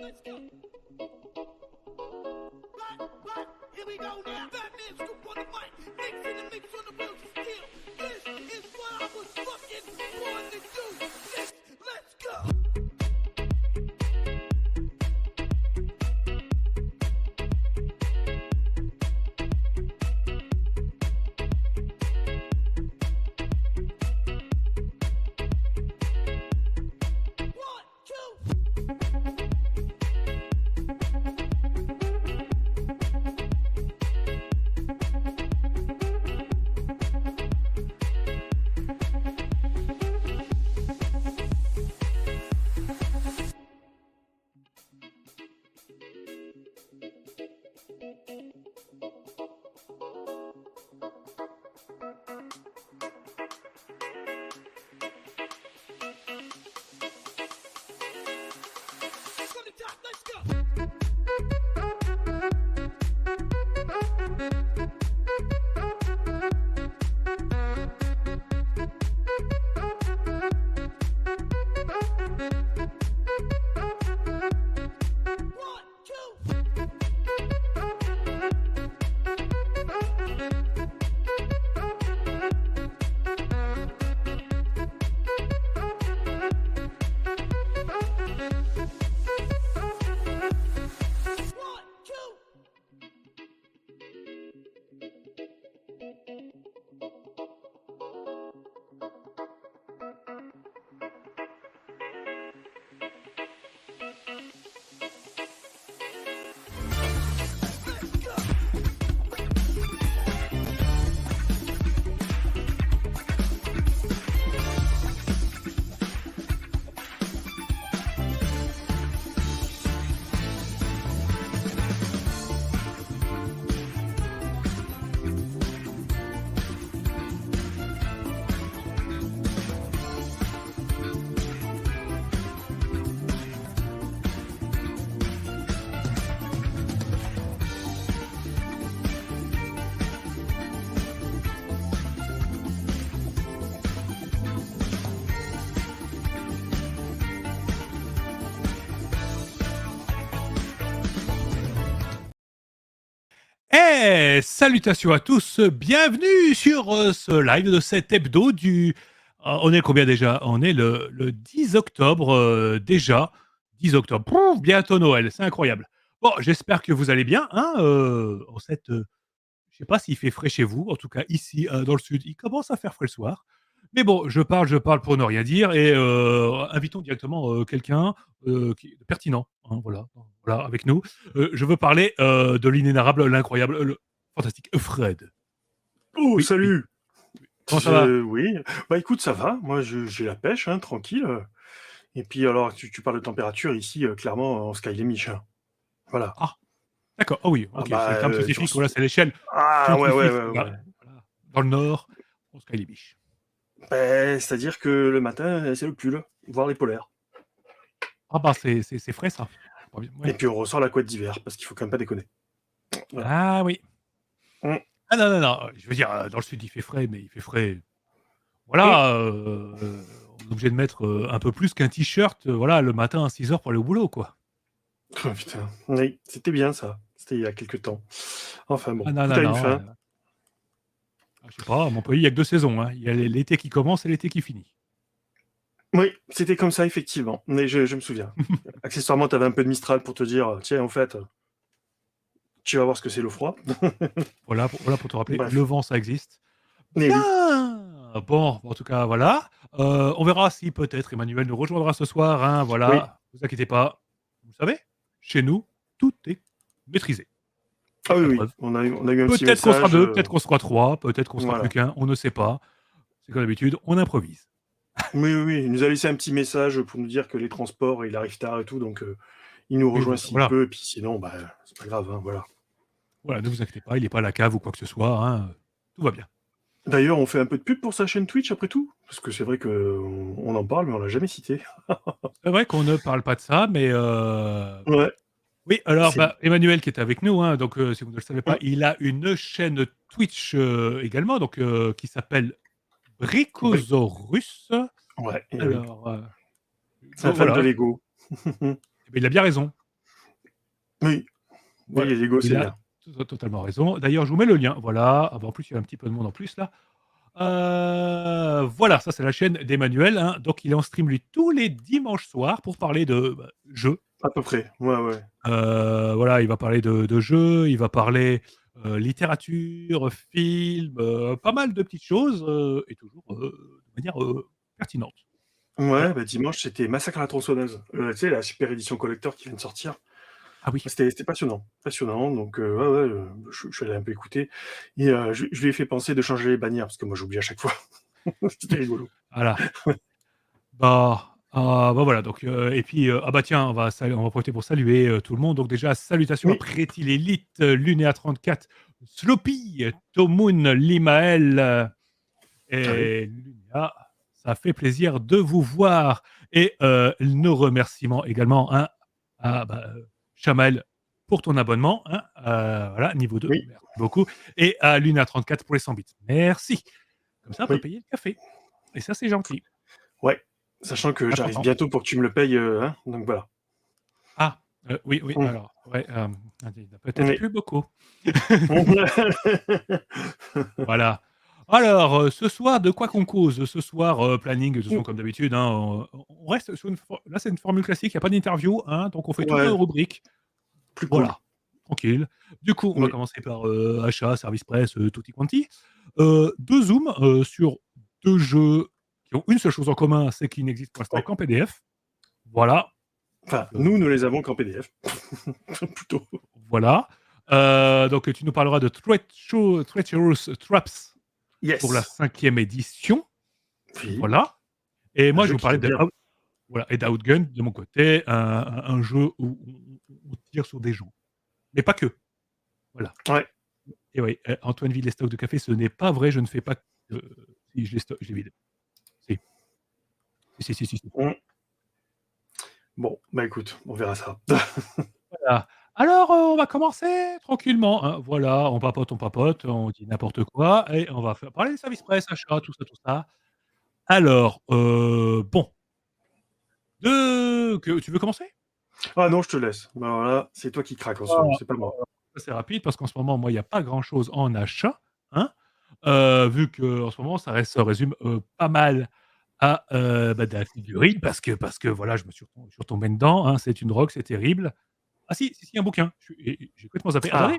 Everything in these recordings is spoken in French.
Let's go. What? Here we go now. Batman scoop on the mic. Mixing the mix on the wheels of steel. This is what I was fucking born to do. Let's go. One, two. From the top, let's go. One, two. One, two. Let's go. Salutations à tous, bienvenue sur ce live de cet hebdo du... on est combien déjà? On est le 10 octobre déjà. 10 octobre, pouf, bientôt Noël, c'est incroyable. Bon, j'espère que vous allez bien, hein, en cette... je sais pas s'il fait frais chez vous, en tout cas ici dans le sud, il commence à faire frais le soir. Mais bon, je parle pour ne rien dire et invitons directement quelqu'un qui est pertinent, hein, voilà, avec nous. Je veux parler de l'inénarrable, l'incroyable, le fantastique Fred. Oh, Oui, salut! comment ça va? Oui, bah écoute, ça va. Moi, j'ai la pêche, hein, tranquille. Et puis, alors, tu parles de température ici, clairement, on sky les miches, hein. Voilà. Ah, d'accord, ah oui, Ah ok, c'est bah, le terme scientifique, voilà, c'est l'échelle Ah ouais, ouais, scientifique, ouais, ouais. voilà. Dans le nord, on se caille les biches. C'est-à-dire que le matin, c'est le pull, voire les polaires. Ah bah c'est frais ça. Et Ouais. puis, on ressort la couette d'hiver, parce qu'il faut quand même pas déconner. Voilà. Ah oui. Mm. Ah non, je veux dire, dans le sud il fait frais, mais il fait frais... Mm. Voilà, on est obligé de mettre un peu plus qu'un t-shirt, voilà, le matin à 6 heures pour aller au boulot, quoi. Oh putain, oui, c'était bien ça. C'était il y a quelques temps. Enfin bon, Ah non, tout non, a une non. fin. Je sais pas, à Montpellier, il y a que 2 saisons, hein. Il y a l'été qui commence et l'été qui finit. Oui, c'était comme ça, effectivement. Mais je me souviens. Accessoirement, tu avais un peu de Mistral pour te dire, tiens, en fait, tu vas voir ce que c'est le froid. Voilà pour te rappeler, Bref. le vent, ça existe. Mais oui. Bien! Bon, en tout cas, voilà. On verra si peut-être Emmanuel nous rejoindra ce soir, hein, Oui. voilà. Vous inquiétez pas. Vous savez, chez nous, tout est maîtrisé. Ah oui, La oui. preuve. On a eu un petit Peut-être qu'on sera message. 2, peut-être qu'on sera 3, peut-être qu'on sera Voilà. plus qu'un, on ne sait pas. C'est comme d'habitude, on improvise. Oui, oui, oui. Il nous a laissé un petit message pour nous dire que les transports, il arrive tard et tout, donc il nous Oui, rejoint s'il voilà. peut, et puis sinon, bah, c'est pas grave, hein, voilà. Voilà, ne vous inquiétez pas, il n'est pas à la cave ou quoi que ce soit, hein. Tout va bien. D'ailleurs, on fait un peu de pub pour sa chaîne Twitch après tout, parce que c'est vrai qu'on en parle, mais on l'a jamais cité. C'est vrai qu'on ne parle pas de ça, mais Ouais. oui, alors, C'est... bah, Emmanuel qui est avec nous, hein, donc si vous ne le savez pas, Mm. il a une chaîne Twitch également, donc qui s'appelle Bricosaurus. Ouais, et oui. Alors, C'est un fan de voilà, Lego. eh ben, il a bien raison. Oui, oui, Voilà, Lego, c'est il a bien. totalement raison. D'ailleurs, je vous mets le lien. Voilà. Ah bah, en plus, il y a un petit peu de monde en plus là. Voilà, ça c'est la chaîne d'Emmanuel, hein. Donc il est en stream lui tous les dimanches soirs pour parler de jeux. À peu près. Ouais. Voilà, il va parler de jeux, il va parler littérature, film, pas mal de petites choses et toujours de manière pertinente. Ouais, Voilà. bah, dimanche, c'était Massacre à la tronçonneuse. Tu sais, la super édition collector qui vient de sortir. Ah oui. C'était passionnant. Donc, ouais, je suis allé un peu écouter. Et je lui ai fait penser de changer les bannières, parce que moi, j'oublie à chaque fois. C'était rigolo. Voilà. Bah voilà, donc et puis, ah bah tiens, on va profiter pour saluer, tout le monde. Donc déjà, salutations à Oui, Prétil Elite, Lunéa34, Sloppy, Tomoun, Limaël allez. et Lunéa. Ça fait plaisir de vous voir et nos remerciements également, hein, à Chamael pour ton abonnement, hein, voilà, niveau 2, Oui, merci beaucoup et à Lunéa34 pour les 100 bits. Merci. Comme ça, on peut oui, payer le café et ça, c'est gentil. ouais. Sachant que j'arrive Important. bientôt pour que tu me le payes, hein, donc voilà. Ah, oui, Mmh. alors, ouais, il y en a peut-être Oui. plus beaucoup. Voilà. Alors, ce soir, de quoi qu'on cause? Ce soir, planning, de toute façon, comme d'habitude, hein, on reste sur une là, c'est une formule classique, il y a pas d'interview, hein, donc on fait toutes Ouais, nos rubriques. plus cool. Voilà, tranquille. Du coup, on va Oui. commencer par, achat, service presse, tutti quanti. 2 zooms, sur 2 jeux qui ont une seule chose en commun, c'est qu'ils n'existent pour l'instant Ouais. qu'en PDF. Voilà, Enfin, donc nous ne les avons qu'en PDF. Plutôt. voilà. Donc tu nous parleras de Treacherous Traps pour la Yes. 5e édition. Oui. Voilà. Et Un moi, je jeu vais vous qui parler tombe bien. voilà, et d'Outgun de mon côté, un jeu où on tire sur des gens. Mais pas que. Voilà. Ouais. Et oui, Antoine vide les stocks de café, ce n'est pas vrai, je ne fais pas si je les vide. Si. Si. Mmh. Bon, bah écoute, on verra ça. Voilà. Alors, on va commencer tranquillement, hein. Voilà, on papote, on dit n'importe quoi et on va parler des services presse, achats, tout ça. Alors, bon, tu veux commencer? Ah non, je te laisse. Bah voilà, c'est toi qui craques en ce moment, Ah, c'est pas moi. ça c'est rapide parce qu'en ce moment, moi, il y a pas grand chose en achat, hein. Vu qu'en ce moment, ça résume, pas mal à, de la figurine parce que voilà, je suis retombé dedans, hein. C'est une drogue, c'est terrible. Ah si, un bouquin. J'ai complètement zappé. Attendez!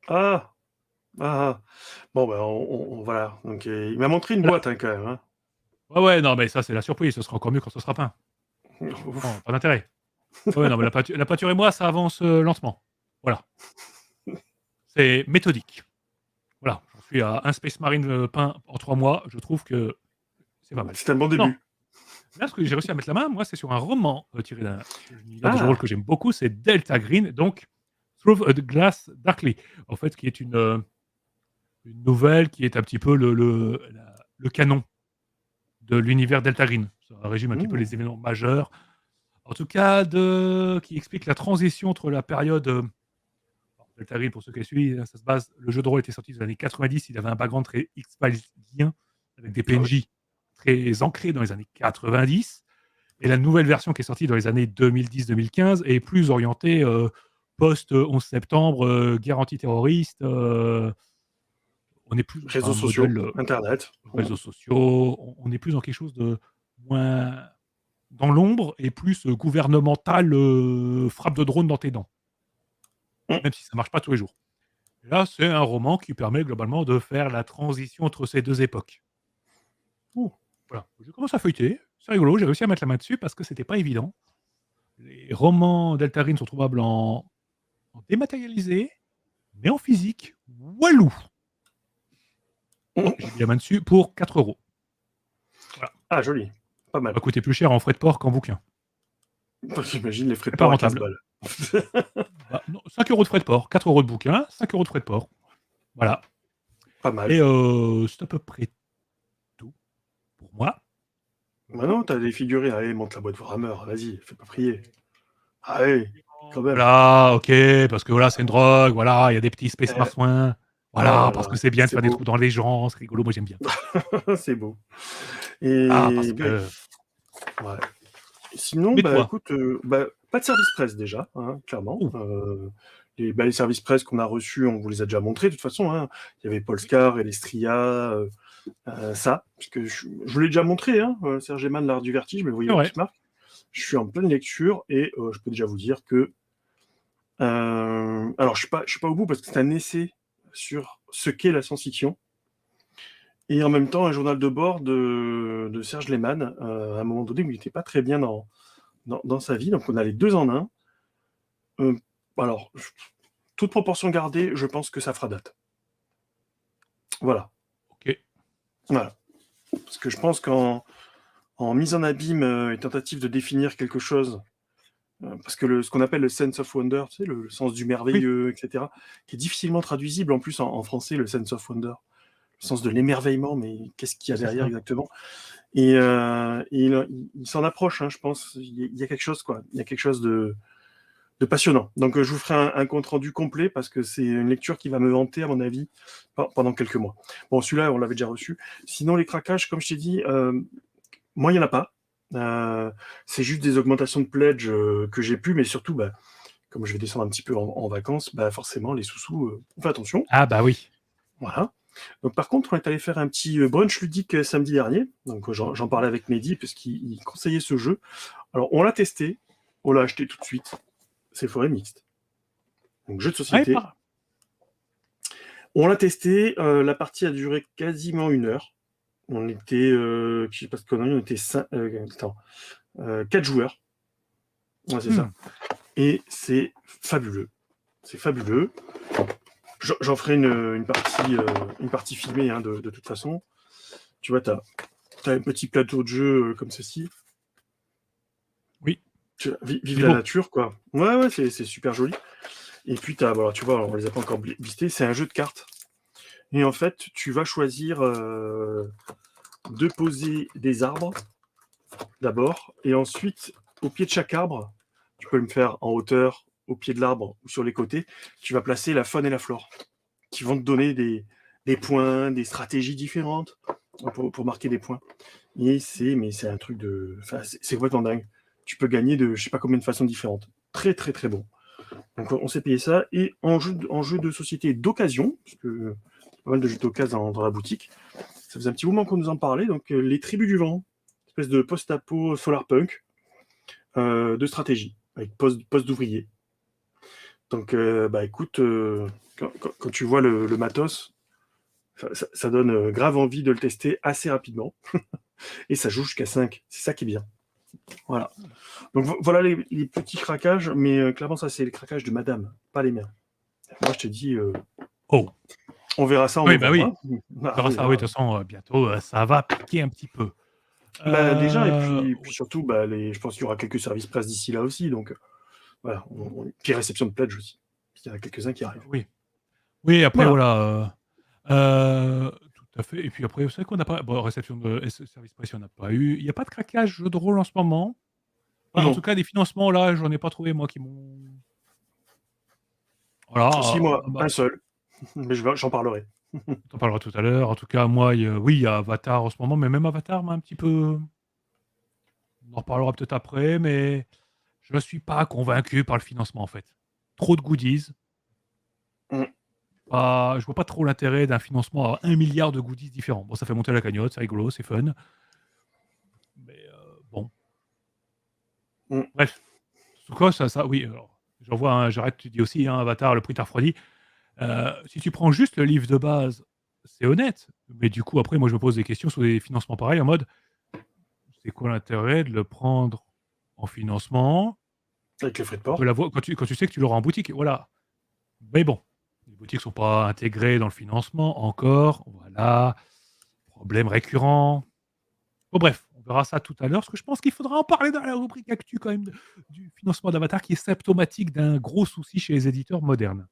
Ah! Ah! Ah! Bon, bah, on voilà, donc il m'a montré une Voilà. boîte, hein, quand même, hein. Ouais, non, mais ça, c'est la surprise. Ce sera encore mieux quand ce sera peint. Non, Ouf. pas d'intérêt. Ouais, non, mais la peinture et moi, ça avance, lentement. Voilà. C'est méthodique. Voilà, j'en suis à un Space Marine, peint en 3 mois. Je trouve que c'est pas mal. C'est un bon Non, début. là, ce que j'ai réussi à mettre la main, moi, c'est sur un roman, tiré d'un univers de jeu de rôle Ah! que j'aime beaucoup, c'est Delta Green, donc Through the Glass Darkly. En fait, qui est une nouvelle qui est un petit peu le canon de l'univers Delta Green. Ça résume un petit peu Mmh. les événements majeurs, en tout cas qui explique la transition entre la période, Delta Green, pour ceux qui suivent, ça se base le jeu de rôle était sorti dans les années 90, il avait un background très X-Filesien, avec des Ah oui. PNJ très ancrés dans les années 90. Et la nouvelle version qui est sortie dans les années 2010-2015 est plus orientée post-11 septembre, guerre antiterroriste. On est plus dans Réseaux un sociaux, modèle internet. Mmh. réseaux sociaux, on est plus dans quelque chose de moins dans l'ombre et plus gouvernemental, frappe de drone dans tes dents, Mmh. même si ça marche pas tous les jours. Et là, c'est un roman qui permet globalement de faire la transition entre ces 2 époques. Ouh. Voilà, je commence à feuilleter, c'est rigolo, j'ai réussi à mettre la main dessus parce que c'était pas évident. Les romans Deltarune sont trouvables en dématérialisé, mais en physique, walou! Mmh. J'ai mis la main dessus pour 4 €. Voilà. Ah joli, pas Ça mal. va coûter plus cher en frais de port qu'en bouquin. Bah, j'imagine les frais de C'est pas port à 15 rentable. balles. Bah, non, 5 € de frais de port, 4 € de bouquin, 5 € de frais de port. Voilà. Pas mal. Et c'est à peu près tout pour moi. Bah non, t'as des figurines. Allez, monte la boîte Warhammer, vas-y, fais pas prier. Allez, quand même. Voilà, OK, parce que voilà, c'est une drogue, voilà, il y a des petits Space Eh, Marsouins. oh Voilà, là parce là, que c'est bien de c'est faire des beau. trous dans les gens, c'est rigolo, moi j'aime bien. C'est beau. Ah, parce Et beh, que ouais. Sinon, Mais bah, toi? écoute, pas de service presse déjà, hein, clairement. Oh, Les services presse qu'on a reçus, on vous les a déjà montrés de toute façon, hein. Il y avait Polestar, Elestria, ça, parce que je vous l'ai déjà montré, hein, Serge Lehmann, l'art du vertige, mais vous voyez c'est la vrai. petite marque. Je suis en pleine lecture et je peux déjà vous dire que alors je suis pas au bout parce que c'est un essai sur ce qu'est la science-fiction et en même temps un journal de bord de Serge Lehmann, à un moment donné où il n'était pas très bien dans sa vie, donc on a les deux en un. Alors, toute proportion gardée, je pense que ça fera date. Voilà, Ok. voilà. Parce que je pense qu'en mise en abîme et tentative de définir quelque chose, parce que ce qu'on appelle le sense of wonder, tu sais, le sens du Oui. merveilleux, etc., qui est difficilement traduisible en plus en français, le sense of wonder, le sens de l'émerveillement, mais qu'est-ce qu'il y a C'est derrière ça. exactement? Et il s'en approche, hein, je pense. Il y a quelque chose, quoi. Il y a quelque chose de passionnant. Donc, je vous ferai un compte rendu complet parce que c'est une lecture qui va me hanter, à mon avis, pendant quelques mois. Bon, celui-là, on l'avait déjà reçu. Sinon, les craquages, comme je t'ai dit, moi, il n'y en a pas. C'est juste des augmentations de pledge que j'ai pu, mais surtout, bah, comme je vais descendre un petit peu en vacances, bah, forcément, les sous-sous, on fait attention. Ah bah oui. Voilà. Donc, par contre, on est allé faire un petit brunch ludique samedi dernier. Donc, j'en parlais avec Mehdi parce qu'il conseillait ce jeu. Alors, on l'a testé, on l'a acheté tout de suite. C'est Forêt Mixte. Donc, jeu de Ouais, société. On l'a testé, la partie a duré quasiment 1 heure. On était, je sais pas ce qu'on a eu, on était 4 joueurs. Ouais, c'est ça. Et c'est fabuleux. C'est fabuleux. J'en ferai une partie filmée, hein, de toute façon. Tu vois, t'as un petit plateau de jeu comme ceci. Oui. Vive C'est la beau. nature, quoi. Ouais, c'est super joli. Et puis, voilà, tu vois, on les a pas encore listés. C'est un jeu de cartes. Et en fait, tu vas choisir de poser des arbres d'abord, et ensuite, au pied de chaque arbre, tu peux le faire en hauteur, au pied de l'arbre ou sur les côtés, tu vas placer la faune et la flore, qui vont te donner des points, des stratégies différentes pour marquer des points. Et c'est un truc de... Enfin, c'est complètement dingue. Tu peux gagner de je sais pas combien de façons différentes. Très, très, très bon. Donc, on s'est payé ça. Et en jeu de société d'occasion, parce que pas mal de jeux d'occasion dans la boutique, ça faisait un petit moment qu'on nous en parlait, donc les Tribus du Vent, espèce de post-apo solarpunk de stratégie, avec poste d'ouvrier. Donc, bah écoute, quand tu vois le matos, ça donne grave envie de le tester assez rapidement. Et ça joue jusqu'à 5. C'est ça qui est bien. Voilà. Donc voilà les petits craquages, mais clairement, ça, c'est les craquages de madame, pas les miens. Moi, je te dis, Oh. on verra ça en Oui, bah novembre. oui. Hein. On verra ça. Oui, de toute façon, bientôt, ça va piquer un petit peu. Bah, déjà, et puis Oui. surtout, bah, je pense qu'il y aura quelques services presse d'ici là aussi. Donc, voilà. Puis réception de pledge aussi. Il y en a quelques-uns qui arrivent. Oui. Oui, après, Voilà. voilà. Tout à fait. Et puis après, c'est vrai qu'on n'a pas. Bon, réception de service presse, on n'a pas eu. Il n'y a pas de craquage jeu de rôle en ce moment. Enfin, en tout Non. cas, des financements, là, j'en ai pas trouvé, moi, qui m'ont. Voilà. Si, moi, Bah, un seul. Mais j'en parlerai. on en parlera tout à l'heure. En tout cas, moi, oui, il y a Avatar en ce moment, mais même Avatar m'a un petit peu. On en reparlera peut-être après, mais je ne suis pas convaincu par le financement, en fait. Trop de goodies. Mm. Je vois pas trop l'intérêt d'un financement à 1 milliard de goodies différents. Bon, ça fait monter la cagnotte, c'est rigolo, c'est fun. Mais bon. Mm. Bref. En tout cas, ça oui, alors, j'en vois, j'arrête, tu dis aussi, hein, Avatar, le prix t'a refroidi. Si tu prends juste le livre de base, c'est honnête. Mais du coup, après, moi, je me pose des questions sur des financements pareils, en mode, c'est quoi l'intérêt de le prendre en financement Avec les frais de quand, port. quand tu sais que tu l'auras en boutique? Voilà. Mais bon, les boutiques sont pas intégrées dans le financement encore. Voilà. Problème récurrent. Bon, bref, on verra ça tout à l'heure, parce que je pense qu'il faudra en parler dans la rubrique actu quand même du financement d'Avatar, qui est symptomatique d'un gros souci chez les éditeurs modernes.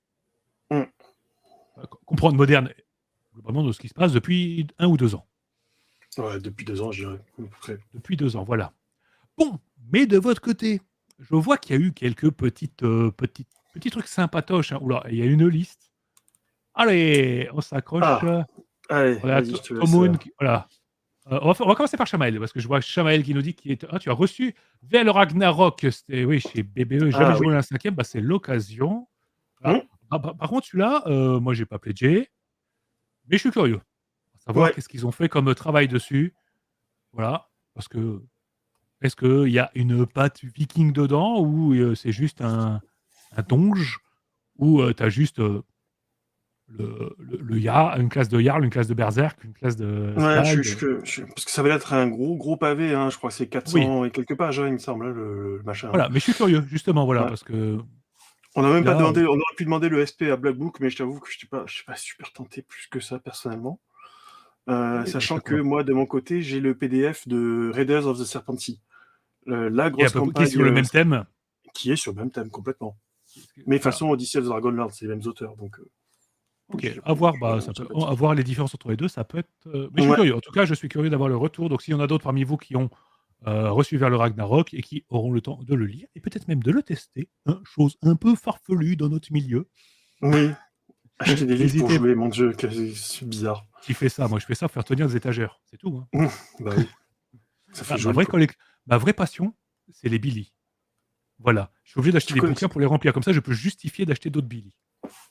Mm. Comprendre moderne, globalement, de ce qui se passe depuis 1 ou 2 ans. Ouais, depuis 2 ans, je dirais. Depuis 2 ans, voilà. Bon, mais de votre côté, je vois qu'il y a eu quelques petits trucs sympatoches. Hein. Oula, il y a une liste. Allez, on s'accroche. Ah, allez, On a vas-y, je te laisse. Tomoon, voilà. On va commencer par Chamael, parce que je vois Chamael qui nous dit tu as reçu Vel Ragnarok. C'était oui, chez BBE. J'avais Ah oui. joué à un 5e, bah, c'est l'occasion. Voilà. Hum, Par contre, celui-là, moi, j'ai pas pledgé, mais je suis curieux. Savoir ouais. qu'est-ce qu'ils ont fait comme travail dessus. Voilà. Parce que est-ce qu'il y a une patte viking dedans ou c'est juste un donge ou tu as juste le Jarl, une classe de Jarl, une classe de Berserk, une classe de Ouais, Skald. parce que ça va être un gros pavé, hein. Je crois que c'est Oui, 400 et quelques pages, hein, il me semble, hein, le machin, hein. voilà. Mais je suis curieux, justement, voilà, Ouais. parce que On a même pas là, demandé, on aurait pu demander le SP à Black Book, mais je t'avoue que je suis pas super tenté plus que ça, personnellement. oui, Sachant que d'accord. moi, de mon côté, j'ai le PDF de Raiders of the Serpent Sea. La Qui est, grosse qui est campagne sur le même thème. qui est sur le même thème complètement. Mais de toute Voilà. façon, Odyssey of the Dragonlord, c'est les mêmes auteurs, donc Ok, j'ai à voir, bah, ça peut être à voir les différences entre les deux, ça peut être. Mais je suis ouais. curieux. En tout cas, je suis curieux d'avoir le retour. Donc, s'il y en a d'autres parmi vous qui ont reçu vers le Ragnarok et qui auront le temps de le lire et peut-être même de le tester, hein, chose un peu farfelue dans notre milieu, Oui, acheter des livres pour n'hésitez. jouer, mon Dieu, c'est bizarre. Qui fait ça? Moi, je fais ça pour faire tenir des étagères, c'est tout. Hein. Bah oui, ça fait Ah, joli, quoi. ma vraie passion, c'est les Billy. Voilà. Je suis obligé d'acheter Tu des connais, bouquins pour les remplir. Comme ça, je peux justifier d'acheter d'autres Billy.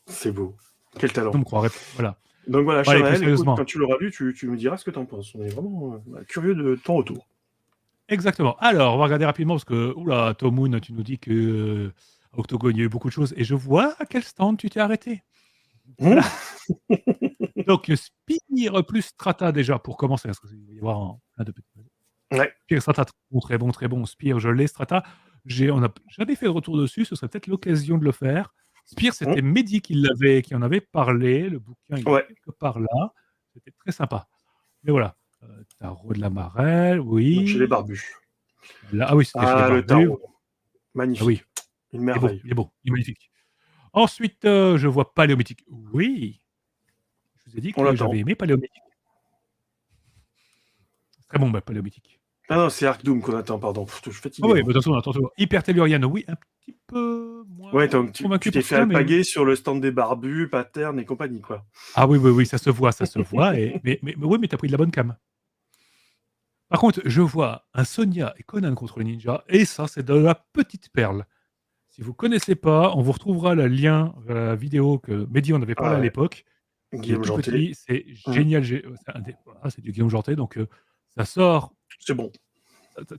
c'est beau. Quel Sinon, on talent. me croirait pas. Voilà. Donc voilà, Bon, allez, plus Chamaël, écoute, sérieusement. quand tu l'auras lu, tu me diras ce que t'en penses. On est vraiment curieux de ton retour. Exactement. Alors, on va regarder rapidement parce que, oula, Tomoon, tu nous dis que Octogone, il y a eu beaucoup de choses et je vois à quel stand tu t'es arrêté. Voilà. Donc, Spire plus Strata déjà pour commencer, parce qu'il va y avoir plein de petits. Ouais. Spire Strata, très bon. Spire, je l'ai. Strata, on n'a jamais fait de retour dessus, ce serait peut-être l'occasion de le faire. Spire, Hum, c'était Mehdi qui en avait parlé. Le bouquin, il est ouais. quelque part là. C'était très sympa. Mais voilà. Tarot de la Marelle, Donc chez les oui. barbus. Là, ah oui, c'était chez les Ah, le Barbus. tarot. Ah oui, Magnifique. Une il est beau, merveille. il est beau, il est magnifique. Ensuite, je vois Paléomythique. Oui, je vous ai dit On que l'attend. j'avais aimé Paléomythique. C'est très bon, Paléomythique. Ah non, c'est Arc Doom qu'on attend, pardon. Pff, je suis Ah fatigué, oui, moi. bah, attention, attention. Hypertellurian, oui, un petit peu moins Ouais, donc convaincu tu t'es pour fait celui-là, mais oui. alpaguer sur le stand des barbus, Pattern et compagnie, quoi. Ah oui, oui, oui, ça se voit, ça se voit. Mais oui, mais t'as pris de la bonne cam. Par contre, je vois un Sonia et Conan contre le ninja, et ça, c'est de la petite perle. Si vous connaissez pas, on vous retrouvera le lien vers la vidéo que Mehdi en avait parlé Ah à ouais. l'époque, qui est Guillaume tout Janté. petit, c'est Hum, génial. C'est du Guillaume Janté, donc ça sort, c'est bon.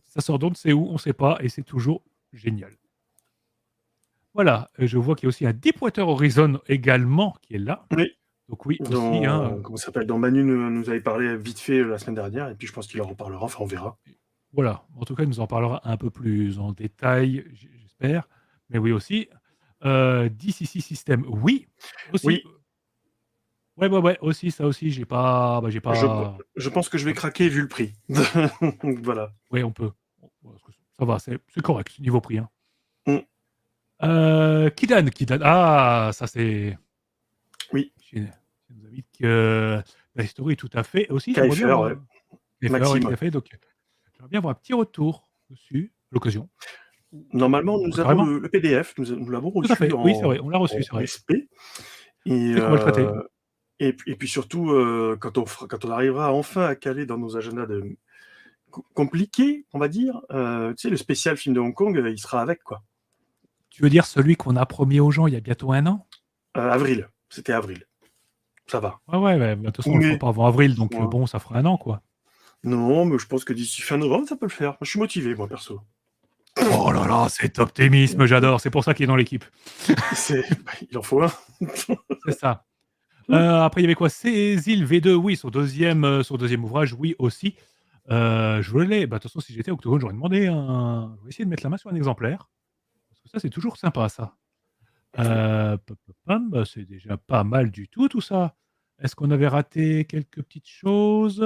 ça sort d'on ne sait où, on ne sait pas, et c'est toujours génial. Voilà, je vois qu'il y a aussi un Deepwater Horizon également qui est là. Oui. Donc oui, aussi, hein, Comment ça s'appelle? Dans Manu nous avait parlé vite fait la semaine dernière, et puis je pense qu'il en reparlera, enfin on verra. voilà. En tout cas, il nous en parlera un peu plus en détail, j'espère. Mais oui aussi. DCC System, oui, aussi. Oui, Ouais, aussi, ça aussi, j'ai je, pas. je pense que je vais craquer vu le prix. Voilà. Ouais, on peut. Ça va, c'est correct, niveau prix. Hein. Hum, Kidan. Ah, ça c'est. oui, Chez nos amis que la story, tout à fait. Aussi, j'aimerais bien KFR, voir. ouais. FR, ouais, tout Maxime. à fait. Donc, j'aimerais bien avoir un petit retour dessus, à l'occasion. Normalement, nous avons Carrément. le PDF, nous l'avons Tout à reçu fait. Oui, c'est vrai. On l'a reçu, en c'est vrai. SP. Et, C'est qu'on va le traiter. et puis surtout, quand on arrivera enfin à caler dans nos agendas compliqués, on va dire, tu sais, le spécial film de Hong Kong, il sera avec, quoi. Tu veux dire celui qu'on a promis aux gens il y a bientôt 1 an? Avril, c'était avril. Ça va. Ouais. De toute façon, on le fera Mais, pas avant avril, donc ouais. bon, ça fera 1 an, quoi. Non, mais je pense que d'ici fin novembre, ça peut le faire. Moi, je suis motivé, moi, perso. Oh là là, cet optimisme, j'adore. C'est pour ça qu'il est dans l'équipe. Il en faut un. C'est ça. Après, il y avait quoi? Césil V2, oui, son deuxième ouvrage, oui, aussi. Je voulais, bah, de toute façon, si j'étais Octogone, j'aurais demandé un. Je vais essayer de mettre la main sur un exemplaire. Parce que ça, c'est toujours sympa, ça. Bah, c'est déjà pas mal du tout ça. Est-ce qu'on avait raté quelques petites choses?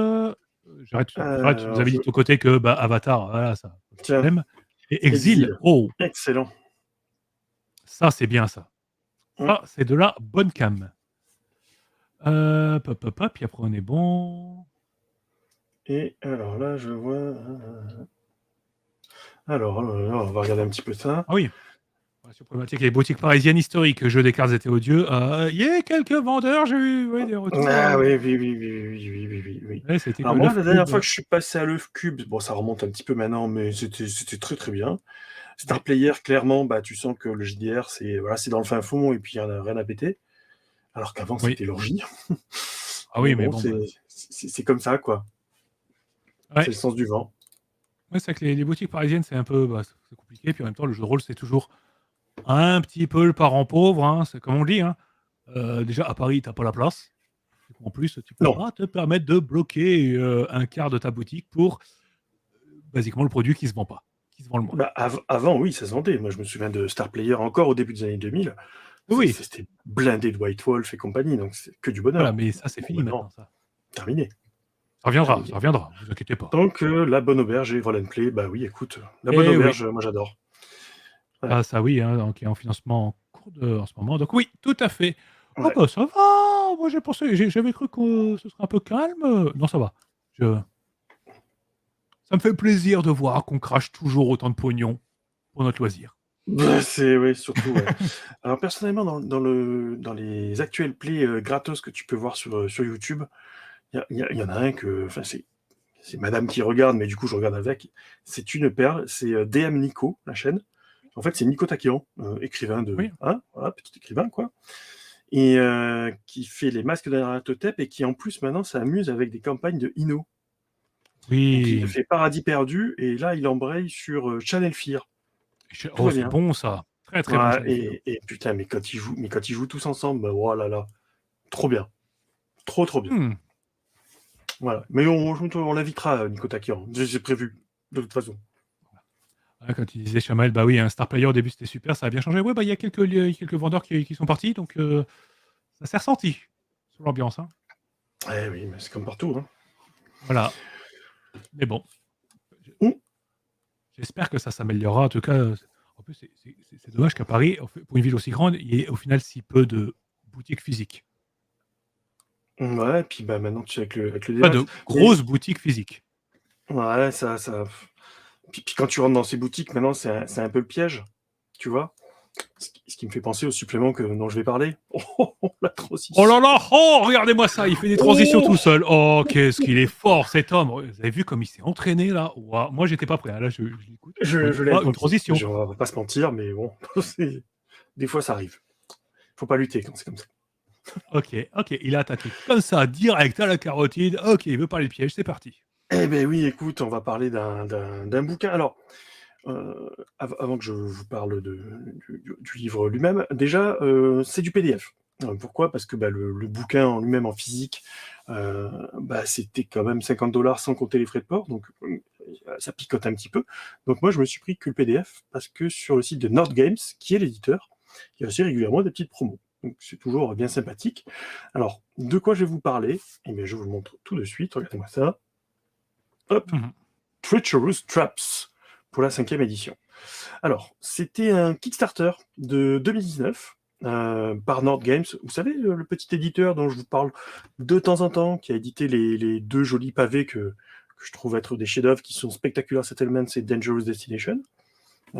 J'arrête, tu nous Alors, avais dit de ton côté que bah, Avatar, voilà, ça, pas de tiens, problème. Et Exil, Exil. oh, Excellent. ça, c'est bien ça. Hum. Ça, c'est de la bonne cam. Puis après, on est bon. Et alors là, je vois. Alors, on va regarder un petit peu ça. Ah oui. Sur problématique, les boutiques parisiennes historiques, jeux des cartes étaient odieux. Il y a quelques vendeurs, j'ai eu des retours. Ah oui, oui, oui, oui, oui, oui, oui, oui, oui. Ouais, c'était Alors que moi, l'œuf la dernière cube. fois que je suis passé à l'œuf cube, bon, ça remonte un petit peu maintenant, mais c'était très très bien. Star Ouais. Player, clairement, bah, tu sens que le JDR, c'est voilà, c'est dans le fin fond et puis il n'y a rien à péter. Alors qu'avant, Oui. c'était l'orgie. Ah Mais oui, mais bon, bon, bah, c'est comme ça, quoi. C'est ouais. le sens du vent. Ouais, c'est vrai que les boutiques parisiennes, c'est un peu c'est compliqué. Puis en même temps, le jeu de rôle, c'est toujours un petit peu le parent pauvre. Hein, c'est comme on le dit. Hein. Déjà, à Paris, t'as pas la place. En plus, tu peux Non, pas te permettre de bloquer un quart de ta boutique pour basiquement le produit qui se vend pas, qui se vend le moins. bah, avant, oui, ça se vendait. Moi, je me souviens de Star Player encore au début des années 2000. Oui, C'était blindé de White Wolf et compagnie, donc c'est que du voilà, bonheur. mais ça, c'est Bon, fini maintenant. maintenant, Ça terminé. ça Terminé. reviendra. Vous inquiétez pas. Donc, la bonne auberge et Roll and Play, bah oui, écoute, la bonne Eh oui, auberge, moi j'adore. Ouais. ça oui, hein, donc, qui est en financement en cours en ce moment. Donc oui, tout à fait. Oh Ouais. bah ça va. Moi j'avais cru que ce serait un peu calme. Non, ça va. Ça me fait plaisir de voir qu'on crache toujours autant de pognon pour notre loisir. Bah, c'est oui, surtout, ouais. Alors personnellement, dans les actuels plays gratos que tu peux voir sur YouTube, il y en a un que, enfin c'est madame qui regarde, mais du coup je regarde avec. C'est une perle, c'est DM Nico, la chaîne. En fait, c'est Nico Takian, écrivain Oui, voilà, petit écrivain, quoi. Et qui fait les masques de Naratotep et qui en plus maintenant s'amuse avec des campagnes de Inno. Donc il a oui. fait Paradis perdu et là il embraye sur Channel Fear. Tout Oh, va c'est bien. bon ça. Très très bon Ouais, Channel Fear. et putain, mais quand ils jouent tous ensemble, bah, oh là là, trop bien. Trop trop bien. Hmm. Voilà. Mais on l'invitera, Nico Takian. J'ai prévu, de toute façon. Ouais, quand tu disais Shamael, bah oui, un Star Player au début c'était super, ça a bien changé. Ouais, bah il y a quelques vendeurs qui sont partis, donc ça s'est ressenti sur l'ambiance. Hein. Eh oui, mais c'est comme partout. Hein. Voilà. Mais bon, Ouh. j'espère que ça s'améliorera. En tout cas, en plus, c'est dommage qu'à Paris, pour une ville aussi grande, il y ait au final si peu de boutiques physiques. Ouais, puis bah, maintenant, tu sais, avec le Pas démat. de grosses boutiques physiques. Ouais, ça. Puis quand tu rentres dans ces boutiques, maintenant, c'est un peu le piège. Tu vois ce qui me fait penser au supplément dont je vais parler. Oh, la Oh là transition. là, oh, regardez-moi ça, il fait des transitions Oh, tout seul. Oh, qu'est-ce qu'il est fort cet homme. Vous avez vu comme il s'est entraîné là. Ouah, moi, j'étais pas prêt. Hein. Là, je l'écoute. je l'ai Oh, une implanté. transition. On va pas se mentir, mais bon, des fois, ça arrive. Faut pas lutter quand c'est comme ça. Ok, il a attaqué comme ça, direct à la carotide. Ok, il veut parler de piège, c'est parti. Eh ben oui, écoute, on va parler d'un bouquin. Alors, avant que je vous parle du livre lui-même, déjà, c'est du PDF. Pourquoi? Parce que bah, le bouquin en lui-même, en physique, bah, c'était quand même 50 $ sans compter les frais de port, donc ça picote un petit peu. Donc moi, je me suis pris que le PDF, parce que sur le site de Nord Games, qui est l'éditeur, il y a aussi régulièrement des petites promos. Donc c'est toujours bien sympathique. Alors, de quoi je vais vous parler? Eh bien, je vous le montre tout de suite, regardez-moi ça. Hop, Mhm. Treacherous Traps, pour la 5e édition. Alors, c'était un Kickstarter de 2019 par Nord Games. Vous savez, le petit éditeur dont je vous parle de temps en temps, qui a édité les deux jolis pavés que je trouve être des chefs-d'œuvre, qui sont Spectacular Settlements et Dangerous Destination,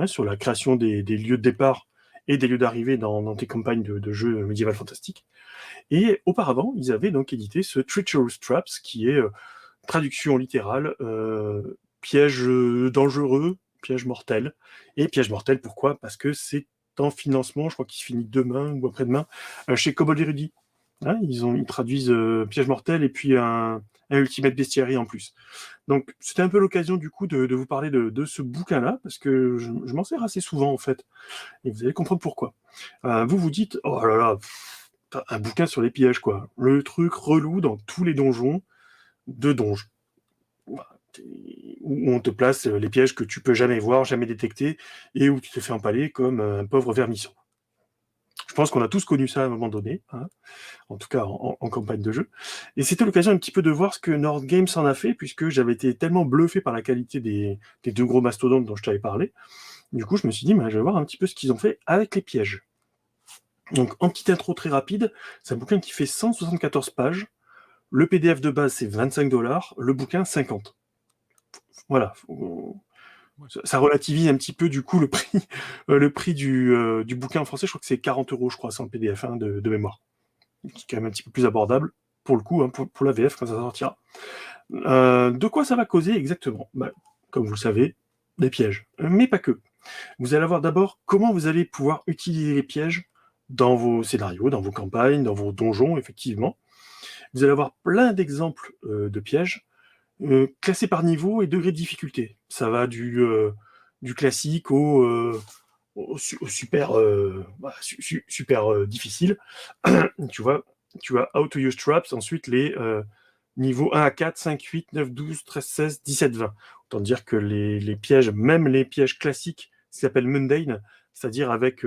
sur la création des lieux de départ et des lieux d'arrivée dans tes campagnes de jeux médiéval fantastiques. Et auparavant, ils avaient donc édité ce Treacherous Traps, qui est traduction littérale, piège dangereux, piège mortel. Et piège mortel, pourquoi? Parce que c'est en financement, je crois qu'il se finit demain ou après-demain, chez Kobold Érudit. Hein, ils traduisent piège mortel et puis un Ultimate Bestiary en plus. Donc c'était un peu l'occasion du coup de vous parler de ce bouquin-là, parce que je m'en sers assez souvent en fait. Et vous allez comprendre pourquoi. Vous vous dites, oh là là, un bouquin sur les pièges quoi. Le truc relou dans tous les donjons de donjon. Où on te place les pièges que tu peux jamais voir, jamais détecter, et où tu te fais empaler comme un pauvre vermisseau. Je pense qu'on a tous connu ça à un moment donné, hein, en tout cas en campagne de jeu. Et c'était l'occasion un petit peu de voir ce que Nord Games en a fait, puisque j'avais été tellement bluffé par la qualité des deux gros mastodontes dont je t'avais parlé. Du coup, je me suis dit, je vais voir un petit peu ce qu'ils ont fait avec les pièges. Donc, en petite intro très rapide, c'est un bouquin qui fait 174 pages. Le PDF de base, c'est 25 $, le bouquin, 50. Voilà, Ça relativise un petit peu du coup le prix du bouquin en français. Je crois que c'est 40 euros, je crois, sans le PDF de mémoire. Qui est quand même un petit peu plus abordable pour le coup, hein, pour la VF quand ça sortira. De quoi ça va causer exactement? Comme vous le savez, des pièges. Mais pas que. Vous allez voir d'abord comment vous allez pouvoir utiliser les pièges dans vos scénarios, dans vos campagnes, dans vos donjons, effectivement. Vous allez avoir plein d'exemples de pièges classés par niveau et degré de difficulté. Ça va du classique au super, super difficile. Tu as How to Use Traps, ensuite les niveaux 1 à 4, 5, 8, 9, 12, 13, 16, 17, 20. Autant dire que les pièges, même les pièges classiques, qui s'appellent mundane, c'est-à-dire avec...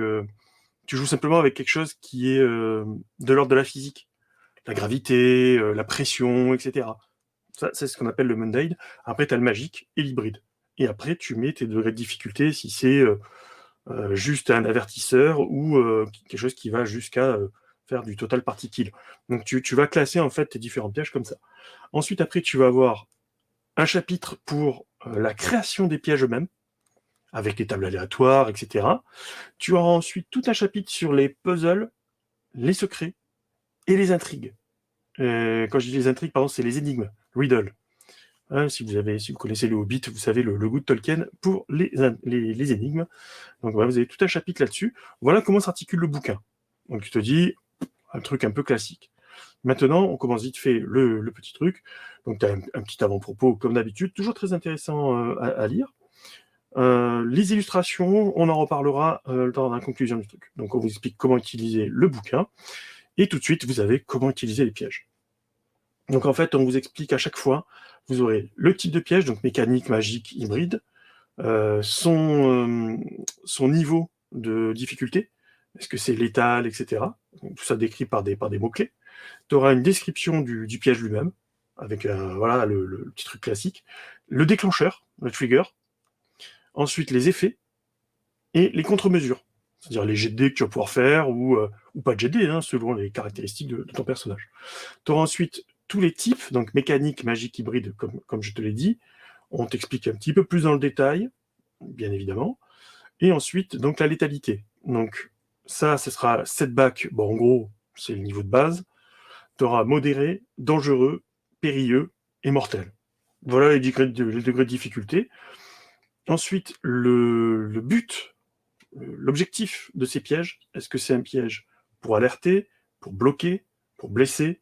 tu joues simplement avec quelque chose qui est de l'ordre de la physique. La gravité, la pression, etc. Ça, c'est ce qu'on appelle le mundane. Après, tu as le magique et l'hybride. Et après, tu mets tes degrés de difficulté si c'est juste un avertisseur ou quelque chose qui va jusqu'à faire du total party kill. Donc tu vas classer en fait tes différents pièges comme ça. Ensuite, après, tu vas avoir un chapitre pour la création des pièges eux-mêmes, avec les tables aléatoires, etc. Tu auras ensuite tout un chapitre sur les puzzles, les secrets et les intrigues. Quand je dis les intrigues, pardon, c'est les énigmes, riddle. Hein, si vous connaissez le Hobbit, vous savez le goût de Tolkien pour les énigmes. Donc voilà, vous avez tout un chapitre là-dessus. Voilà comment s'articule le bouquin. Donc tu te dis, un truc un peu classique. Maintenant, on commence vite fait le petit truc. Donc tu as un petit avant-propos, comme d'habitude, toujours très intéressant à lire. Les illustrations, on en reparlera dans la conclusion du truc. Donc on vous explique comment utiliser le bouquin. Et tout de suite, vous avez comment utiliser les pièges. Donc en fait, on vous explique à chaque fois, vous aurez le type de piège, donc mécanique, magique, hybride, son niveau de difficulté, est-ce que c'est létal, etc. Donc, tout ça décrit par des mots-clés. Tu auras une description du piège lui-même, avec voilà, le petit truc classique. Le déclencheur, le trigger. Ensuite, les effets et les contre-mesures. C'est-à-dire les jets de dés que tu vas pouvoir faire ou pas de jets de dés, hein, selon les caractéristiques de ton personnage. Tu auras ensuite tous les types, donc mécanique, magique, hybride, comme je te l'ai dit. On t'explique un petit peu plus dans le détail, bien évidemment. Et ensuite, donc la létalité. Donc ça, ce sera setback. Bon, en gros, c'est le niveau de base. Tu auras modéré, dangereux, périlleux et mortel. Voilà les degrés de difficulté. Ensuite, le but, l'objectif de ces pièges, est-ce que c'est un piège pour alerter, pour bloquer, pour blesser,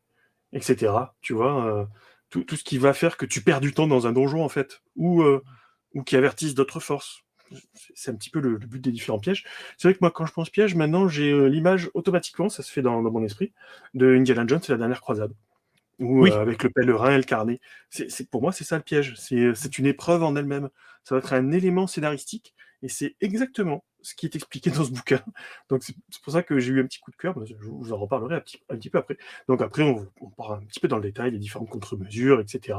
etc. Tu vois, tout ce qui va faire que tu perds du temps dans un donjon, en fait, ou qui avertisse d'autres forces. C'est un petit peu le but des différents pièges. C'est vrai que moi, quand je pense piège, maintenant, j'ai l'image automatiquement, ça se fait dans mon esprit, de Indiana Jones et la dernière croisade. Ou Oui, avec le pèlerin et le carnet. Pour moi, c'est ça le piège. C'est une épreuve en elle-même. Ça va être un élément scénaristique, et c'est exactement ce qui est expliqué dans ce bouquin. Donc c'est pour ça que j'ai eu un petit coup de cœur. Je vous en reparlerai un petit peu après. Donc après, on part un petit peu dans le détail, les différentes contre-mesures, etc.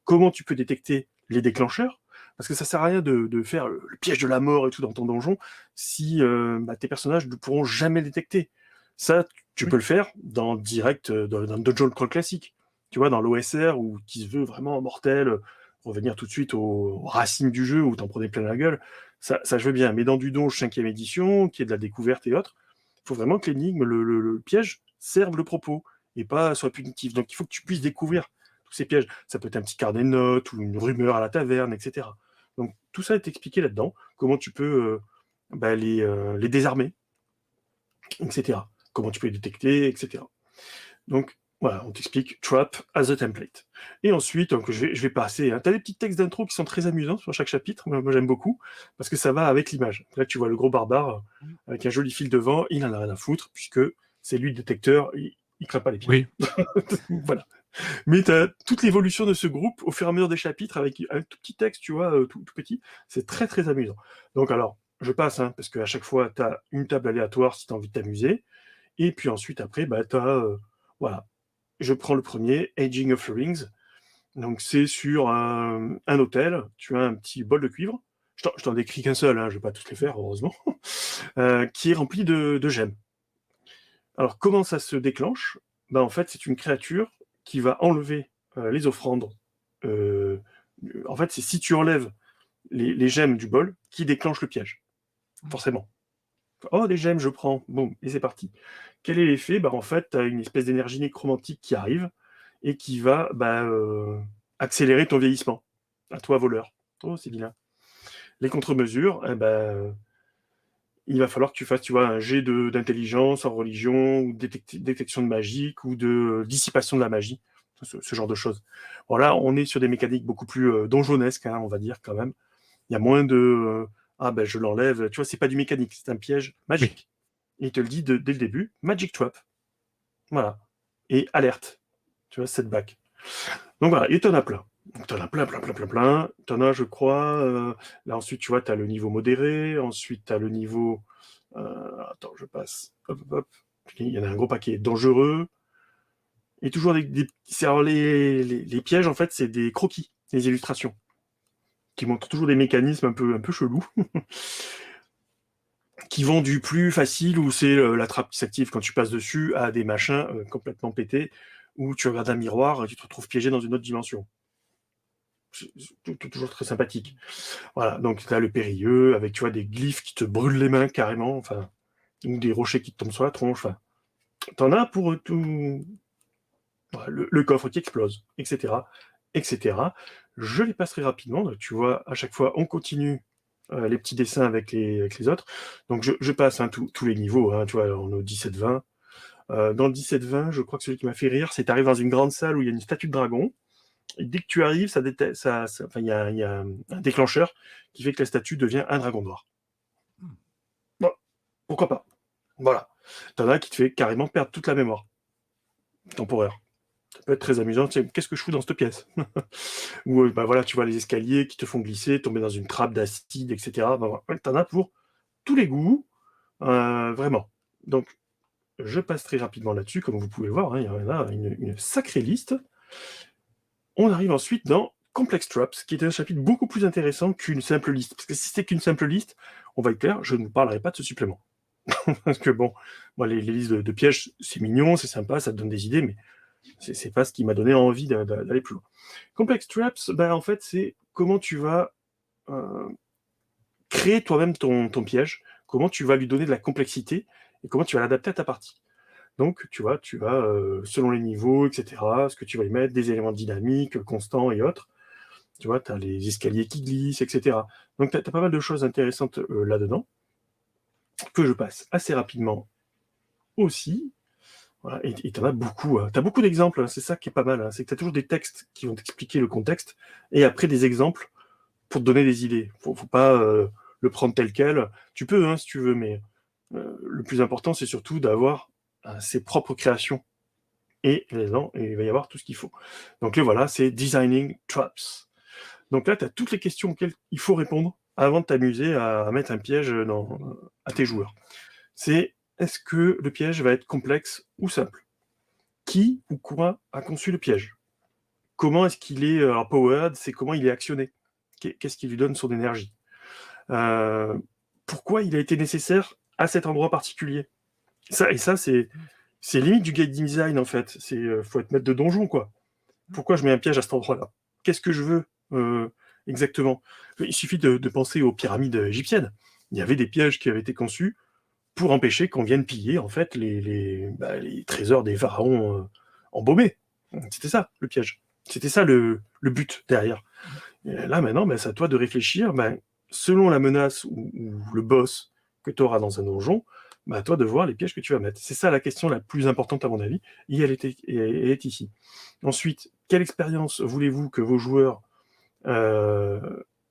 Comment tu peux détecter les déclencheurs? Parce que ça sert à rien de faire le piège de la mort et tout dans ton donjon si tes personnages ne pourront jamais le détecter. Ça, tu oui. peux le faire dans un dungeon crawl classique. Tu vois, dans l'OSR, où qui se veut vraiment mortel, revenir tout de suite aux racines du jeu, où t'en prenais plein la gueule, ça je veux bien. Mais dans du donjon 5e édition, qui est de la découverte et autres, il faut vraiment que l'énigme, le piège, serve le propos, et pas soit punitif. Donc il faut que tu puisses découvrir tous ces pièges. Ça peut être un petit carnet de notes, ou une rumeur à la taverne, etc. Donc tout ça est expliqué là-dedans, comment tu peux les désarmer, etc. Comment tu peux les détecter, etc. Donc, voilà, on t'explique Trap as a template. Et ensuite, donc, je vais passer. Hein. Tu as des petits textes d'intro qui sont très amusants sur chaque chapitre. Moi j'aime beaucoup, parce que ça va avec l'image. Là, tu vois le gros barbare avec un joli fil devant. Il en a rien à foutre, puisque c'est lui le détecteur. Il craint pas les pièges. Oui. Voilà. Mais tu as toute l'évolution de ce groupe au fur et à mesure des chapitres avec un tout petit texte, tu vois, tout petit. C'est très, très amusant. Donc, alors, je passe, hein, parce qu'à chaque fois, tu as une table aléatoire si tu as envie de t'amuser. Et puis ensuite, après, tu as. Voilà. Je prends le premier, Aging of the Rings. Donc, c'est sur un hôtel. Tu as un petit bol de cuivre. Je t'en décris qu'un seul, hein, je ne vais pas tous les faire, heureusement. Qui est rempli de gemmes. Alors, comment ça se déclenche? En fait, c'est une créature qui va enlever les offrandes. En fait, c'est si tu enlèves les gemmes du bol qui déclenchent le piège, forcément. Oh, des gemmes, je prends. Boum, et c'est parti. Quel est l'effet? En fait, tu as une espèce d'énergie nécromantique qui arrive et qui va accélérer ton vieillissement. À toi, voleur. Oh, c'est vilain. Les contre-mesures, il va falloir que tu fasses, tu vois, un jet d'intelligence en religion, ou détection de magie, ou de dissipation de la magie, ce genre de choses. Bon, là, on est sur des mécaniques beaucoup plus donjonesques, on va dire, quand même. Il y a moins de je l'enlève. Tu vois, c'est pas du mécanique, c'est un piège magique. Et il te le dit dès le début, Magic Trap. Voilà. Et alerte. Tu vois, setback. Donc voilà, et t'en as plein. Donc t'en as plein. T'en as, je crois, là ensuite, tu vois, t'as le niveau modéré, ensuite t'as le niveau... attends, je passe. Hop. Il y en a un gros paquet. Dangereux. Et toujours alors les pièges, en fait, c'est des croquis, des illustrations, qui montrent toujours des mécanismes un peu chelous. Qui vont du plus facile, où c'est la trappe qui s'active quand tu passes dessus, à des machins complètement pétés, où tu regardes un miroir et tu te retrouves piégé dans une autre dimension. C'est toujours très sympathique. Voilà, donc tu as le périlleux, avec tu vois, des glyphes qui te brûlent les mains carrément, enfin, ou des rochers qui te tombent sur la tronche. Enfin, t'en as pour tout. Voilà, le coffre qui explose, etc. Je les passerai rapidement. Donc, tu vois, à chaque fois, on continue les petits dessins avec les autres. Donc, je passe tous les niveaux. Tu vois, on est au 17-20. Dans le 17-20, je crois que celui qui m'a fait rire, c'est t'arrives dans une grande salle où il y a une statue de dragon. Et dès que tu arrives, il y a un déclencheur qui fait que la statue devient un dragon noir. Bon, pourquoi pas? Voilà. T'en as qui te fait carrément perdre toute la mémoire temporaire. Ça peut être très amusant. Tu sais, qu'est-ce que je fous dans cette pièce? Ou voilà, tu vois les escaliers qui te font glisser, tomber dans une trappe d'acide, etc. Voilà. T'en as pour tous les goûts, vraiment. Donc, je passe très rapidement là-dessus, comme vous pouvez le voir. Il y en a une sacrée liste. On arrive ensuite dans Complex Traps, qui est un chapitre beaucoup plus intéressant qu'une simple liste. Parce que si c'était qu'une simple liste, on va être clair, je ne vous parlerai pas de ce supplément. Parce que les listes de pièges, c'est mignon, c'est sympa, ça te donne des idées, mais c'est pas ce qui m'a donné envie d'aller plus loin. Complex Traps, en fait, c'est comment tu vas créer toi-même ton piège, comment tu vas lui donner de la complexité, et comment tu vas l'adapter à ta partie. Donc, tu vas, selon les niveaux, etc., ce que tu vas y mettre, des éléments dynamiques, constants et autres. Tu vois, tu as les escaliers qui glissent, etc. Donc, tu as pas mal de choses intéressantes là-dedans, que je passe assez rapidement aussi. Voilà, et tu en as beaucoup. Tu as beaucoup d'exemples, c'est ça qui est pas mal. C'est que tu as toujours des textes qui vont t'expliquer le contexte, et après des exemples pour te donner des idées. Faut pas le prendre tel quel. Tu peux, si tu veux, mais le plus important, c'est surtout d'avoir ses propres créations. Et là-dedans, il va y avoir tout ce qu'il faut. Donc là, voilà, c'est Designing Traps. Donc là, tu as toutes les questions auxquelles il faut répondre avant de t'amuser à mettre un piège à tes joueurs. C'est, est-ce que le piège va être complexe ou simple? Qui ou quoi a conçu le piège? Comment est-ce qu'il est powered? C'est comment il est actionné? Qu'est-ce qui lui donne son énergie? Pourquoi il a été nécessaire à cet endroit particulier? Ça, c'est limite du game design, en fait. Faut être maître de donjon, quoi. Pourquoi je mets un piège à cet endroit-là? Qu'est-ce que je veux exactement? Il suffit de penser aux pyramides égyptiennes. Il y avait des pièges qui avaient été conçus pour empêcher qu'on vienne piller, en fait, les trésors des pharaons embaumés. C'était ça, le piège. C'était ça, le but derrière. Et là, maintenant, c'est à toi de réfléchir, selon la menace ou le boss que tu auras dans un donjon, à toi de voir les pièges que tu vas mettre. C'est ça la question la plus importante à mon avis, et elle est ici. Ensuite, quelle expérience voulez-vous que vos joueurs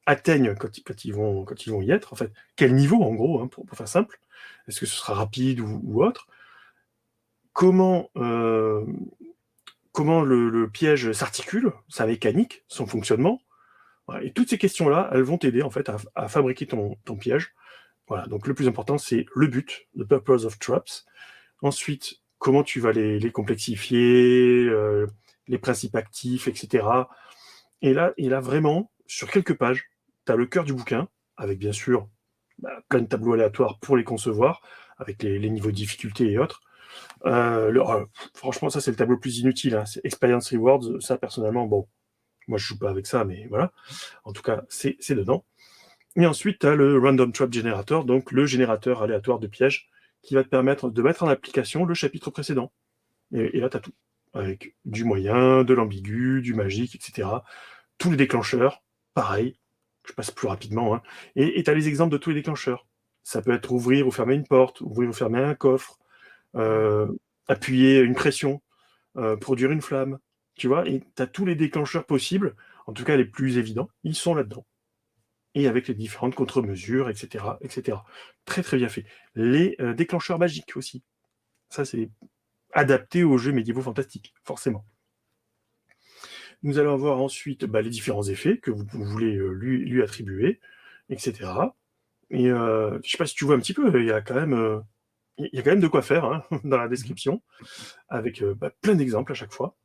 atteignent quand ils vont y être, en fait? Quel niveau, en gros, pour faire simple? Est-ce que ce sera rapide ou autre? Comment le piège s'articule, sa mécanique, son fonctionnement? Voilà. Et toutes ces questions-là, elles vont t'aider en fait à fabriquer ton piège. Voilà, donc le plus important, c'est le but, the purpose of traps. Ensuite, comment tu vas les complexifier, les principes actifs, etc. Et là, vraiment, sur quelques pages, tu as le cœur du bouquin, avec bien sûr plein de tableaux aléatoires pour les concevoir, avec les niveaux de difficulté et autres. Franchement, ça, c'est le tableau le plus inutile. C'est Experience Rewards. Ça, personnellement, moi, je joue pas avec ça, mais voilà. En tout cas, c'est dedans. Et ensuite, tu as le Random Trap Generator, donc le générateur aléatoire de pièges, qui va te permettre de mettre en application le chapitre précédent. Et là, tu as tout. Avec du moyen, de l'ambigu, du magique, etc. Tous les déclencheurs, pareil. Je passe plus rapidement. Hein. Et tu as les exemples de tous les déclencheurs. Ça peut être ouvrir ou fermer une porte, ouvrir ou fermer un coffre, appuyer une pression, produire une flamme. Tu vois, et tu as tous les déclencheurs possibles, en tout cas les plus évidents, ils sont là-dedans. Et avec les différentes contre-mesures, etc., etc. Très très bien fait. Les déclencheurs magiques aussi. Ça, c'est adapté aux jeux médiévaux fantastiques, forcément. Nous allons avoir ensuite les différents effets que vous voulez lui attribuer, etc. Et je ne sais pas si tu vois un petit peu, il y a quand même de quoi faire hein, dans la description, avec plein d'exemples à chaque fois.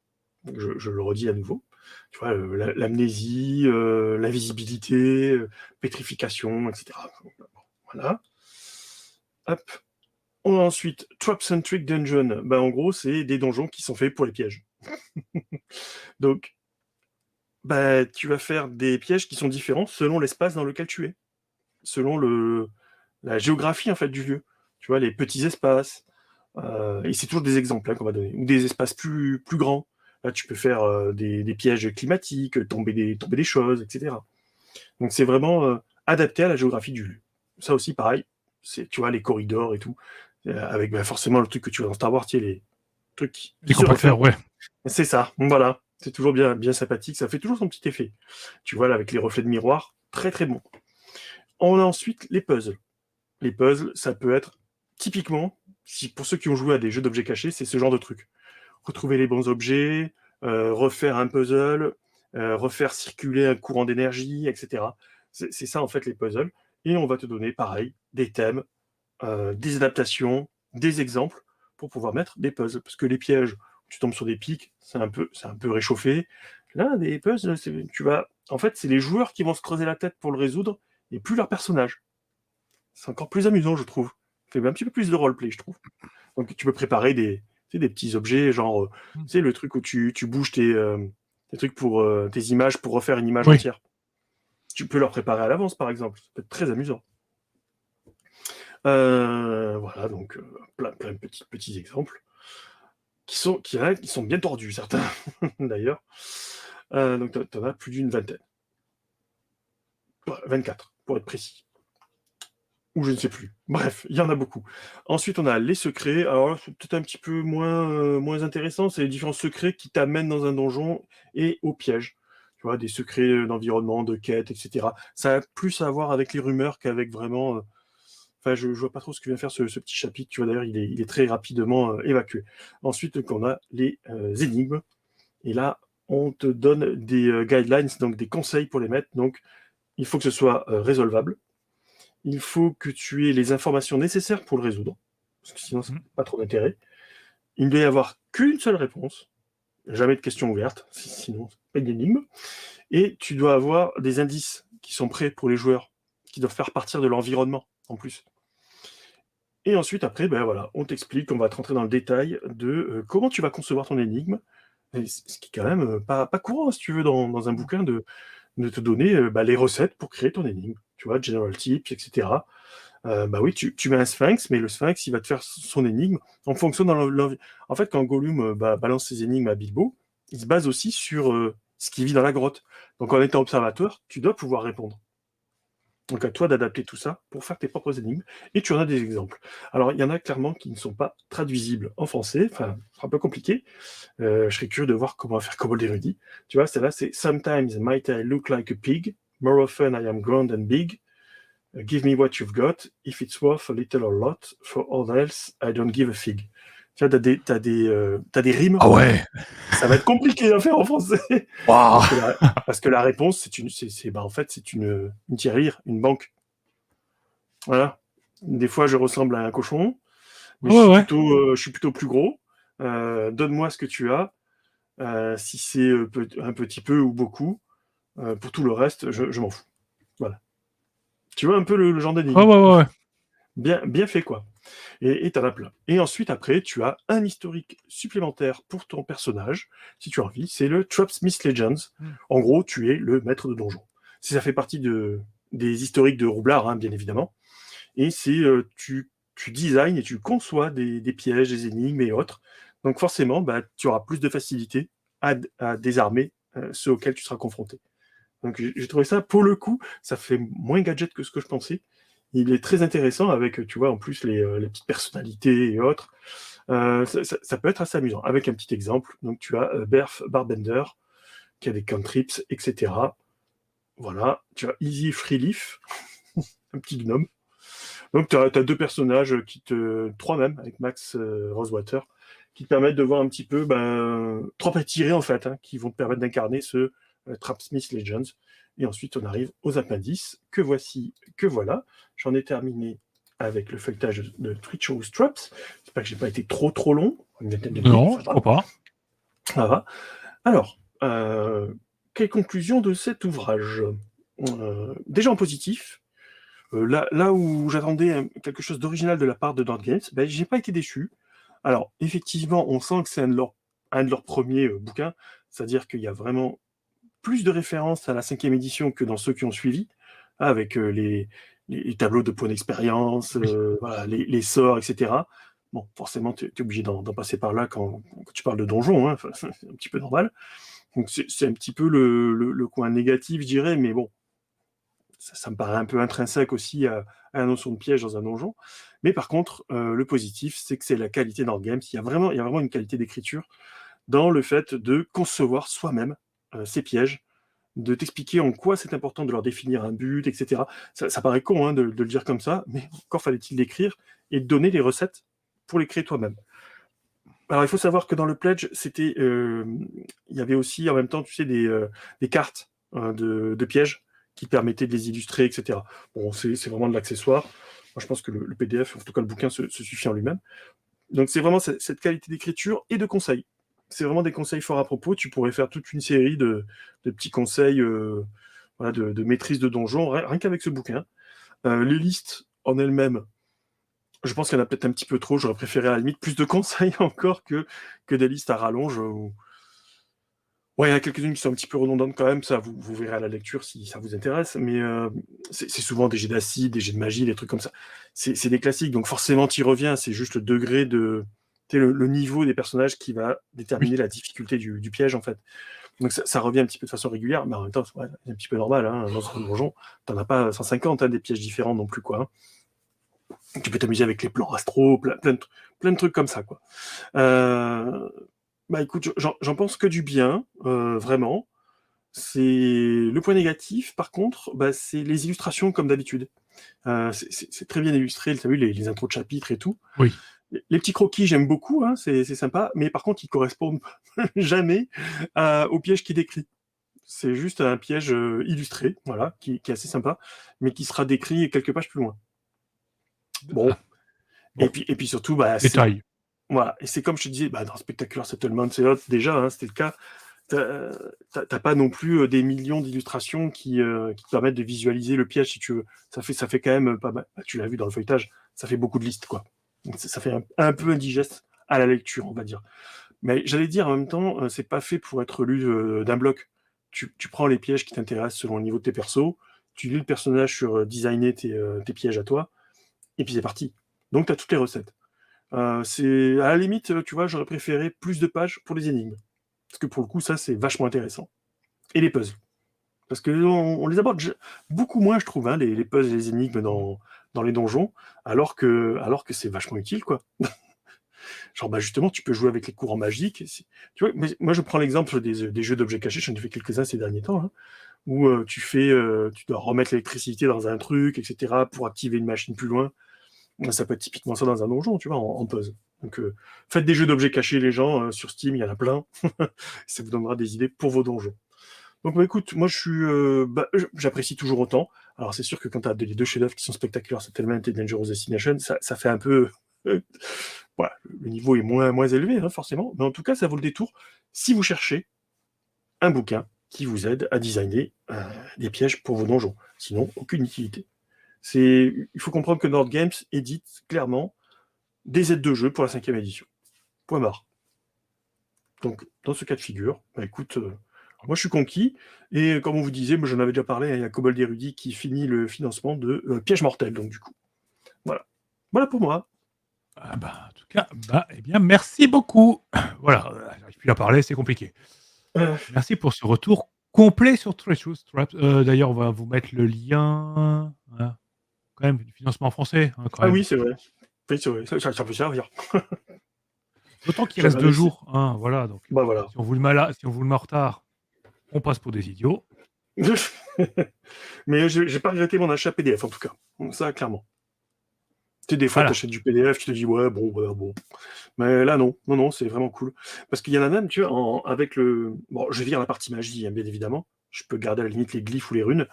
Je le redis à nouveau. Tu vois, l'amnésie, l'invisibilité, pétrification, etc. Voilà. Hop. On a ensuite Trap-Centric Dungeon. En gros, c'est des donjons qui sont faits pour les pièges. Donc, tu vas faire des pièges qui sont différents selon l'espace dans lequel tu es. Selon la géographie, en fait, du lieu. Tu vois, les petits espaces. Et c'est toujours des exemples qu'on va donner. Ou des espaces plus grands. Là, tu peux faire des pièges climatiques, tomber des choses, etc. Donc, c'est vraiment adapté à la géographie du lieu. Ça aussi, pareil, tu vois, les corridors et tout, avec forcément le truc que tu vois dans Star Wars, les trucs qui qu'on peut faire, ouais. C'est ça, voilà. C'est toujours bien sympathique, ça fait toujours son petit effet. Tu vois, là, avec les reflets de miroir, très très bon. On a ensuite les puzzles. Les puzzles, ça peut être, typiquement, pour ceux qui ont joué à des jeux d'objets cachés, c'est ce genre de truc. Retrouver les bons objets, refaire un puzzle, refaire circuler un courant d'énergie, etc. C'est ça, en fait, les puzzles. Et on va te donner, pareil, des thèmes, des adaptations, des exemples, pour pouvoir mettre des puzzles. Parce que les pièges, tu tombes sur des pics, c'est un peu réchauffé. Là, des puzzles, en fait, c'est les joueurs qui vont se creuser la tête pour le résoudre, et plus leur personnage. C'est encore plus amusant, je trouve. Ça fait un petit peu plus de roleplay, je trouve. Donc, tu peux préparer des petits objets, genre, le truc où tu bouges tes trucs pour tes images pour refaire une image entière. Tu peux leur préparer à l'avance, par exemple. Ça peut être très amusant. Voilà, donc plein de petits exemples qui sont bien tordus, certains, d'ailleurs. Donc, tu en as plus d'une vingtaine. 24, pour être précis. Ou je ne sais plus. Bref, il y en a beaucoup. Ensuite, on a les secrets. Alors là, c'est peut-être un petit peu moins intéressant. C'est les différents secrets qui t'amènent dans un donjon et au piège. Tu vois, des secrets d'environnement, de quête, etc. Ça a plus à voir avec les rumeurs qu'avec vraiment... Enfin, je vois pas trop ce que vient faire ce petit chapitre. Tu vois, d'ailleurs, il est très rapidement évacué. Ensuite, on a les énigmes. Et là, on te donne des guidelines, donc des conseils pour les mettre. Donc, il faut que ce soit résolvable. Il faut que tu aies les informations nécessaires pour le résoudre. Parce que sinon, ça n'a pas trop d'intérêt. Il ne doit y avoir qu'une seule réponse. Jamais de questions ouvertes. Sinon, c'est pas une énigme. Et tu dois avoir des indices qui sont prêts pour les joueurs, qui doivent faire partir de l'environnement, en plus. Et ensuite, après, on t'explique, on va te rentrer dans le détail de comment tu vas concevoir ton énigme. Et ce qui est quand même pas courant, si tu veux, dans un bouquin, de te donner les recettes pour créer ton énigme. Tu vois, general tips, etc. Oui, tu mets un sphinx, mais le sphinx, il va te faire son énigme en fonction En fait, quand Gollum balance ses énigmes à Bilbo, il se base aussi sur ce qui vit dans la grotte. Donc, en étant observateur, tu dois pouvoir répondre. Donc, à toi d'adapter tout ça pour faire tes propres énigmes. Et tu en as des exemples. Alors, il y en a clairement qui ne sont pas traduisibles en français. Enfin, c'est un peu compliqué. Je serais curieux de voir comment faire Kobold érudit. Tu vois, celle-là, c'est « Sometimes might I look like a pig. More often I am grand and big. Give me what you've got. If it's worth a little or lot. For all else, I don't give a fig. » Tu vois, t'as des rimes. Ah ouais. Ça va être compliqué à faire en français. Wow. Parce que la réponse, c'est une tirelire, une banque. Voilà. Des fois, je ressemble à un cochon. Mais je suis plutôt plus gros. Donne-moi ce que tu as. Si c'est un petit peu ou beaucoup. Pour tout le reste, je m'en fous. Voilà. Tu vois un peu le genre d'énigme. Ouais. Bien fait, quoi. Et t'en as plein. Et ensuite, après, tu as un historique supplémentaire pour ton personnage, si tu as envie. C'est le Trapsmith Legends. En gros, tu es le maître de donjon. Si ça fait partie des historiques de roublard, hein, bien évidemment. Et tu designs et tu conçois des pièges, des énigmes et autres. Donc forcément, bah, tu auras plus de facilité à désarmer ceux auxquels tu seras confronté. Donc j'ai trouvé ça, pour le coup, ça fait moins gadget que ce que je pensais. Il est très intéressant avec, tu vois, en plus les petites personnalités et autres. Ça peut être assez amusant. Avec un petit exemple, donc tu as Berf Barbender, qui a des cantrips, etc. Voilà, tu as Easy Free Leaf, un petit gnome. Donc tu as deux personnages trois même, avec Max Rosewater, qui te permettent de voir un petit peu, trois étirés en fait, hein, qui vont te permettre d'incarner ce Trapsmith Legends. Et ensuite on arrive aux appendices, que voici, que voilà. J'en ai terminé avec le feuilletage de Treacherous Traps. J'espère que j'ai pas été trop long, une vingtaine de minutes, Non, ça je va. crois pas. Ça va. Alors, quelle conclusion de cet ouvrage? Déjà en positif, là où j'attendais quelque chose d'original de la part de Dot Games, ben, j'ai pas été déçu. Alors, effectivement, on sent que c'est un de leurs premiers bouquins, c'est-à-dire qu'il y a vraiment plus de références à la 5e édition que dans ceux qui ont suivi, avec les tableaux de points d'expérience, Oui. voilà, les sorts, etc. Bon, forcément, tu es obligé d'en passer par là quand tu parles de donjons, hein, c'est un petit peu normal. Donc c'est un petit peu le coin négatif, je dirais, mais bon, ça me paraît un peu intrinsèque aussi à la notion de piège dans un donjon. Mais par contre, le positif, c'est que c'est la qualité dans le game. Il y a vraiment une qualité d'écriture dans le fait de concevoir soi-même ces pièges, de t'expliquer en quoi c'est important de leur définir un but, etc. Ça paraît con hein, de le dire comme ça, mais encore fallait-il l'écrire et de donner les recettes pour les créer toi-même. Alors, il faut savoir que dans le pledge, il y avait aussi en même temps, tu sais, des cartes de pièges qui permettaient de les illustrer, etc. Bon, c'est vraiment de l'accessoire. Moi, je pense que le PDF, en tout cas le bouquin, se suffit en lui-même. Donc, c'est vraiment cette qualité d'écriture et de conseils. C'est vraiment des conseils forts à propos. Tu pourrais faire toute une série de petits conseils voilà, de maîtrise de donjon, rien qu'avec ce bouquin. Les listes en elles-mêmes, je pense qu'il y en a peut-être un petit peu trop. J'aurais préféré à la limite plus de conseils encore que des listes à rallonge. Ouais, il y en a quelques-unes qui sont un petit peu redondantes quand même. Ça, vous verrez à la lecture si ça vous intéresse. Mais c'est souvent des jets d'acide, des jets de magie, des trucs comme ça. C'est des classiques. Donc forcément, tu y reviens. C'est juste le degré de. Tu sais, le niveau des personnages qui va déterminer Oui. la difficulté du piège, en fait. Donc ça revient un petit peu de façon régulière. Mais en même temps, c'est un petit peu normal. Hein, dans un donjon, t'en as pas 150 hein, des pièges différents non plus, quoi. Hein. Tu peux t'amuser avec les plans astro, plein de trucs comme ça, quoi. Euh, Bah écoute, j'en pense que du bien, vraiment. C'est le point négatif, par contre, bah, c'est les illustrations comme d'habitude. C'est très bien illustré, tu as vu les intros de chapitres et tout. Oui. Les petits croquis, j'aime beaucoup, hein, c'est sympa, mais par contre, ils correspondent jamais au piège qui est décrit. C'est juste un piège illustré, voilà, qui est assez sympa, mais qui sera décrit quelques pages plus loin. Bon, Ah, bon, et puis surtout, bah, détail. voilà, et c'est comme je te disais, bah, dans Spectacular Settlement, c'est déjà, hein, c'était le cas. T'as pas non plus des millions d'illustrations qui te permettent de visualiser le piège si tu veux. Ça fait quand même pas mal. Bah, tu l'as vu dans le feuilletage, ça fait beaucoup de listes, quoi. Donc ça fait un peu indigeste à la lecture, on va dire. Mais j'allais dire en même temps, c'est pas fait pour être lu d'un bloc. Tu prends les pièges qui t'intéressent selon le niveau de tes persos, tu lis le personnage sur designer tes pièges à toi, et puis c'est parti. Donc tu as toutes les recettes. C'est à la limite, tu vois, j'aurais préféré plus de pages pour les énigmes. Parce que pour le coup, ça, c'est vachement intéressant. Et les puzzles. Parce que on les aborde beaucoup moins, je trouve, hein, les puzzles et les énigmes dans les donjons, alors que c'est vachement utile, quoi. Genre, bah justement, tu peux jouer avec les courants magiques. Tu vois, mais moi, je prends l'exemple des jeux d'objets cachés, j'en ai fait quelques-uns ces derniers temps, hein, où tu dois remettre l'électricité dans un truc, etc., pour activer une machine plus loin. Ça peut être typiquement ça dans un donjon, tu vois, en puzzle. Donc, faites des jeux d'objets cachés, les gens, sur Steam, il y en a plein. Ça vous donnera des idées pour vos donjons. Donc, bah, écoute, moi, j'apprécie toujours autant. Alors, c'est sûr que quand tu as les deux chefs-d'œuvre qui sont spectaculaires, Settlement et Dangerous Destination, ça fait un peu. Voilà, le niveau est moins élevé, hein, forcément. Mais en tout cas, ça vaut le détour si vous cherchez un bouquin qui vous aide à designer des pièges pour vos donjons. Sinon, aucune utilité. Il faut comprendre que Nord Games édite clairement des aides de jeu pour la 5e édition. Point barre. Donc, dans ce cas de figure, bah, écoute, Moi, je suis conquis. Et comme on vous disait, moi, j'en avais déjà parlé, hein, il y a Kobold Érudit qui finit le financement de Piège Mortel. Donc, du coup, voilà. Voilà pour moi. Ah bah, en tout cas, bah, eh bien, merci beaucoup. Voilà, j'arrive plus à parler, c'est compliqué. Euh, Merci pour ce retour complet sur Treacherous Trap. D'ailleurs, on va vous mettre le lien, hein, quand même, du financement français, hein, quand Ah même. oui, c'est vrai. Oui, c'est vrai. Ça peut servir. D'autant qu'il reste J'avais 2 investi. jours, hein, voilà. Donc, Bah voilà. si on vous le met en retard, on passe pour des idiots. Mais j'ai pas regretté mon achat PDF en tout cas. Ça, clairement. Tu sais, des fois, tu Voilà. achètes du PDF, tu te dis, ouais, bon, voilà, bon. Mais là, non. Non, non, c'est vraiment cool. Parce qu'il y en a même, tu vois, avec le. Bon, je vais dire la partie magie, hein, bien évidemment. Je peux garder à la limite les glyphes ou les runes.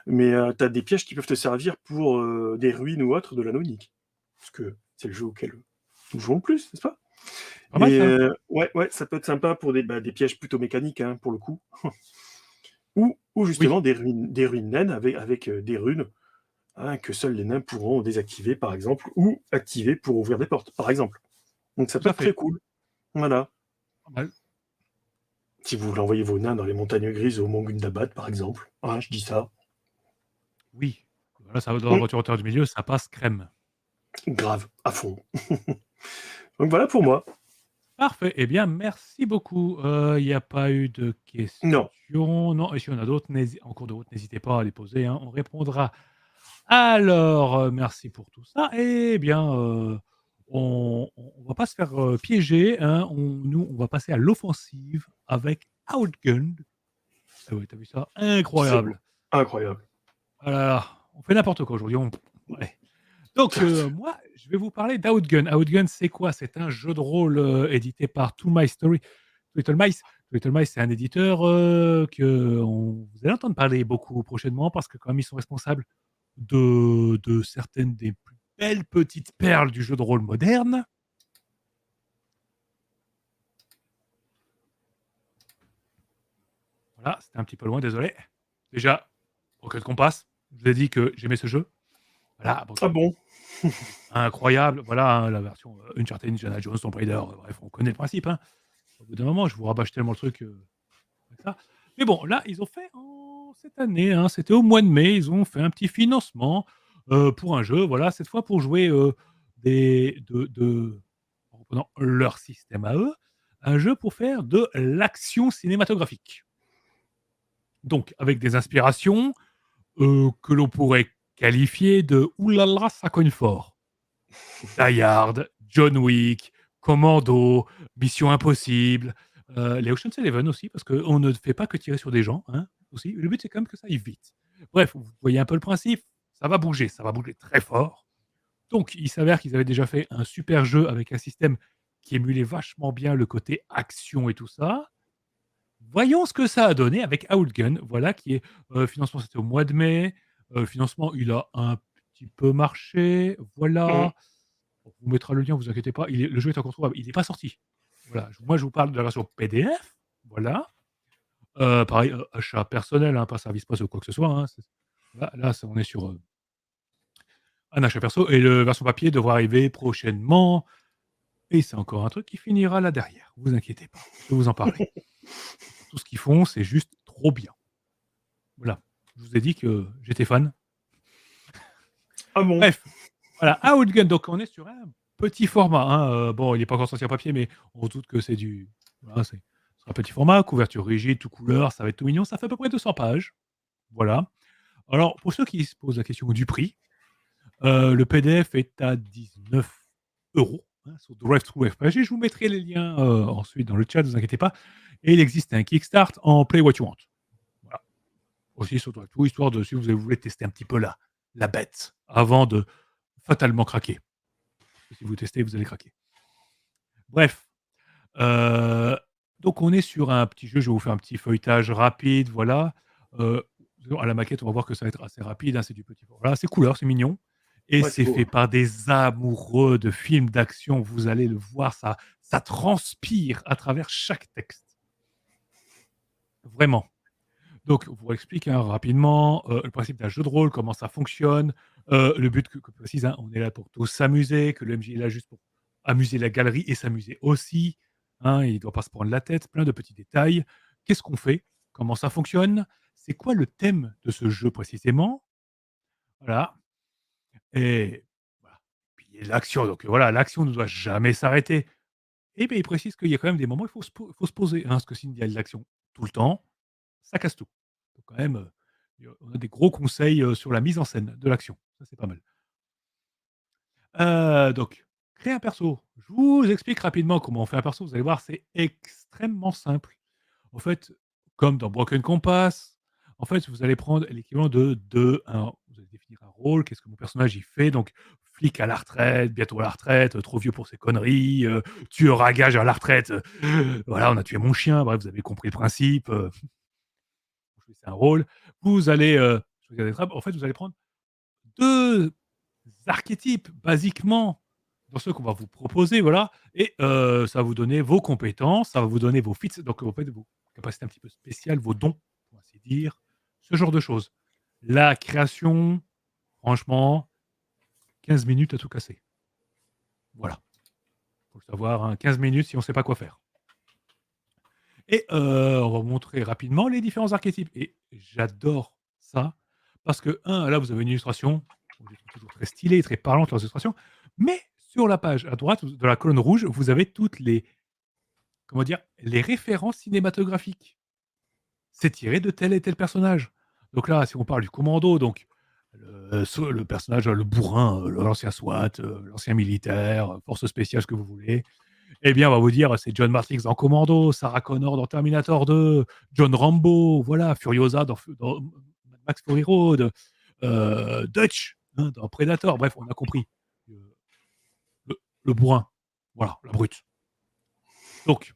Mais tu as des pièges qui peuvent te servir pour des ruines ou autres de l'anneau unique. Parce que c'est le jeu auquel nous jouons le plus, n'est-ce pas? Pas mal Et ça. ouais, ouais, ça peut être sympa pour des pièges plutôt mécaniques, hein, pour le coup. Ou Oui, justement des ruines naines avec des runes, hein, que seuls les nains pourront désactiver, par exemple, ou activer pour ouvrir des portes, par exemple. Donc ça tout peut à être très fait. cool. Voilà. Pas mal. Si vous voulez envoyer vos nains dans les montagnes grises au Mont Gundabad, par exemple. Hein, je dis ça. Oui. Voilà, ça va dans la voiture hauteur du milieu, ça passe crème. Grave, à fond. Donc voilà pour moi. Parfait. Eh bien, merci beaucoup. Il n'y a pas eu de Non. questions. Non, et si on a d'autres, en cours de route, n'hésitez pas à les poser, hein, on répondra. Alors, merci pour tout ça. Eh bien, on va pas se faire piéger, hein. Nous, on va passer à l'offensive avec Outgunned. Ah ouais, t'as vu ça? C'est bon. Incroyable. Incroyable. Ah là là, on fait n'importe quoi aujourd'hui. Ouais. Donc, moi, je vais vous parler d'Outgun. Outgun, c'est quoi? C'est un jeu de rôle édité par To My Story. Little Mice. Little Mice, c'est un éditeur vous allez entendre parler beaucoup prochainement parce que quand même, ils sont responsables de certaines des plus belles petites perles du jeu de rôle moderne. Voilà, c'était un petit peu loin, désolé. Déjà, Rocket Compass, je vous ai dit que j'aimais ce jeu. Voilà, Ah Rocket bon? incroyable. Voilà, hein, la version Uncharted, Indiana Jones, Tomb Raider, bref, on connaît le principe. Hein. Au bout d'un moment, je vous rabâche tellement le truc avec ça. Mais bon, là, ils ont fait cette année, hein, c'était au mois de mai, ils ont fait un petit financement pour un jeu. Voilà, cette fois pour jouer en reprenant leur système à eux, un jeu pour faire de l'action cinématographique. Donc, avec des inspirations que l'on pourrait qualifier de oulala, ça cogne fort. Die Hard, John Wick, Commando, Mission Impossible, les Ocean's Eleven aussi, parce qu'on ne fait pas que tirer sur des gens, hein, aussi. Le but, c'est quand même que ça aille vite. Bref, vous voyez un peu le principe, ça va bouger très fort. Donc, il s'avère qu'ils avaient déjà fait un super jeu avec un système qui émulait vachement bien le côté action et tout ça. Voyons ce que ça a donné avec Outgun, voilà, qui est financement, c'était au mois de mai. Financement, il a un petit peu marché, Mmh. voilà. On vous mettra le lien, vous inquiétez pas. Le jeu est encore trouvable. Il n'est pas sorti. Voilà. Moi, je vous parle de la version PDF. Voilà. Pareil, achat personnel, hein, pas service post ou quoi que ce soit. Hein. Là, on est sur un achat perso. Et la version papier devrait arriver prochainement. Et c'est encore un truc qui finira là derrière. Vous inquiétez pas. Je vais vous en parler. Tout ce qu'ils font, c'est juste trop bien. Voilà. Je vous ai dit que j'étais fan. Ah bon? Bref. Voilà. Outgun. Donc, on est sur un petit format. Hein. Bon, il n'est pas encore sorti en papier, mais on doute que c'est du. Voilà, c'est un petit format, couverture rigide, tout couleur, ça va être tout mignon. Ça fait à peu près 200 pages. Voilà. Alors, pour ceux qui se posent la question du prix, le PDF est à 19 € hein, sur DriveThru FPG. Je vous mettrai les liens ensuite dans le chat, ne vous inquiétez pas. Et il existe un Kickstart en Play What You Want. Voilà. Aussi sur DriveThru, histoire de, si vous voulez tester un petit peu la bête avant de fatalement craquer. Si vous testez, vous allez craquer. Bref. Donc on est sur un petit jeu, je vais vous faire un petit feuilletage rapide, voilà. À la maquette, on va voir que ça va être assez rapide, hein, c'est du petit voilà, c'est couleur, c'est mignon et Ouais, c'est c'est beau. fait par des amoureux de films d'action, vous allez le voir, ça transpire à travers chaque texte. Vraiment. Donc, on vous explique hein, rapidement le principe d'un jeu de rôle, comment ça fonctionne, le but que précise, hein, on est là pour tous s'amuser, que le MJ est là juste pour amuser la galerie et s'amuser aussi. Hein, il ne doit pas se prendre la tête, plein de petits détails. Qu'est-ce qu'on fait comment ça fonctionne, c'est quoi le thème de ce jeu précisément. Voilà. Et voilà. Puis il y a l'action, donc voilà, l'action ne doit jamais s'arrêter. Et bien, il précise qu'il y a quand même des moments où il faut se poser, hein, parce que s'il y a de l'action tout le temps, ça casse tout. Donc quand même, on a des gros conseils sur la mise en scène de l'action. Ça, c'est pas mal. Donc, créer un perso. Je vous explique rapidement comment on fait un perso. Vous allez voir, c'est extrêmement simple. En fait, comme dans Broken Compass, en fait, vous allez prendre l'équivalent de 2, 1. Vous allez définir un rôle. Qu'est-ce que mon personnage il fait? Donc, flic à la retraite, bientôt à la retraite, trop vieux pour ses conneries, tueur à gages à la retraite. Voilà, on a tué mon chien. Bref, vous avez compris le principe. C'est un rôle. Vous allez choisir des trappes. En fait, vous allez prendre 2 archétypes, basiquement, dans ceux qu'on va vous proposer, voilà, et ça va vous donner vos compétences, ça va vous donner vos feats, donc en fait, vos capacités un petit peu spéciales, vos dons, pour ainsi dire, ce genre de choses. La création, franchement, 15 minutes à tout casser. Voilà. Faut le savoir, hein, 15 minutes si on ne sait pas quoi faire. Et on va vous montrer rapidement les différents archétypes. Et j'adore ça, parce que, là, vous avez une illustration, je les trouve toujours très stylées, très parlantes, leurs illustrations, mais sur la page à droite de la colonne rouge, vous avez toutes les, comment dire, les références cinématographiques. C'est tiré de tel et tel personnage. Donc là, si on parle du commando, donc le personnage, le bourrin, l'ancien SWAT, l'ancien militaire, force spéciale, ce que vous voulez, eh bien, on va vous dire, c'est John Matrix dans Commando, Sarah Connor dans Terminator 2, John Rambo, voilà, Furiosa dans Mad Max Fury Road, Dutch hein, dans Predator. Bref, on a compris. Le bourrin. Voilà, la brute. Donc,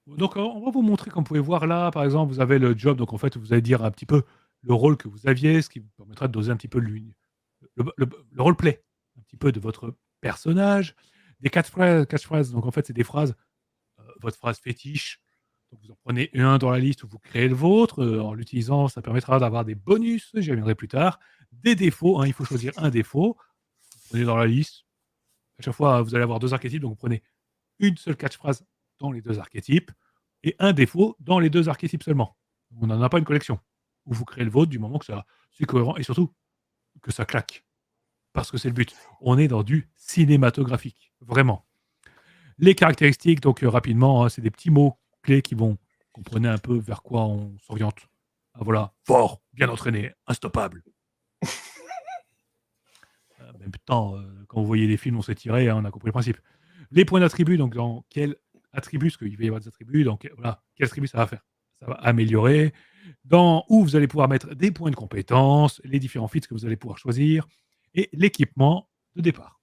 on va vous montrer, comme vous pouvez voir là, par exemple, vous avez le job. Donc, en fait, vous allez dire un petit peu le rôle que vous aviez, ce qui vous permettra de doser un petit peu le roleplay, un petit peu de votre personnage. Des catchphrases. Donc, en fait, c'est des phrases, votre phrase fétiche. Donc, vous en prenez un dans la liste où vous créez le vôtre. En l'utilisant, ça permettra d'avoir des bonus. J'y reviendrai plus tard. Des défauts. Hein, il faut choisir un défaut. Vous prenez dans la liste. À chaque fois, vous allez avoir 2 archétypes. Donc, vous prenez une seule catchphrase dans les 2 archétypes et un défaut dans les 2 archétypes seulement. On n'en a pas une collection. Où vous créez le vôtre du moment que c'est cohérent et surtout que ça claque. Parce que c'est le but. On est dans du cinématographique. Vraiment. Les caractéristiques, donc rapidement, hein, c'est des petits mots clés qui vont comprendre un peu vers quoi on s'oriente. Ah, voilà, fort, bien entraîné, instoppable. En même temps, quand vous voyez les films, on s'est tiré, hein, on a compris le principe. Les points d'attribut, donc dans quel attribut, parce qu'il va y avoir des attributs, donc voilà, quel attribut ça va faire? Ça va améliorer. Dans où vous allez pouvoir mettre des points de compétence, les différents feats que vous allez pouvoir choisir, et l'équipement de départ.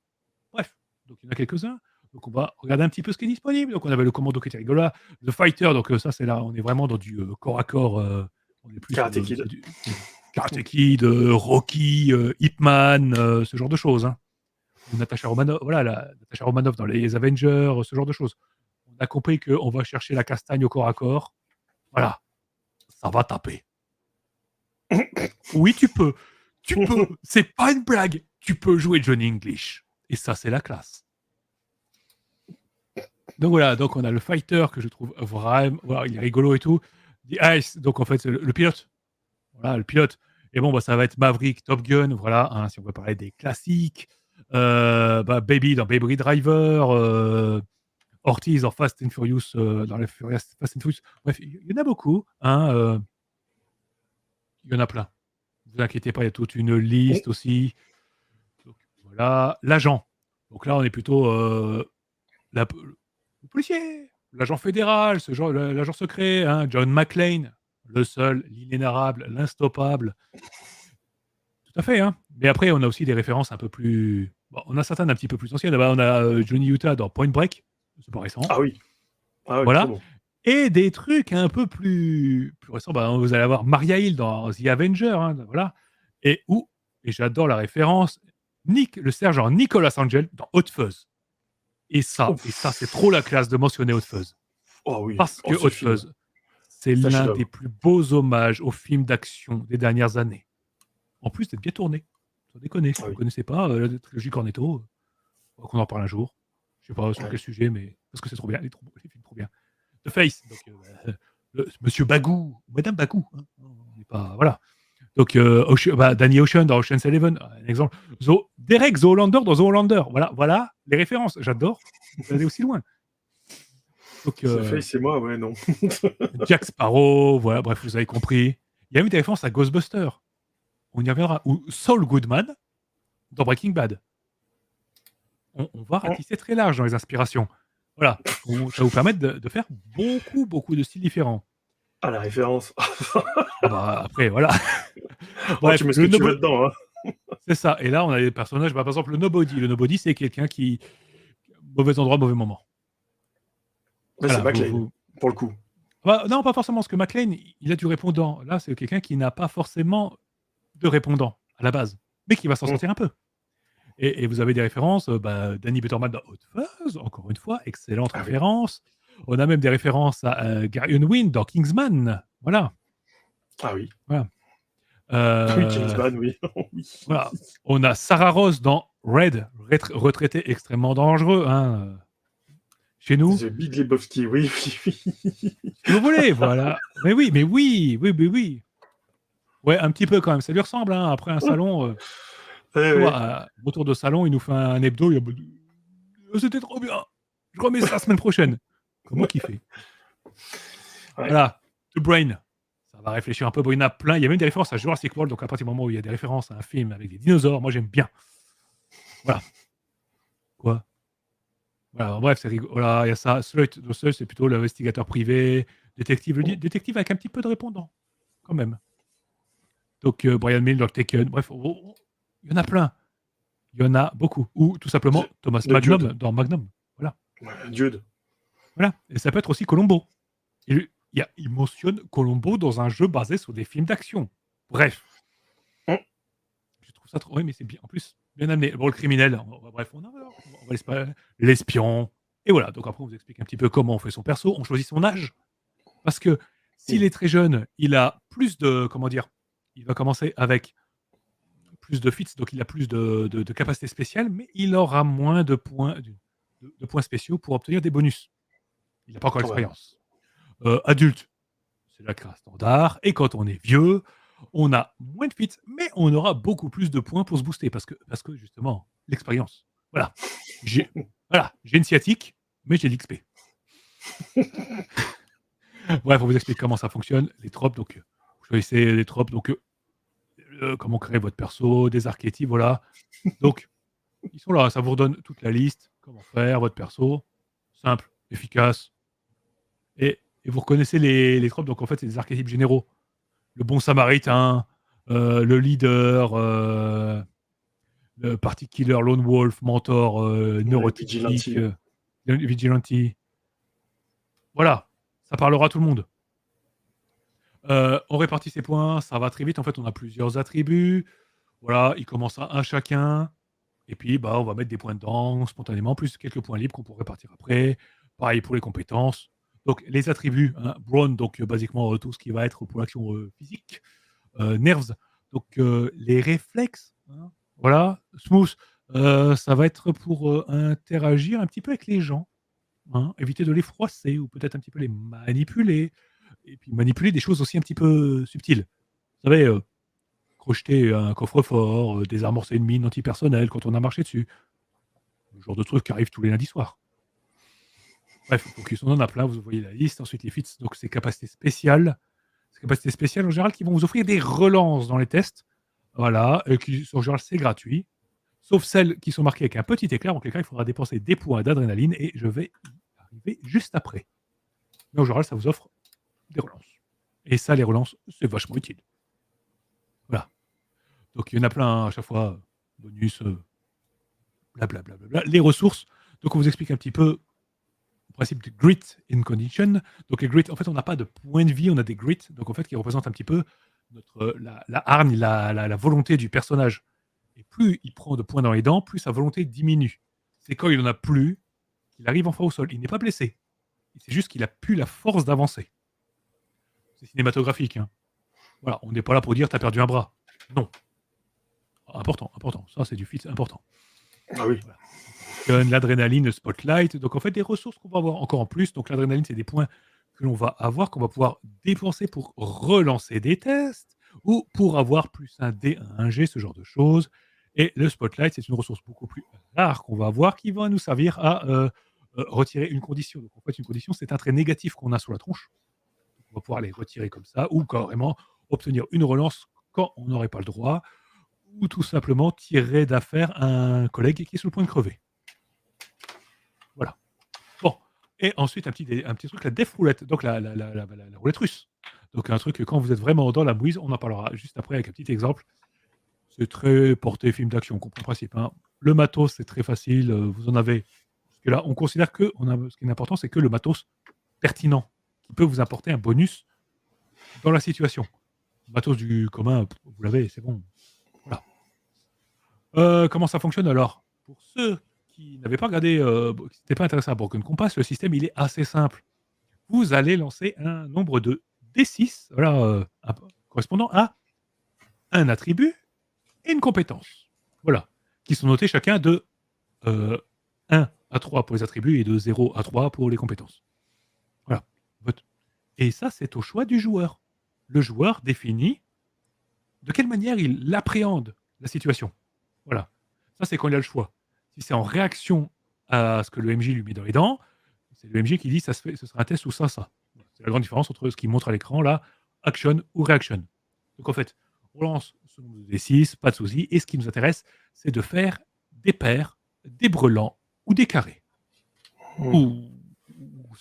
Bref, donc il y en a quelques-uns. Donc on va regarder un petit peu ce qui est disponible. Donc on avait le commando qui était rigolo là, The Fighter, donc ça c'est là, on est vraiment dans du corps à corps. On est plus Karate Kid. Karate Kid, Rocky, Ip Man, ce genre de choses. Hein. Ou Natasha Romanoff, voilà, Natasha Romanoff dans les Avengers, ce genre de choses. On a compris qu'on va chercher la castagne au corps à corps. Voilà, ça va taper. Oui, tu peux. Tu peux. C'est pas une blague. Tu peux jouer Johnny English. Et ça, c'est la classe. Donc voilà, donc on a le fighter que je trouve vraiment, voilà, il est rigolo et tout. The Ice, donc en fait c'est le pilote. Voilà, le pilote. Et bon, bah, ça va être Maverick, Top Gun, voilà, hein, si on veut parler des classiques. Baby dans Baby Driver, Ortiz dans Fast and Furious, dans les Fast and Furious. Bref, il y en a beaucoup. Hein, il y en a plein. Ne vous inquiétez pas, il y a toute une liste aussi. Donc, voilà, l'agent. Donc là, on est plutôt le policier, l'agent fédéral, ce genre, l'agent secret, hein, John McClane, le seul, l'inénarrable, l'instoppable. Tout à fait. Hein. Mais après, on a aussi des références un peu plus. Bon, on a certaines un petit peu plus anciennes. Là-bas, on a Johnny Utah dans Point Break, c'est pas récent. Ah oui. Ah oui, voilà. trop bon. Et des trucs un peu plus récents. Bah, vous allez avoir Maria Hill dans The Avenger. Hein, voilà. Et j'adore la référence, le sergent Nicolas Angel dans Hot Fuzz. Et ça, c'est trop la classe de mentionner Hot Fuzz. Oh oui. Parce que Hot Fuzz, c'est l'un des plus beaux hommages aux films d'action des dernières années. En plus d'être bien tourné. Sans déconner. Si vous ne connaissez pas la trilogie Cornetto, qu'on en parle un jour. Je ne sais pas sur quel sujet, mais parce que c'est trop bien. Les films trop bien. The Face. Donc, Monsieur Bagou, Madame Bagou. Hein. On n'est pas, voilà. Donc, Danny Ocean dans Ocean's Eleven, un exemple. Derek Zoolander dans Zoolander. Voilà les références. J'adore. Vous allez aussi loin. Donc, C'est fait, c'est moi, ouais, non. Jack Sparrow, voilà, bref, vous avez compris. Il y a eu des références à Ghostbusters. On y reviendra. Ou Saul Goodman dans Breaking Bad. On va ratisser très large dans les inspirations. Voilà. Ça va vous permettre de faire beaucoup de styles différents. Ah, la référence. Après, voilà. Bref, tu mets ce que tu veux dedans. Hein. C'est ça. Et là, on a des personnages, par exemple, le Nobody. Le Nobody, c'est quelqu'un qui... Mauvais endroit, mauvais moment. Ouais, voilà, c'est McLean, pour le coup. Non, pas forcément, parce que McLean, il a du répondant. Là, c'est quelqu'un qui n'a pas forcément de répondant, à la base, mais qui va s'en sortir un peu. Et vous avez des références, Danny Butterman dans Hot Fuzz, encore une fois, excellente référence. Oui. On a même des références à Gary Unwin dans Kingsman. Voilà. Ah oui. Voilà. Oui, Kingsman, oui. Voilà. On a Sarah Ross dans Red, retraité extrêmement dangereux. Hein. Chez nous. The Big Lebowski, oui. Si vous voulez, voilà. Mais oui. Ouais, un petit peu quand même. Ça lui ressemble, hein. Après un salon. Retour de salon, il nous fait un hebdo. C'était trop bien. Je remets ça la semaine prochaine. Comment kiffer. Voilà. The Brain. Ça va réfléchir un peu. Bon, il y en a plein. Il y a même des références à Jurassic World. Donc, à partir du moment où il y a des références à un film avec des dinosaures, moi, j'aime bien. Voilà. Quoi? Voilà, bref, c'est rigolo. Voilà, il y a ça. Sleuth, c'est plutôt l'investigateur privé. Détective détective avec un petit peu de répondant. Quand même. Donc, Brian Mills dans Taken. Bref, il y en a plein. Il y en a beaucoup. Ou tout simplement Thomas Magnum dans Magnum. Voilà. Jude. Voilà. Et ça peut être aussi Columbo. Il mentionne Columbo dans un jeu basé sur des films d'action. Bref. Je trouve ça trop. Oui, mais c'est bien. En plus, bien amené. Bon, le criminel. Bref, on va l'espion. Et voilà. Donc après, on vous explique un petit peu comment on fait son perso. On choisit son âge. Parce que s'il est très jeune, il a plus de. Comment dire? Il va commencer avec plus de fits, donc il a plus de capacités spéciales, mais il aura moins de points spéciaux pour obtenir des bonus. Il n'a pas encore l'expérience. Adulte, c'est la classe standard. Et quand on est vieux, on a moins de fits, mais on aura beaucoup plus de points pour se booster, parce que justement, l'expérience. Voilà. J'ai une sciatique, mais j'ai l'XP. Bref, on vous explique comment ça fonctionne. Les tropes, donc, vous choisissez les tropes, donc, comment créer votre perso, des archétypes, voilà. Donc, ils sont là, ça vous redonne toute la liste, comment faire votre perso, simple, efficace. Et vous reconnaissez les tropes, donc en fait, c'est des archétypes généraux. Le bon samaritain, le leader, le party killer, lone wolf, mentor, neurotypique, vigilante. Voilà, ça parlera à tout le monde. On répartit ses points, ça va très vite. En fait, on a plusieurs attributs. Voilà, il commence à un chacun. Et puis, on va mettre des points dedans spontanément, plus quelques points libres qu'on pourrait répartir après. Pareil pour les compétences. Donc, les attributs, hein, Brawn, donc basiquement tout ce qui va être pour l'action physique. Nerves, donc les réflexes. Hein, voilà. Smooth, ça va être pour interagir un petit peu avec les gens. Hein, éviter de les froisser ou peut-être un petit peu les manipuler. Et puis manipuler des choses aussi un petit peu subtiles. Vous savez, crocheter un coffre-fort, désamorcer une mine antipersonnelle quand on a marché dessus. Le genre de truc qui arrive tous les lundis soirs. Bref, on en a plein, vous voyez la liste. Ensuite, les feats, donc ces capacités spéciales. Ces capacités spéciales, en général, qui vont vous offrir des relances dans les tests. Voilà, et qui, en général, c'est gratuit. Sauf celles qui sont marquées avec un petit éclair. Donc, les cas, il faudra dépenser des points d'adrénaline et je vais y arriver juste après. Mais en général, ça vous offre des relances. Et ça, les relances, c'est vachement utile. Voilà. Donc, il y en a plein à chaque fois. Bonus, blablabla. Les ressources. Donc, on vous explique un petit peu le principe de grit in condition. Donc, les grit, en fait, on n'a pas de points de vie, on a des grit. Donc, en fait, qui représentent un petit peu la hargne, la volonté du personnage. Et plus il prend de points dans les dents, plus sa volonté diminue. C'est quand il n'en a plus qu'il arrive enfin au sol. Il n'est pas blessé. C'est juste qu'il a plus la force d'avancer. C'est cinématographique. Hein. Voilà, on n'est pas là pour dire t'as perdu un bras. Non. Important. Ça, c'est du fit important. Ah oui. Voilà. L'adrénaline, le spotlight. Donc, en fait, des ressources qu'on va avoir encore en plus. Donc, l'adrénaline, c'est des points que l'on va avoir, qu'on va pouvoir dépenser pour relancer des tests ou pour avoir plus un D, un G, ce genre de choses. Et le Spotlight, c'est une ressource beaucoup plus rare qu'on va avoir qui va nous servir à retirer une condition. Donc en fait, une condition, c'est un trait négatif qu'on a sur la tronche. On va pouvoir les retirer comme ça ou carrément obtenir une relance quand on n'aurait pas le droit ou tout simplement tirer d'affaire un collègue qui est sur le point de crever. Voilà. Bon. Et ensuite, un petit truc, la Death Roulette, donc la roulette russe. Donc un truc que quand vous êtes vraiment dans la mouise, on en parlera juste après avec un petit exemple. C'est très porté film d'action, on comprend le principe. Hein. Le matos, c'est très facile, vous en avez. Parce que là, on considère que ce qui est important, c'est que le matos pertinent, qui peut vous apporter un bonus dans la situation. Le matos du commun, vous l'avez, c'est bon. Voilà. Comment ça fonctionne alors? Pour ceux qui n'avaient pas regardé, qui n'étaient pas intéressés à Broken Compass, le système il est assez simple. Vous allez lancer un nombre de D6, voilà, correspondant à un attribut et une compétence. Voilà. Qui sont notés chacun de 1 à 3 pour les attributs et de 0 à 3 pour les compétences. Voilà. Et ça, c'est au choix du joueur. Le joueur définit de quelle manière il appréhende la situation. Voilà. Ça, c'est quand il a le choix. Si c'est en réaction à ce que le MJ lui met dans les dents, c'est le MJ qui dit ça ce sera un test ou ça. C'est la grande différence entre ce qu'il montre à l'écran, là, action ou reaction. Donc en fait, on lance ce nombre de D6, pas de souci, et ce qui nous intéresse, c'est de faire des paires, des brelans ou des carrés. Ou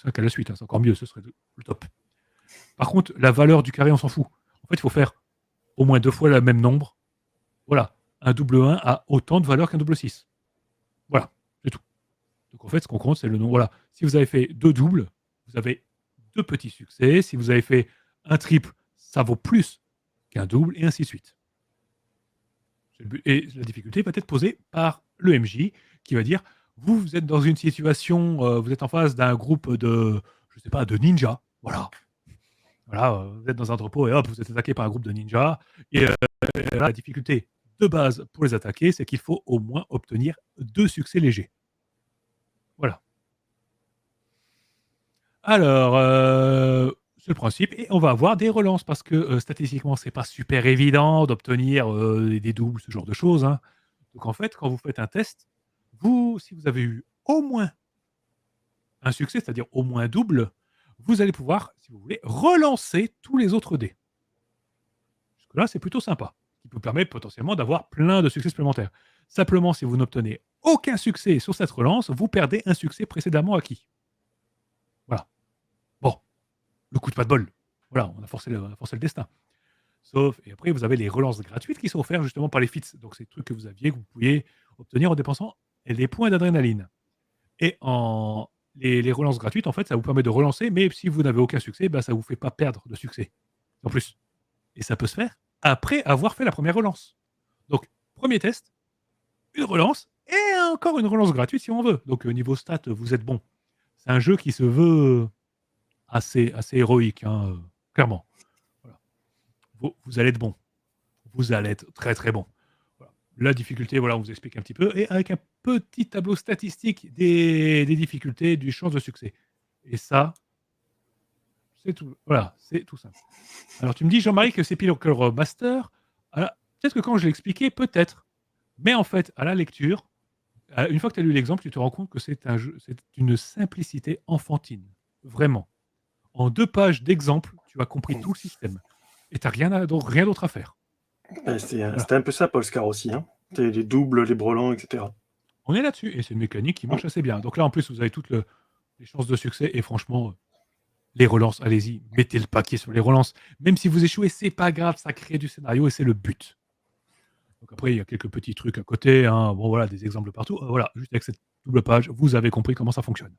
5 à la suite, hein, c'est encore mieux, ce serait le top. Par contre, la valeur du carré, on s'en fout. En fait, il faut faire au moins 2 fois le même nombre. Voilà. Un double 1 a autant de valeur qu'un double 6. Voilà, c'est tout. Donc en fait, ce qu'on compte, c'est le nombre. Voilà. Si vous avez fait 2 doubles, vous avez 2 petits succès. Si vous avez fait un triple, ça vaut plus qu'un double, et ainsi de suite. Et la difficulté va être posée par le MJ, qui va dire, vous êtes dans une situation, vous êtes en face d'un groupe de, je sais pas, de ninjas. Voilà. Voilà, vous êtes dans un entrepôt et hop, vous êtes attaqué par un groupe de ninjas. Et la difficulté de base pour les attaquer, c'est qu'il faut au moins obtenir 2 succès légers. Voilà. Alors, c'est le principe. Et on va avoir des relances parce que statistiquement, c'est pas super évident d'obtenir des doubles, ce genre de choses. Hein. Donc en fait, quand vous faites un test, si vous avez eu au moins un succès, c'est-à-dire au moins double, vous allez pouvoir, si vous voulez, relancer tous les autres dés. Jusque-là, c'est plutôt sympa. Qui peut permettre potentiellement d'avoir plein de succès supplémentaires. Simplement, si vous n'obtenez aucun succès sur cette relance, vous perdez un succès précédemment acquis. Voilà. Bon, le coup de pas de bol. Voilà, on a forcé le destin. Sauf, et après, vous avez les relances gratuites qui sont offertes justement par les FITS. Donc, c'est des trucs que vous aviez, que vous pouviez obtenir en dépensant des points d'adrénaline. Et les relances gratuites, en fait, ça vous permet de relancer, mais si vous n'avez aucun succès, ben, ça ne vous fait pas perdre de succès. En plus. Et ça peut se faire après avoir fait la première relance. Donc, premier test, une relance, et encore une relance gratuite si on veut. Donc, niveau stats, vous êtes bon. C'est un jeu qui se veut assez héroïque, hein, clairement. Voilà. Vous allez être bon. Vous allez être très très bon. Voilà. La difficulté, voilà, on vous explique un petit peu, et avec un petit tableau statistique des difficultés, du chance de succès. Et ça, c'est tout. Voilà, c'est tout simple. Alors tu me dis, Jean-Marie, que c'est Pillar Master. Alors, peut-être que quand je l'ai expliqué, peut-être. Mais en fait, à la lecture, une fois que tu as lu l'exemple, tu te rends compte que c'est un jeu, c'est une simplicité enfantine. Vraiment. En 2 pages d'exemple, tu as compris tout le système. Et tu n'as rien d'autre à faire. C'était un peu ça, Polescar aussi. Hein. Les doubles, les brelans, etc. On est là-dessus. Et c'est une mécanique qui marche assez bien. Donc là, en plus, vous avez toutes les chances de succès. Et franchement, les relances, allez-y, mettez le paquet sur les relances. Même si vous échouez, c'est pas grave, ça crée du scénario et c'est le but. Donc après, il y a quelques petits trucs à côté. Hein. Bon, voilà, des exemples partout. Voilà, juste avec cette double page, vous avez compris comment ça fonctionne.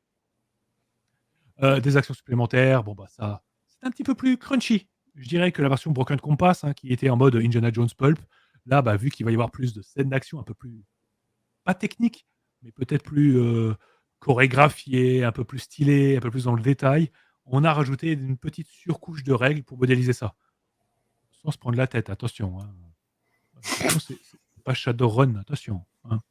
Des actions supplémentaires, bon, bah ça, c'est un petit peu plus crunchy. Je dirais que la version Broken Compass, hein, qui était en mode Indiana Jones Pulp, là, bah, vu qu'il va y avoir plus de scènes d'action un peu plus, pas techniques, mais peut-être plus chorégraphiées, un peu plus stylées, un peu plus dans le détail, on a rajouté une petite surcouche de règles pour modéliser ça. Sans se prendre la tête, attention. Hein. C'est pas Shadowrun, attention. Hein.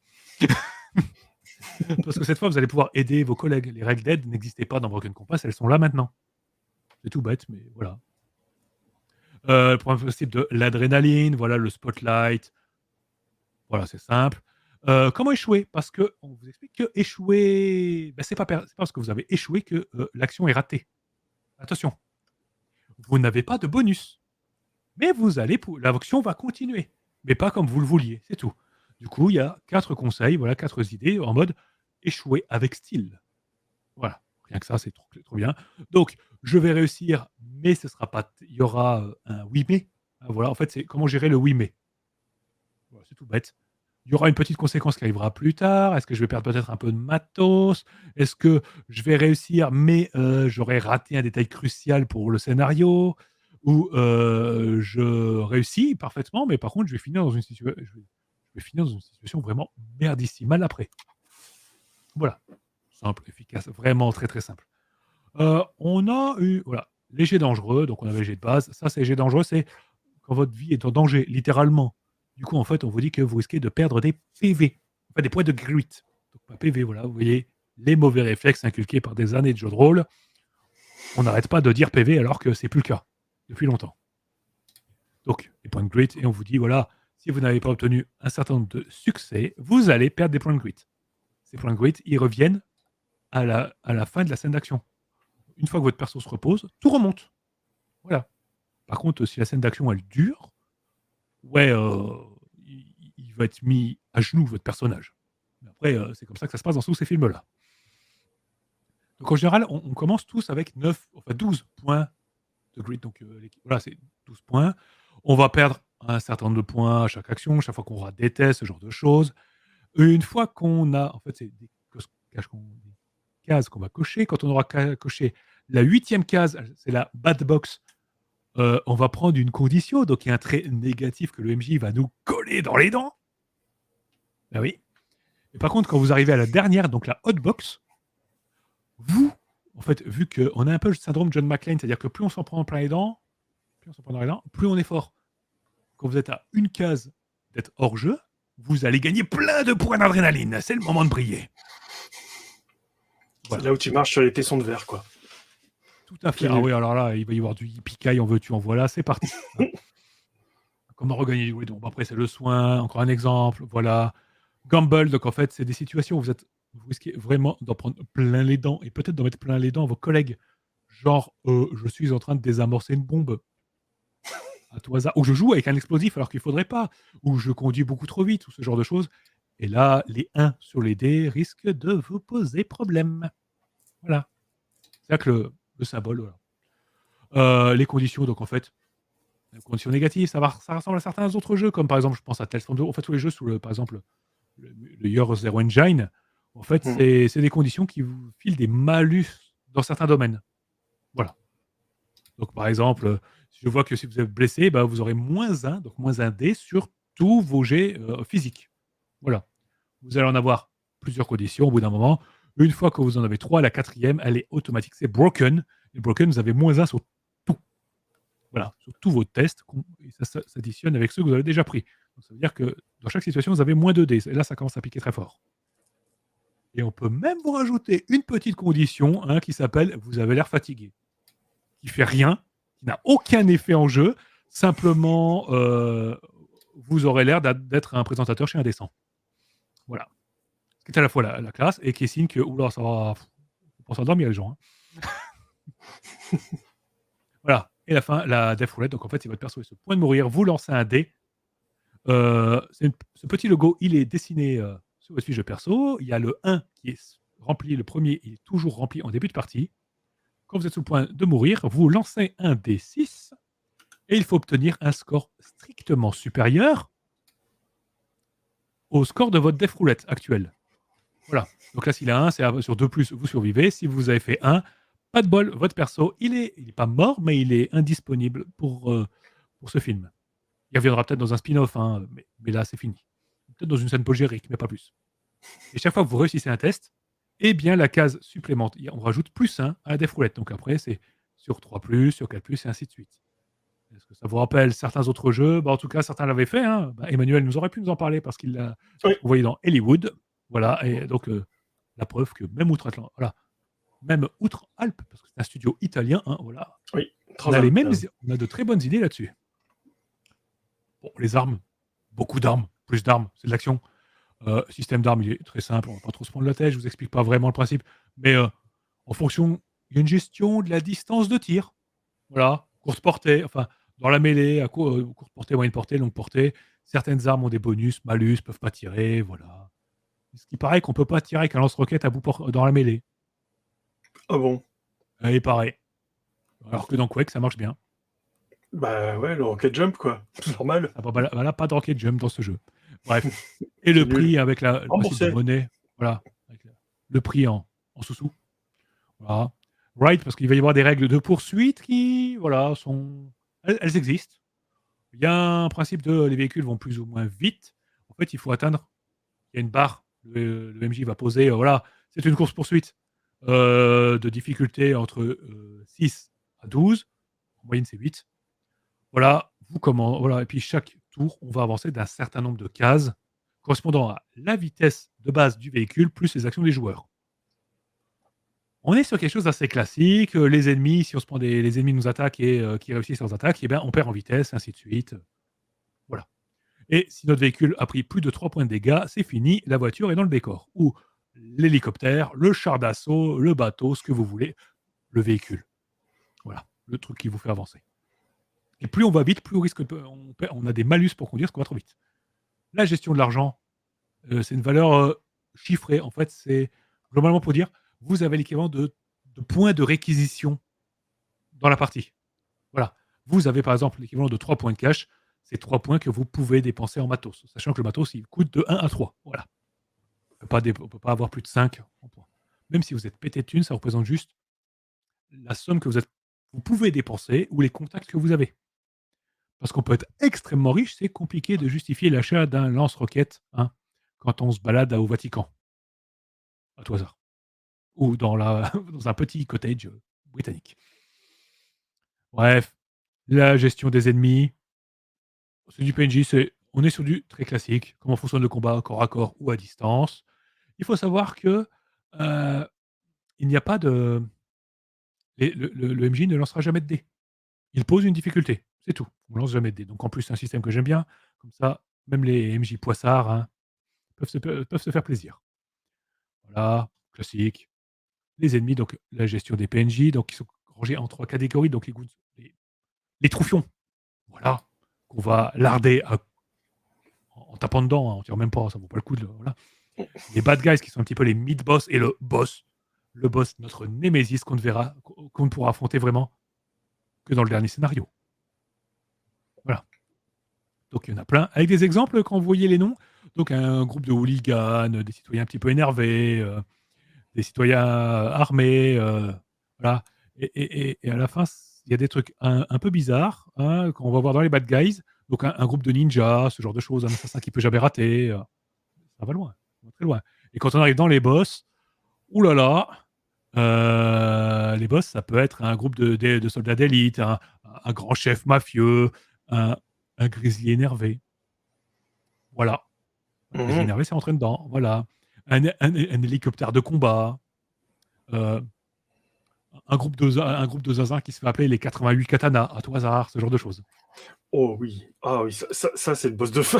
Parce que cette fois, vous allez pouvoir aider vos collègues. Les règles d'aide n'existaient pas dans Broken Compass, elles sont là maintenant. C'est tout bête, mais voilà. Le principe de l'adrénaline, voilà, le spotlight. Voilà, c'est simple. Comment échouer? Parce qu'on vous explique que échouer, c'est pas parce que vous avez échoué que l'action est ratée. Attention, vous n'avez pas de bonus, mais l'action va continuer, mais pas comme vous le vouliez, c'est tout. Du coup, il y a 4 conseils, voilà, 4 idées en mode échouer avec style. Voilà, rien que ça, c'est trop bien. Donc, je vais réussir, mais ce sera pas. Il y aura un oui mais. Voilà, en fait, c'est comment gérer le oui mais. Voilà, c'est tout bête. Il y aura une petite conséquence qui arrivera plus tard. Est-ce que je vais perdre peut-être un peu de matos? Est-ce que je vais réussir, mais j'aurai raté un détail crucial pour le scénario? Ou je réussis parfaitement, mais par contre, je vais finir dans une situation vraiment merdissimale après. Voilà. Simple, efficace, vraiment très très simple. On a eu, voilà, léger dangereux, donc on avait jet de base. Ça, c'est léger dangereux, c'est quand votre vie est en danger, littéralement. Du coup, en fait, on vous dit que vous risquez de perdre des PV, enfin des points de grit. Donc pas PV, voilà, vous voyez les mauvais réflexes inculqués par des années de jeux de rôle. On n'arrête pas de dire PV alors que c'est plus le cas depuis longtemps. Donc, les points de grit, et on vous dit, voilà, si vous n'avez pas obtenu un certain nombre de succès, vous allez perdre des points de grit. Ces points de grit, ils reviennent à la fin de la scène d'action. Une fois que votre perso se repose, tout remonte. Voilà. Par contre, si la scène d'action, elle dure, ouais, il va être mis à genoux, votre personnage. Mais après, c'est comme ça que ça se passe dans tous ces films-là. Donc en général, on commence tous avec 12 points de grid. Donc voilà, c'est 12 points. On va perdre un certain nombre de points à chaque action, chaque fois qu'on aura des tests, ce genre de choses. Une fois qu'on a, en fait, c'est des cases qu'on va cocher. Quand on aura coché la 8e case, c'est la bad box. On va prendre une condition, donc il y a un trait négatif que le MJ va nous coller dans les dents. Ben oui. Et par contre, quand vous arrivez à la dernière, donc la hot box, vous, en fait, vu qu'on a un peu le syndrome John McClane, c'est-à-dire que plus on s'en prend plein les dents, plus on est fort. Quand vous êtes à une case d'être hors jeu, vous allez gagner plein de points d'adrénaline. C'est le moment de briller. Voilà. C'est là où tu marches sur les tessons de verre, quoi. Tout à fait. Ah oui, alors là, il va y avoir du yippee en veux-tu, en voilà, c'est parti. Comment regagner du bruit? Après, c'est le soin, encore un exemple, voilà. Gamble, donc en fait, c'est des situations où vous risquez vraiment d'en prendre plein les dents, et peut-être d'en mettre plein les dents à vos collègues. Genre, je suis en train de désamorcer une bombe à tout hasard, ou je joue avec un explosif alors qu'il ne faudrait pas, ou je conduis beaucoup trop vite, ou ce genre de choses. Et là, les 1 sur les dés risquent de vous poser problème. Voilà. C'est là que le symbole, voilà. Les conditions, donc en fait, les conditions négatives, ça ressemble à certains autres jeux, comme par exemple, je pense à Tales from the... En fait, tous les jeux sous par exemple, le Year Zero Engine, en fait, c'est des conditions qui vous filent des malus dans certains domaines. Voilà. Donc, par exemple, si je vois que si vous êtes blessé, vous aurez -1, donc -1 dé sur tous vos jets physiques. Voilà. Vous allez en avoir plusieurs conditions au bout d'un moment. Une fois que vous en avez 3, la 4e, elle est automatique. C'est broken. Et broken, vous avez -1 sur tout. Voilà, sur tous vos tests. Et ça s'additionne avec ceux que vous avez déjà pris. Donc, ça veut dire que dans chaque situation, vous avez -2 dés. Et là, ça commence à piquer très fort. Et on peut même vous rajouter une petite condition qui s'appelle « Vous avez l'air fatigué », qui fait rien, qui n'a aucun effet en jeu. Simplement, vous aurez l'air d'être un présentateur chez Indécent. Voilà. Ce qui est à la fois la classe et qui est signe que, oula, ça va, faut pas s'endormir les gens. Voilà. Et la fin, la Death Roulette. Donc en fait, si votre perso est sur le point de mourir, vous lancez un dé. Ce petit logo, il est dessiné sur votre fiche de perso. Il y a le 1 qui est rempli, le premier, il est toujours rempli en début de partie. Quand vous êtes sur le point de mourir, vous lancez un D6 et il faut obtenir un score strictement supérieur au score de votre Death Roulette actuel. Voilà. Donc là, s'il a 1, c'est sur 2+, vous survivez. Si vous avez fait 1, pas de bol, votre perso, il est pas mort, mais il est indisponible pour ce film. Il reviendra peut-être dans un spin-off, mais là, c'est fini. Peut-être dans une scène post-générique, mais pas plus. Et chaque fois que vous réussissez un test, eh bien, la case supplémentaire, on rajoute +1 à la Death Roulette. Donc après, c'est sur 3+, sur 4+, et ainsi de suite. Est-ce que ça vous rappelle certains autres jeux? En tout cas, certains l'avaient fait. Emmanuel nous aurait pu nous en parler parce qu'il l'a envoyé dans Hollywood. Voilà, et donc la preuve que même outre-Atlantique, voilà, même outre-Alpes, parce que c'est un studio italien, hein, voilà. Oui, On a de très bonnes idées là-dessus. Bon, les armes, beaucoup d'armes, plus d'armes, c'est de l'action. Système d'armes, il est très simple, on va pas trop se prendre la tête, je vous explique pas vraiment le principe, mais en fonction, il y a une gestion de la distance de tir. Voilà, courte portée, enfin, dans la mêlée, courte portée, moyenne portée, longue portée. Certaines armes ont des bonus, malus, peuvent pas tirer, voilà. Ce qui paraît qu'on peut pas tirer avec un lance-roquette dans la mêlée. Ah bon? Il paraît. Alors que dans Quake, ça marche bien. Bah ouais, le rocket jump, quoi. C'est normal. Ah bah, voilà, pas de rocket jump dans ce jeu. Bref. Et C'est le nul. prix avec le principe de Remboursé. monnaie, voilà. Avec le prix en sous-sous. Voilà. Right, parce qu'il va y avoir des règles de poursuite qui, voilà, elles existent. Il y a un principe de les véhicules vont plus ou moins vite. En fait, il faut atteindre. Il y a une barre. Le MJ va poser. Voilà, c'est une course-poursuite de difficulté entre 6 à 12. En moyenne, c'est 8. Voilà, voilà. Et puis, chaque tour, on va avancer d'un certain nombre de cases correspondant à la vitesse de base du véhicule plus les actions des joueurs. On est sur quelque chose d'assez classique. Les ennemis, si on se prend les ennemis nous attaquent et qui réussissent leurs attaques, eh bien, on perd en vitesse, ainsi de suite. Voilà. Et si notre véhicule a pris plus de 3 points de dégâts, c'est fini, la voiture est dans le décor. Ou l'hélicoptère, le char d'assaut, le bateau, ce que vous voulez, le véhicule. Voilà, le truc qui vous fait avancer. Et plus on va vite, plus on a des malus pour conduire, parce qu'on va trop vite. La gestion de l'argent, c'est une valeur chiffrée. En fait, c'est globalement pour dire, vous avez l'équivalent de points de réquisition dans la partie. Voilà. Vous avez par exemple l'équivalent de 3 points de cash. C'est 3 points que vous pouvez dépenser en matos. Sachant que le matos, il coûte de 1 à 3. Voilà. On ne peut pas avoir plus de 5 en points. Même si vous êtes pété de thunes, ça représente juste la somme que vous pouvez dépenser ou les contacts que vous avez. Parce qu'on peut être extrêmement riche, c'est compliqué de justifier l'achat d'un lance-roquette quand on se balade au Vatican. À tout hasard. Ou dans un petit cottage britannique. Bref, la gestion des ennemis. C'est du PNJ, on est sur du très classique. Comment fonctionne le combat corps à corps ou à distance. Il faut savoir que il n'y a pas de. Le MJ ne lancera jamais de dés. Il pose une difficulté, c'est tout. On lance jamais de dés. Donc en plus, c'est un système que j'aime bien. Comme ça, même les MJ poissards peuvent se faire plaisir. Voilà, classique. Les ennemis, donc la gestion des PNJ, donc ils sont rangés en 3 catégories. Donc les troufions, voilà, qu'on va larder en tapant dedans, on tire même pas, ça vaut pas le coup. Voilà. Les bad guys qui sont un petit peu les mid-boss et le boss, notre némésis qu'on ne pourra affronter vraiment que dans le dernier scénario. Voilà. Donc il y en a plein. Avec des exemples, quand vous voyez les noms, donc un groupe de hooligans, des citoyens un petit peu énervés, des citoyens armés, voilà. Et à la fin, il y a des trucs un peu bizarres qu'on va voir dans les bad guys. Donc un groupe de ninjas, ce genre de choses, un assassin qui peut jamais rater. Ça va loin, ça va très loin. Et quand on arrive dans les boss, oulala, les boss, ça peut être un groupe de soldats d'élite, un grand chef mafieux, un grizzly énervé. Voilà. Un grizzly énervé, c'est rentré dedans. Voilà. Un hélicoptère de combat. Un groupe de zinzins qui se fait appeler les 88 katanas, à tout hasard, ce genre de choses. Oh oui. Ah oui, ça c'est le boss de fin.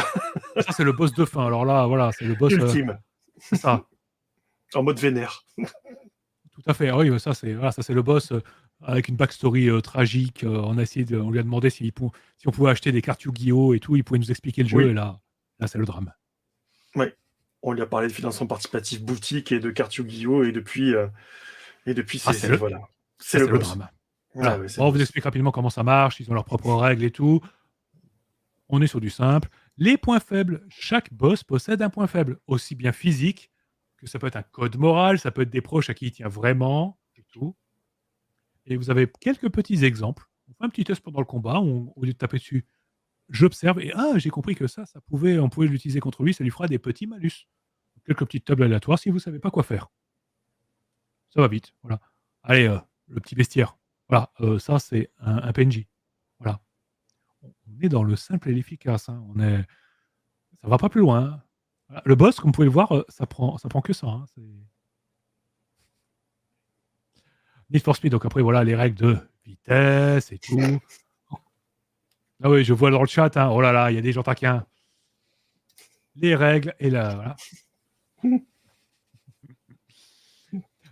Ça, c'est le boss de fin. Alors là, voilà, c'est le boss. Ultime. C'est ça. En mode vénère. Tout à fait. Ah oui, ça, c'est le boss avec une backstory tragique. On lui a demandé si on pouvait acheter des cartes Yu-Gi-Oh! Et tout. Il pouvait nous expliquer le jeu. Oui. Et là, c'est le drame. Oui. On lui a parlé de financement participatif boutique et de cartes Yu-Gi-Oh! Et depuis, c'est le drame. Voilà. Ouais, On vous explique rapidement comment ça marche. Ils ont leurs propres règles et tout. On est sur du simple. Les points faibles. Chaque boss possède un point faible, aussi bien physique que ça peut être un code moral, ça peut être des proches à qui il tient vraiment et tout. Et vous avez quelques petits exemples. On fait un petit test pendant le combat. Au lieu de taper dessus, j'observe et j'ai compris que on pouvait l'utiliser contre lui. Ça lui fera des petits malus. Quelques petites tables aléatoires si vous savez pas quoi faire. Ça va vite. Voilà. Allez, le petit bestiaire. Voilà, ça c'est un PNJ. Voilà. On est dans le simple et l'efficace. Ça va pas plus loin. Voilà. Le boss, comme vous pouvez le voir, ça prend que ça. Need for Speed, donc après, voilà, les règles de vitesse et tout. Ah oui, je vois dans le chat, hein. Oh là là, il y a des gens taquins. Les règles, et là, voilà.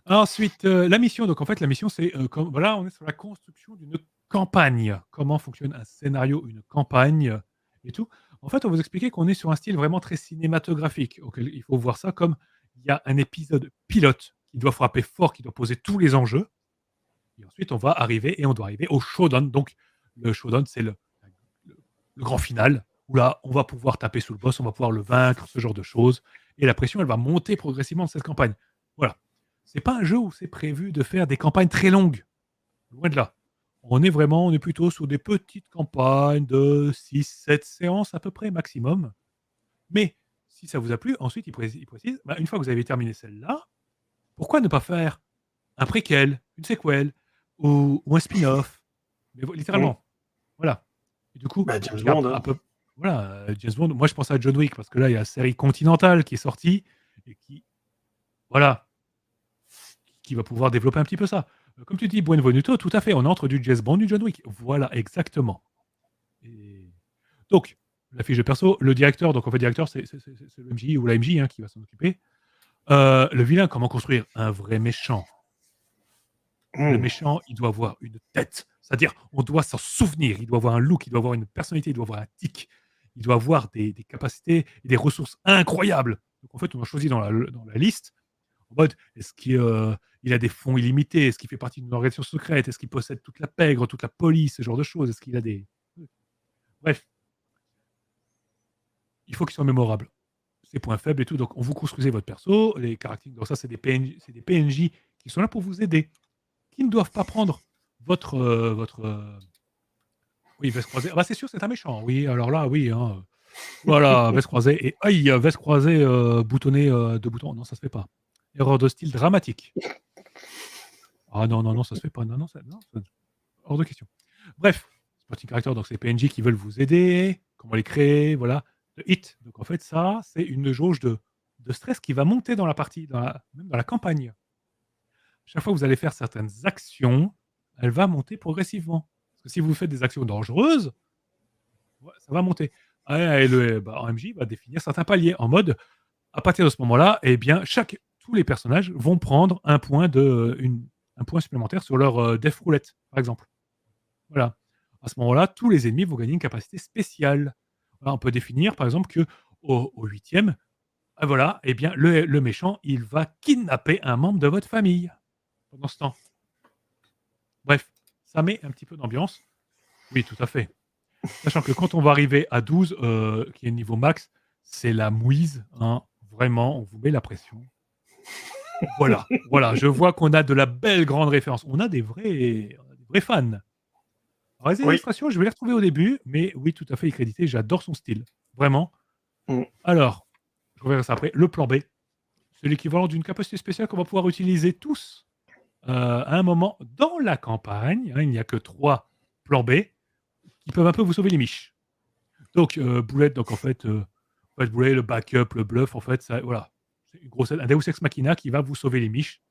Ensuite, la mission. Donc, en fait, la mission, c'est, voilà, on est sur la construction d'une campagne. Comment fonctionne un scénario, une campagne et tout. En fait, on vous expliquait qu'on est sur un style vraiment très cinématographique. Auquel il faut voir ça comme il y a un épisode pilote qui doit frapper fort, qui doit poser tous les enjeux. Et ensuite, on va arriver et on doit arriver au showdown. Donc, le showdown, c'est le grand final où là, on va pouvoir taper sous le boss, on va pouvoir le vaincre, ce genre de choses. Et la pression, elle va monter progressivement dans cette campagne. Voilà. C'est pas un jeu où c'est prévu de faire des campagnes très longues. Loin de là. On est plutôt sur des petites campagnes de 6-7 séances à peu près maximum. Mais si ça vous a plu, ensuite il précise, une fois que vous avez terminé celle-là, pourquoi ne pas faire un préquel, une séquelle ou un spin-off? Mais littéralement. Voilà. Et du coup, Bah, James Bond, hein. Voilà, James Bond. Moi, je pense à John Wick parce que là, il y a la série Continental qui est sortie et qui, voilà, qui va pouvoir développer un petit peu ça. Comme tu dis, Buenvenuto, tout à fait. On entre du James Bond, du John Wick. Voilà, exactement. Et donc, la fiche de perso, le directeur, donc en fait, le directeur, c'est le MJ ou la MJ hein, qui va s'en occuper. Le vilain, comment construire un vrai méchant? Le méchant, il doit avoir une tête. C'est-à-dire, on doit s'en souvenir. Il doit avoir un look, il doit avoir une personnalité, il doit avoir un tic. Il doit avoir des capacités et des ressources incroyables. Donc, en fait, on a choisi dans la liste, en mode, est-ce qu'il a des fonds illimités? Est-ce qu'il fait partie d'une organisation secrète? Est-ce qu'il possède toute la pègre, toute la police, ce genre de choses? Est-ce qu'il a des... Bref. Il faut qu'il soit mémorable. Ses points faibles et tout. Donc, on vous construisez votre perso. Les caractéristiques, donc ça, c'est des PNJ qui sont là pour vous aider. Qui ne doivent pas prendre votre oui, veste croisée. Ah bah c'est sûr, c'est un méchant. Oui, alors là, oui. Hein. Voilà, veste croisée. Et aïe, veste croisée boutonnée de boutons. Non, ça se fait pas. Erreur de style dramatique. Ah non, non, non, ça se fait pas. Non, non, hors de question. Bref, Sporting Character, donc c'est PNJ qui veulent vous aider. Comment les créer, voilà. Le hit. Donc en fait, ça, c'est une jauge de stress qui va monter dans la partie, même dans la campagne. Chaque fois que vous allez faire certaines actions, elle va monter progressivement. Parce que si vous faites des actions dangereuses, ça va monter. Et le MJ va définir certains paliers en mode, à partir de ce moment-là, eh bien, tous les personnages vont prendre un point supplémentaire sur leur Death Roulette, par exemple. Voilà. À ce moment-là, tous les ennemis vont gagner une capacité spéciale. Voilà, on peut définir, par exemple, que au 8e, voilà, eh bien, le méchant, il va kidnapper un membre de votre famille pendant ce temps. Bref, ça met un petit peu d'ambiance. Oui, tout à fait. Sachant que quand on va arriver à 12, qui est le niveau max, c'est la mouise. Hein. Vraiment, on vous met la pression. Voilà, voilà. Je vois qu'on a de la belle grande référence. On a des vrais fans. Alors, les illustrations, je vais les retrouver au début, mais oui, tout à fait, crédité. J'adore son style. Vraiment. Alors, je reverrai ça après. Le plan B, c'est l'équivalent d'une capacité spéciale qu'on va pouvoir utiliser tous à un moment dans la campagne. Hein, il n'y a que 3 plans B qui peuvent un peu vous sauver les miches. Donc, Boulette, donc en fait, Boulette, le backup, le bluff, en fait, ça, voilà. C'est un Deus Ex Machina qui va vous sauver les miches.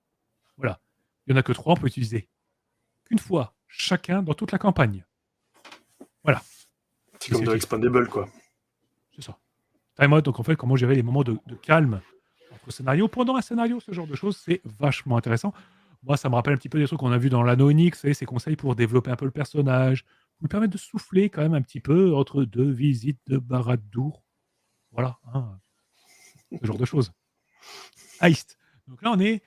Voilà. Il n'y en a que 3, on peut utiliser qu'une fois chacun dans toute la campagne. Voilà. C'est comme dans Expandable, quoi. C'est ça. Time out, donc en fait, comment gérer les moments de calme entre scénarios. Pendant un scénario, ce genre de choses, c'est vachement intéressant. Moi, ça me rappelle un petit peu des trucs qu'on a vu dans l'Anno Onyx, ces conseils pour développer un peu le personnage, vous permettre de souffler quand même un petit peu entre 2 visites de Barad-dûr. Voilà, hein, ce genre de choses. Heist. Donc là, on est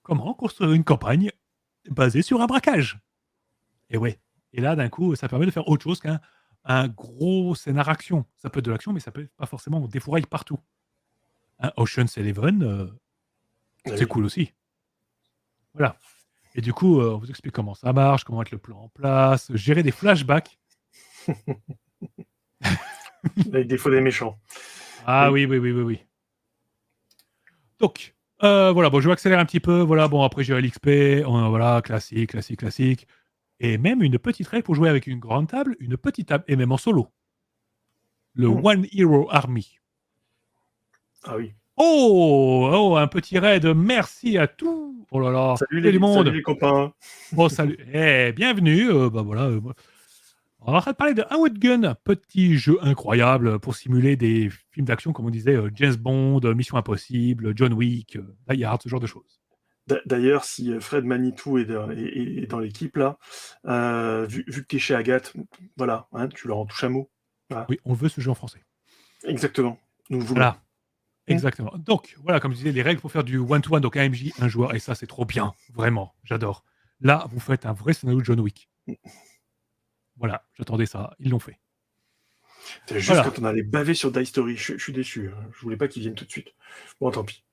comment construire une campagne basée sur un braquage. Et ouais. Et là, d'un coup, ça permet de faire autre chose qu'un gros scénar action. Ça peut être de l'action, mais ça peut être pas forcément on défouraille partout. Un Ocean's Eleven, c'est cool aussi. Voilà. Et du coup, on vous explique comment ça marche, comment mettre le plan en place, gérer des flashbacks. Les défauts des méchants. Ah oui. Donc, voilà, bon, je vais accélérer un petit peu. Voilà, bon, après, j'ai l'XP. Voilà, classique. Et même une petite règle pour jouer avec une grande table, une petite table, et même en solo. Le One Hero Army. Ah oui. Oh, un petit raid, merci à tous. Oh là là, Salut salut du salut monde. les copains. Oh, salut. Bienvenue. Bah voilà. On va parler de Howard Gun, petit jeu incroyable pour simuler des films d'action, comme on disait, James Bond, Mission Impossible, John Wick, Die Hard, ce genre de choses. D'ailleurs, si Fred Manitou est dans l'équipe là, vu que tu es chez Agathe, voilà, hein, tu leur en touches un mot. Voilà. Oui, on veut ce jeu en français. Exactement. Nous le voulons. Voilà. Exactement. Donc, voilà, comme je disais, les règles pour faire du one-to-one, donc un MJ, un joueur, et ça, c'est trop bien. Vraiment, j'adore. Là, vous faites un vrai scénario de John Wick. Voilà, j'attendais ça. Ils l'ont fait. C'est juste Voilà. quand on allait baver sur Die Story, je suis déçu. Hein. Je voulais pas qu'ils viennent tout de suite. Bon, tant pis.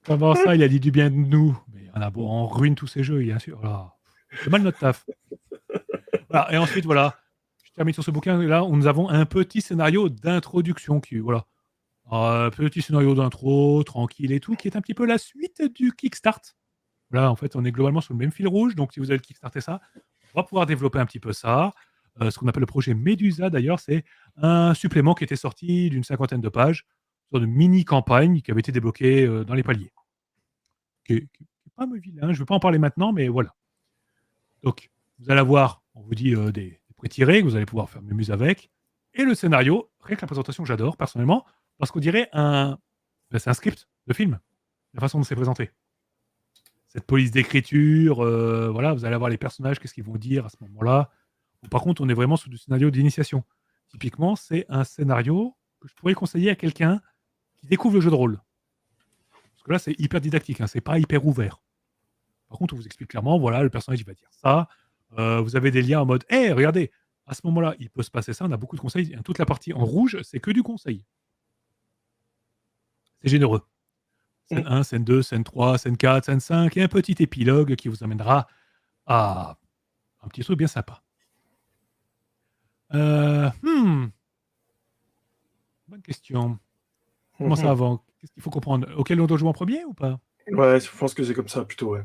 Comment ça, il a dit du bien de nous? Mais on ruine tous ces jeux, bien sûr. Voilà. C'est mal notre taf. Voilà. Et ensuite, voilà, je termine sur ce bouquin. Là, nous avons un petit scénario d'introduction qui, voilà, petit scénario d'intro, tranquille et tout, qui est un petit peu la suite du Kickstart. Là, en fait, on est globalement sur le même fil rouge. Donc, si vous avez le Kickstarter ça, on va pouvoir développer un petit peu ça. Ce qu'on appelle le projet Medusa, d'ailleurs, c'est un supplément qui était sorti d'une 50aine de pages sur une mini-campagne qui avait été débloquée dans les paliers. Qui est pas vilain. Je ne vais pas en parler maintenant, mais voilà. Donc, vous allez avoir, on vous dit, des pré-tirés que vous allez pouvoir faire mémuse avec. Et le scénario, rien que la présentation, j'adore, personnellement, parce qu'on dirait c'est un script de film, la façon dont c'est présenté. Cette police d'écriture, voilà, vous allez avoir les personnages, qu'est-ce qu'ils vont dire à ce moment-là. Par contre, on est vraiment sur du scénario d'initiation. Typiquement, c'est un scénario que je pourrais conseiller à quelqu'un qui découvre le jeu de rôle. Parce que là, c'est hyper didactique, hein, c'est pas hyper ouvert. Par contre, on vous explique clairement, voilà, le personnage, il va dire ça. Vous avez des liens en mode, hé, regardez, à ce moment-là, il peut se passer ça, on a beaucoup de conseils. Toute la partie en rouge, c'est que du conseil. C'est généreux. Scène 1, scène 2, scène 3, scène 4, scène 5, et un petit épilogue qui vous amènera à un petit truc bien sympa. Bonne question. Comment ça avant? Qu'est-ce qu'il faut comprendre? Auquel on doit jouer en premier ou pas? Ouais, je pense que c'est comme ça plutôt, ouais.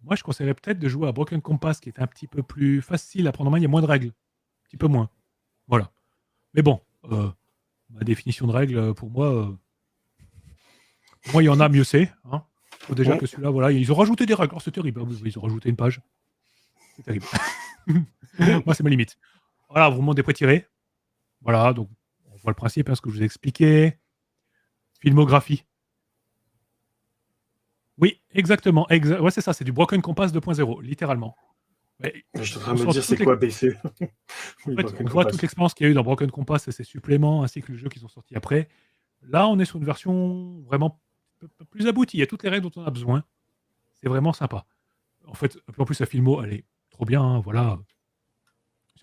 Moi, je conseillerais peut-être de jouer à Broken Compass, qui est un petit peu plus facile à prendre en main. Il y a moins de règles. Un petit peu moins. Voilà. Mais bon, ma définition de règles, pour moi, moins il y en a, mieux c'est. Hein. Faut déjà que celui-là, voilà, ils ont rajouté des règles. Oh, c'est terrible. Hein. Ils ont rajouté une page. C'est terrible. Moi, c'est ma limite. Voilà, vous montrez des pré-tirés. Voilà, donc on voit le principe, hein, ce que je vous ai expliqué. Filmographie. Oui, exactement. Ouais, c'est ça, c'est du Broken Compass 2.0, littéralement. Mais je suis en train de me dire, c'est quoi BC? Oui, en fait, on voit toute l'expérience qu'il y a eu dans Broken Compass et ses suppléments, ainsi que le jeu qui sont sortis après. Là, on est sur une version vraiment plus aboutie. Il y a toutes les règles dont on a besoin. C'est vraiment sympa. En fait, en plus, la filmo, elle est trop bien. Hein, voilà.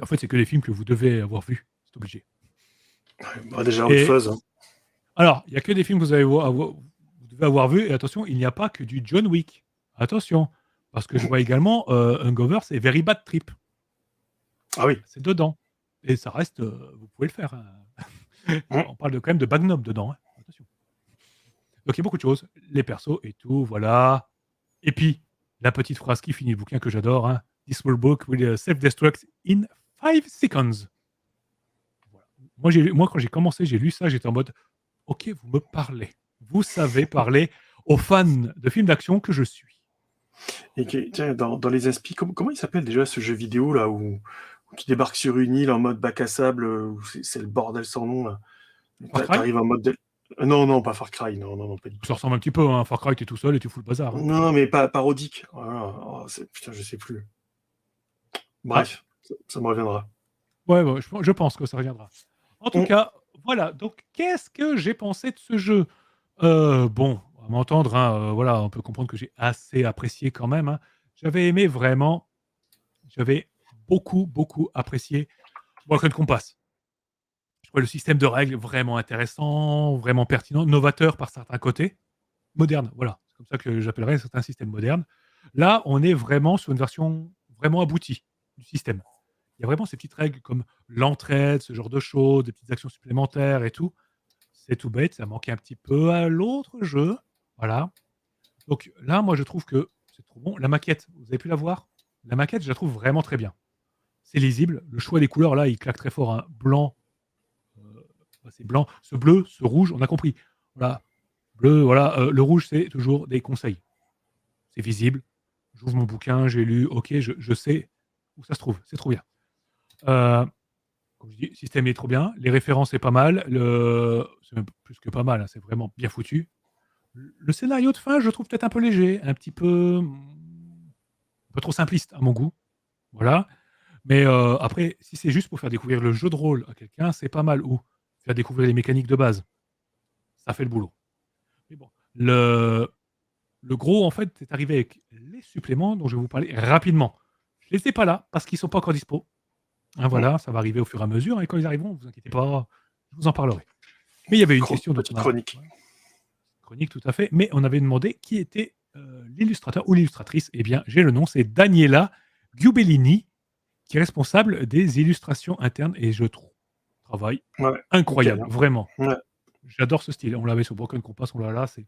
En fait, c'est que les films que vous devez avoir vus. C'est obligé. Bah, déjà, autre chose. Hein. Alors, il n'y a que des films que vous devez avoir vus. Et attention, il n'y a pas que du John Wick. Attention. Parce que je vois également Hangover, c'est Very Bad Trip. Ah oui. C'est dedans. Et ça reste, vous pouvez le faire. Hein. On parle quand même de Magnum dedans. Hein. Attention. Donc il y a beaucoup de choses. Les persos et tout, voilà. Et puis, la petite phrase qui finit le bouquin que j'adore. Hein. This small book will self-destruct in 5 seconds. Voilà. Moi, quand j'ai commencé, j'ai lu ça, j'étais en mode, ok, vous me parlez. Vous savez parler aux fans de films d'action que je suis. Et tiens, dans les inspi, comment il s'appelle déjà ce jeu vidéo là où qui débarque sur une île en mode bac à sable, où c'est le bordel sans nom là. T'arrives en mode non, pas Far Cry, non, pas du tout. Ça ressemble un petit peu, hein. Far Cry, t'es tout seul et tu fous le bazar. Hein. Non, mais pas parodique. Oh, putain, je sais plus. Bref, ça me reviendra. Ouais, je pense que ça reviendra. En tout cas, voilà. Donc, qu'est-ce que j'ai pensé de ce jeu? Bon, à m'entendre, hein, voilà, on peut comprendre que j'ai assez apprécié quand même. Hein. J'avais aimé vraiment. J'avais beaucoup apprécié Broken Compass. Je trouvais le système de règles vraiment intéressant, vraiment pertinent, novateur par certains côtés, moderne. Voilà, c'est comme ça que j'appellerais certains systèmes modernes. Là, on est vraiment sur une version vraiment aboutie du système. Il y a vraiment ces petites règles comme l'entraide, ce genre de choses, des petites actions supplémentaires et tout. C'est tout bête, ça manquait un petit peu à l'autre jeu. Voilà. Donc là, moi, je trouve que c'est trop bon. La maquette, vous avez pu la voir? La maquette, je la trouve vraiment très bien. C'est lisible. Le choix des couleurs, là, il claque très fort. Hein. Blanc, C'est blanc, ce bleu, ce rouge, on a compris. Voilà, bleu, voilà. Le rouge, c'est toujours des conseils. C'est visible. J'ouvre mon bouquin, j'ai lu, ok, je sais où ça se trouve. C'est trop bien. Comme je dis, le système est trop bien. Les références, c'est pas mal. C'est même plus que pas mal, hein, c'est vraiment bien foutu. Le scénario de fin, je le trouve peut-être un peu léger, un peu trop simpliste à mon goût. Voilà. Mais après, si c'est juste pour faire découvrir le jeu de rôle à quelqu'un, c'est pas mal. Ou faire découvrir les mécaniques de base, ça fait le boulot. Mais bon, le gros, en fait, c'est arrivé avec les suppléments dont je vais vous parler rapidement. Je les ai pas là parce qu'ils sont pas encore dispo. Hein, voilà, ça va arriver au fur et à mesure. Et quand ils arriveront, vous inquiétez pas, je vous en parlerai. Mais il y avait une question dont Petite on a... chronique. Ouais, chronique, tout à fait. Mais on avait demandé qui était l'illustrateur ou l'illustratrice. Eh bien, j'ai le nom, c'est Daniela Giubellini, qui est responsable des illustrations internes. Et je trouve travail Ouais, incroyable, nickel, hein. vraiment. Ouais. J'adore ce style. On l'avait sur Broken Compass, on l'a là, c'est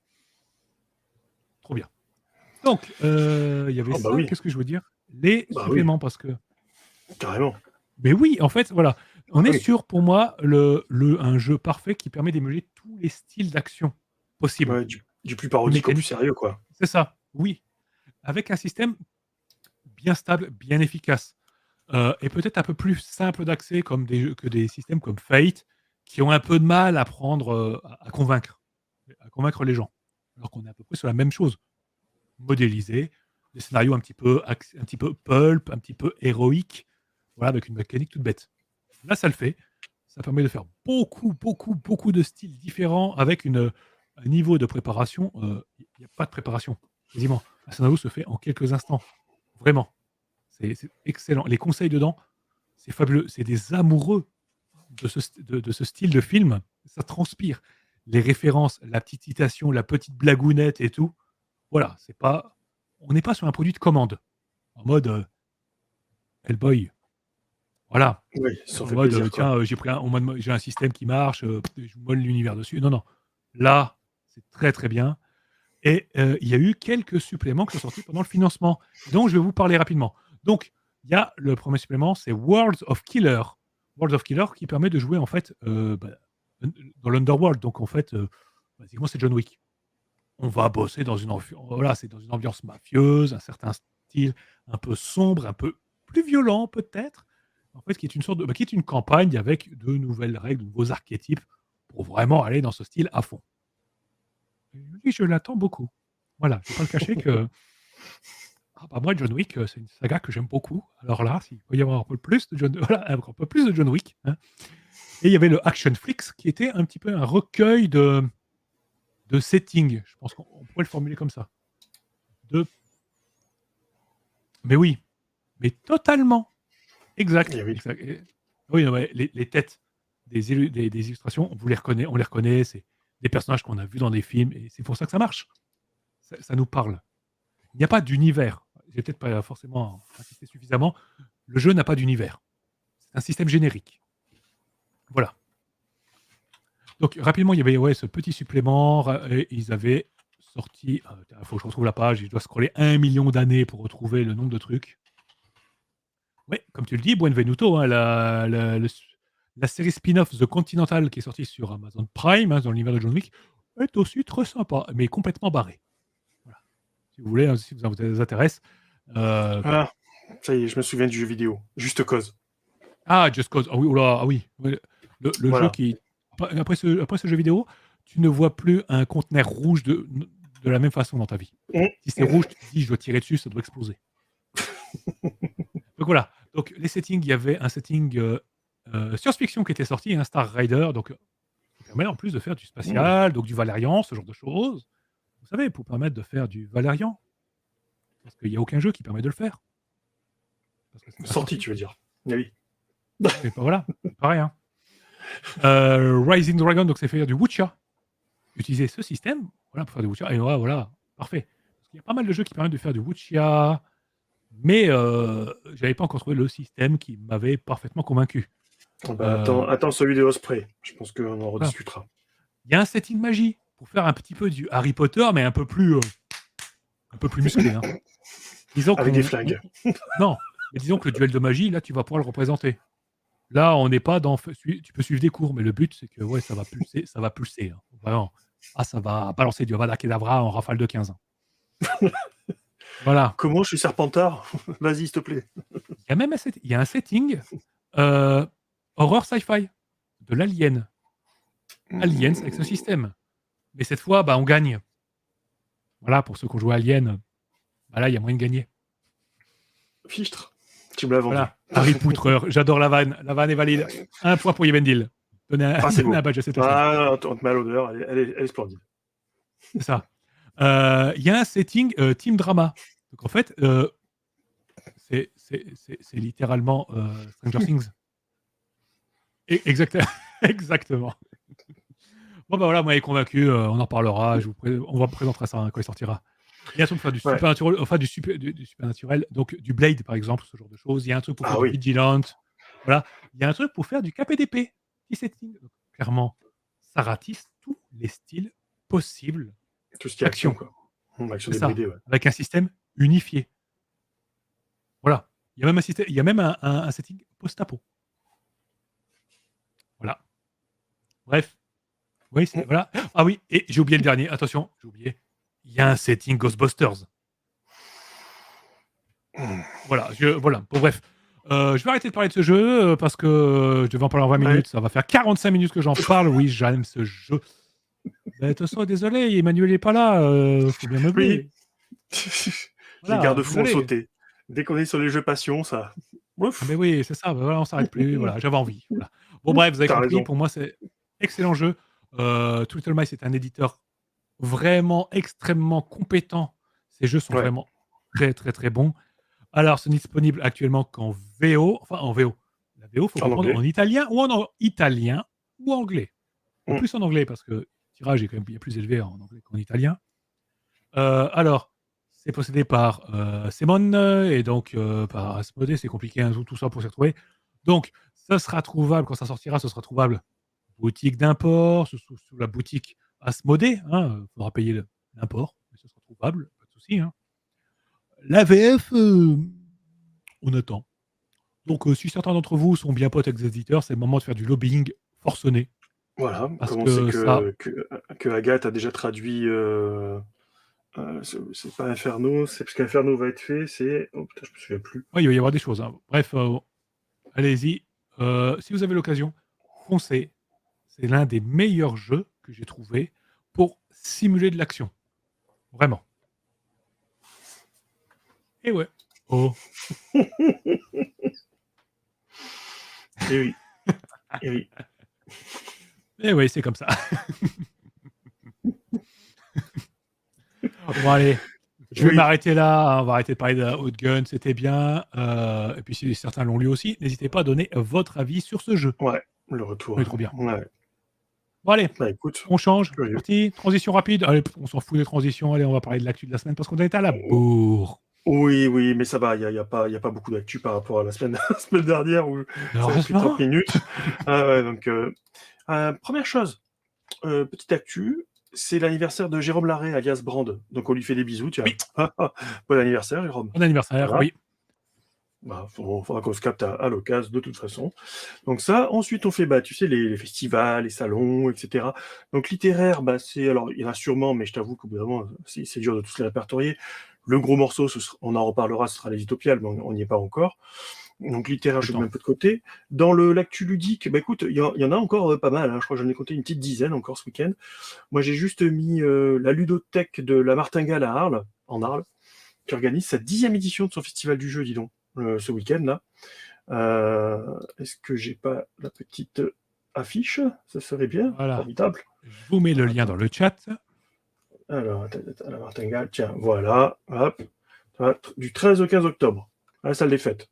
trop bien. Donc, il y avait Oh, bah ça. oui, Qu'est-ce que je veux dire? Les bah oui, suppléments, parce que... carrément. Mais oui, en fait, voilà. On Ah est oui. sur, pour moi, un jeu parfait qui permet d'émuler tous les styles d'action possibles. Ouais, du plus parodique au plus mécanique. sérieux, quoi. C'est ça, oui. Avec un système bien stable, bien efficace. Et peut-être un peu plus simple d'accès que des systèmes comme Fate, qui ont un peu de mal à prendre, à convaincre les gens. Alors qu'on est à peu près sur la même chose. Modélisé, des scénarios un petit peu pulp, un petit peu héroïque, voilà, avec une mécanique toute bête. Là, ça le fait. Ça permet de faire beaucoup de styles différents avec un niveau de préparation. Il n'y a pas de préparation, quasiment. Un scénario se fait en quelques instants. Vraiment. C'est excellent. Les conseils dedans, c'est fabuleux. C'est des amoureux de ce style de film. Ça transpire. Les références, la petite citation, la petite blagounette et tout. Voilà, on n'est pas sur un produit de commande. En mode Hellboy. Voilà. Oui, ça En fait mode, plaisir, quoi. tiens, j'ai un système qui marche, je molle l'univers dessus. Non, non. Là, c'est très très bien. Et il y a eu quelques suppléments qui sont sortis pendant le financement, dont je vais vous parler rapidement. Donc, il y a le premier supplément, c'est Worlds of Killer. Worlds of Killer qui permet de jouer en fait dans l'Underworld. Donc en fait, basiquement, c'est John Wick. On va bosser c'est dans une ambiance mafieuse, un certain style un peu sombre, un peu plus violent peut-être. En fait, qui est qui est une campagne avec de nouvelles règles, de nouveaux archétypes pour vraiment aller dans ce style à fond. Et oui, je l'attends beaucoup. Voilà, je ne vais pas le cacher que moi, John Wick, c'est une saga que j'aime beaucoup. Alors là, s'il peut y avoir un peu plus de John Wick, hein. Et il y avait le Action Flix, qui était un petit peu un recueil de setting. Je pense qu'on pourrait le formuler comme ça. Mais oui, mais totalement. Exact. Eh oui. Exact. Oui, non, mais les têtes des illustrations, on les reconnaît, c'est des personnages qu'on a vus dans des films, et c'est pour ça que ça marche. Ça nous parle. Il n'y a pas d'univers. J'ai peut-être pas forcément insisté suffisamment. Le jeu n'a pas d'univers. C'est un système générique. Voilà. Donc, rapidement, il y avait ce petit supplément. Et ils avaient sorti... Il faut que je retrouve la page. Je dois scroller 1 million d'années pour retrouver le nombre de trucs. Oui, comme tu le dis, Buenvenuto, hein, la série spin-off The Continental qui est sortie sur Amazon Prime, hein, dans l'univers de John Wick, est aussi très sympa, mais complètement barré. Voilà. Si vous voulez, hein, si ça vous intéresse. Ah, ça y est, je me souviens du jeu vidéo. Juste cause. Ah, Just Cause. Ah oui, oula, ah oui. Le Voilà. jeu qui... Après ce jeu vidéo, tu ne vois plus un conteneur rouge de la même façon dans ta vie. Si c'est rouge, tu te dis, je dois tirer dessus, ça doit exploser. Donc voilà. Donc les settings, il y avait un setting science-fiction qui était sorti, un Star Rider, donc qui permet en plus de faire du spatial, donc du Valérian, ce genre de choses. Vous savez, pour permettre de faire du Valérian, parce qu'il n'y a aucun jeu qui permet de le faire. Parce que c'est pas Sorti, tu veux dire. Eh oui. Mais voilà, c'est pas rien. Rising Dragon, donc c'est faire du Wuxia. Utiliser ce système, voilà, pour faire du Wuxia. Et voilà, parfait. Parce qu'il y a pas mal de jeux qui permettent de faire du Wuxia, mais j'avais pas encore trouvé le système qui m'avait parfaitement convaincu. Bah, attends celui de Osprey. Je pense qu'on en rediscutera. Il y a un setting magie pour faire un petit peu du Harry Potter, mais un peu plus musclé. Hein. Avec des flingues. Non, mais disons que le duel de magie, là, tu vas pouvoir le représenter. Là, on n'est pas dans. Tu peux suivre des cours, mais le but, c'est que ouais, ça va pulser. Ça va pulser. Hein. Vraiment. Ah, ça va balancer du Avada Kedavra en rafale de 15 ans. Voilà. Comment je suis Serpentard? Vas-y, s'il te plaît. Il y a même il y a un setting horreur sci-fi de l'Alien. Aliens avec ce système. Mais cette fois, bah, on gagne. Voilà, pour ceux qui ont joué à Alien, bah là, il y a moyen de gagner. Fichtre. Tu me l'as vendu. Voilà. Harry Potter, j'adore la vanne. La vanne est valide. 1 point pour Yevendil. Donnez Ah, c'est beau. un badge à cette personne. Ah, on te met à l'odeur, elle est splendide. C'est ça. Il y a un setting team drama. Donc en fait, c'est littéralement Stranger Things. Exactement. Bon, bah voilà, moi, il est convaincu. On en parlera. On vous présentera ça quand il sortira. Il y a un truc pour faire du supernatural, enfin du supernaturel, donc du Blade par exemple, ce genre de choses. Il y a un truc pour faire du Vigilant. Voilà. Il y a un truc pour faire du KPDP. Donc, clairement, ça ratisse tous les styles possibles. Tout ce qui est action, quoi. Action débridée, ouais. Avec un système unifié. Voilà. Il y a même un setting post-apo. Voilà. Bref. Oui, voilà. Ah oui, et j'ai oublié le dernier. Attention, j'ai oublié. Il y a un setting Ghostbusters. Voilà. Bon, bref. Je vais arrêter de parler de ce jeu parce que je devais en parler en 20 minutes. Ça va faire 45 minutes que j'en parle. Oui, j'aime ce jeu. De toute façon, désolé, Emmanuel n'est pas là. Faut bien meubler. Les garde-fous ont sauté. Dès qu'on est sur les jeux passion, ça. Ouf. Mais oui, c'est ça. Voilà, on s'arrête plus. Voilà, j'avais envie. Voilà. Bon, bref, vous avez compris. Raison. Pour moi, c'est excellent jeu. Twitter Mice est un éditeur vraiment extrêmement compétent. Ces jeux sont vraiment très, très, très bons. Alors, c'est disponible actuellement qu'en VO. Enfin, en VO. La VO, il faut comprendre en italien ou en anglais. En plus en anglais, parce que le tirage est quand même bien plus élevé en anglais qu'en italien. Alors, c'est possédé par Simon et donc par Asmodée. C'est compliqué, hein, tout ça pour s'y retrouver. Donc, ça sera trouvable, quand ça sortira, ce sera trouvable boutique d'import, sous la boutique Asmodée. Il faudra payer l'import, mais ce sera trouvable, pas de souci. Hein. La VF, on attend. Donc, si certains d'entre vous sont bien potes avec des éditeurs, c'est le moment de faire du lobbying forcené. Voilà, parce comme on sait que Agathe a déjà traduit. C'est pas Inferno, c'est parce qu'Inferno va être fait, c'est. Oh putain, je me souviens plus. Oui, il va y avoir des choses. Hein. Bref, allez-y. Si vous avez l'occasion, foncez. C'est l'un des meilleurs jeux que j'ai trouvé pour simuler de l'action. Vraiment. Et ouais. Oh. Et oui. Et oui. Et oui, c'est comme ça. Bon, allez. Je vais m'arrêter là. On va arrêter de parler de la Outgun. C'était bien. Et puis, si certains l'ont lu aussi, n'hésitez pas à donner votre avis sur ce jeu. Ouais, le retour. C'est trop bien. Ouais. Bon, allez. Bah, écoute, on change. Parti. Transition rapide. Allez, on s'en fout des transitions. Allez, on va parler de l'actu de la semaine parce qu'on est à la bourre. Oui, mais ça va. Il n'y a pas beaucoup d'actu par rapport à la semaine dernière où ça a pris 30 minutes. Donc, première chose, petite actu. C'est l'anniversaire de Jérôme Larrey, alias Brand. Donc, on lui fait des bisous. Tiens. Oui. Bon anniversaire, Jérôme. Bon anniversaire, voilà. Oui. Bah, faudra qu'on se capte à l'occasion, de toute façon. Donc ça, ensuite, on fait, tu sais, les festivals, les salons, etc. Donc, littéraire, alors, il y en a sûrement, mais je t'avoue qu'au bout d'un moment, c'est dur de tous les répertorier. Le gros morceau, on en reparlera, ce sera les Utopiales, mais on n'y est pas encore. Donc, littéraire, je mets un peu de côté. Dans l'actu ludique, écoute, il y en a encore pas mal. Hein. Je crois que j'en ai compté une petite dizaine encore ce week-end. Moi, j'ai juste mis la ludothèque de la Martingale à Arles, en Arles, qui organise sa 10e édition de son festival du jeu, dis donc, ce week-end, là. Est-ce que j'ai pas la petite affiche? Ça serait bien. Voilà. Formidable. Je vous mets le lien dans le chat. Alors, la Martingale, tiens, voilà. Hop. Du 13 au 15 octobre, à la salle des fêtes.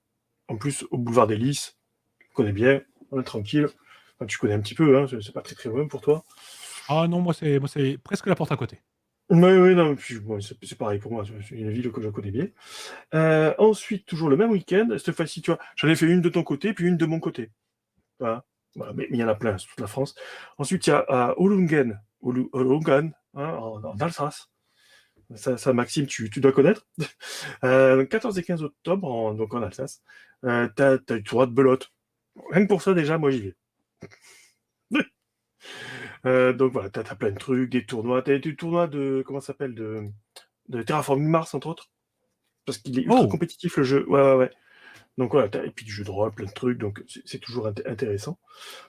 En plus, au boulevard des Lys, tu connais bien, on est tranquille. Enfin, tu connais un petit peu, hein, c'est pas très très loin pour toi. Ah non, moi c'est presque la porte à côté. Oui, non, c'est pareil pour moi, c'est une ville que je connais bien. Ensuite, toujours le même week-end, cette fois-ci, tu vois, j'en ai fait une de ton côté, puis une de mon côté. Voilà. Mais il y en a plein, c'est toute la France. Ensuite, il y a Olungen, en Alsace. Ça, Maxime, tu dois connaître. 14 et 15 octobre, donc en Alsace. T'as eu droit de belote. Rien que pour ça, déjà, moi, j'y vais. Donc voilà, t'as plein de trucs, des tournois. T'as des tournois de, comment ça s'appelle, de Terraforming Mars, entre autres. Parce qu'il est ultra Oh, compétitif, le jeu. Ouais, ouais, ouais. Donc voilà, et puis du jeu de rôle, plein de trucs, donc c'est toujours intéressant.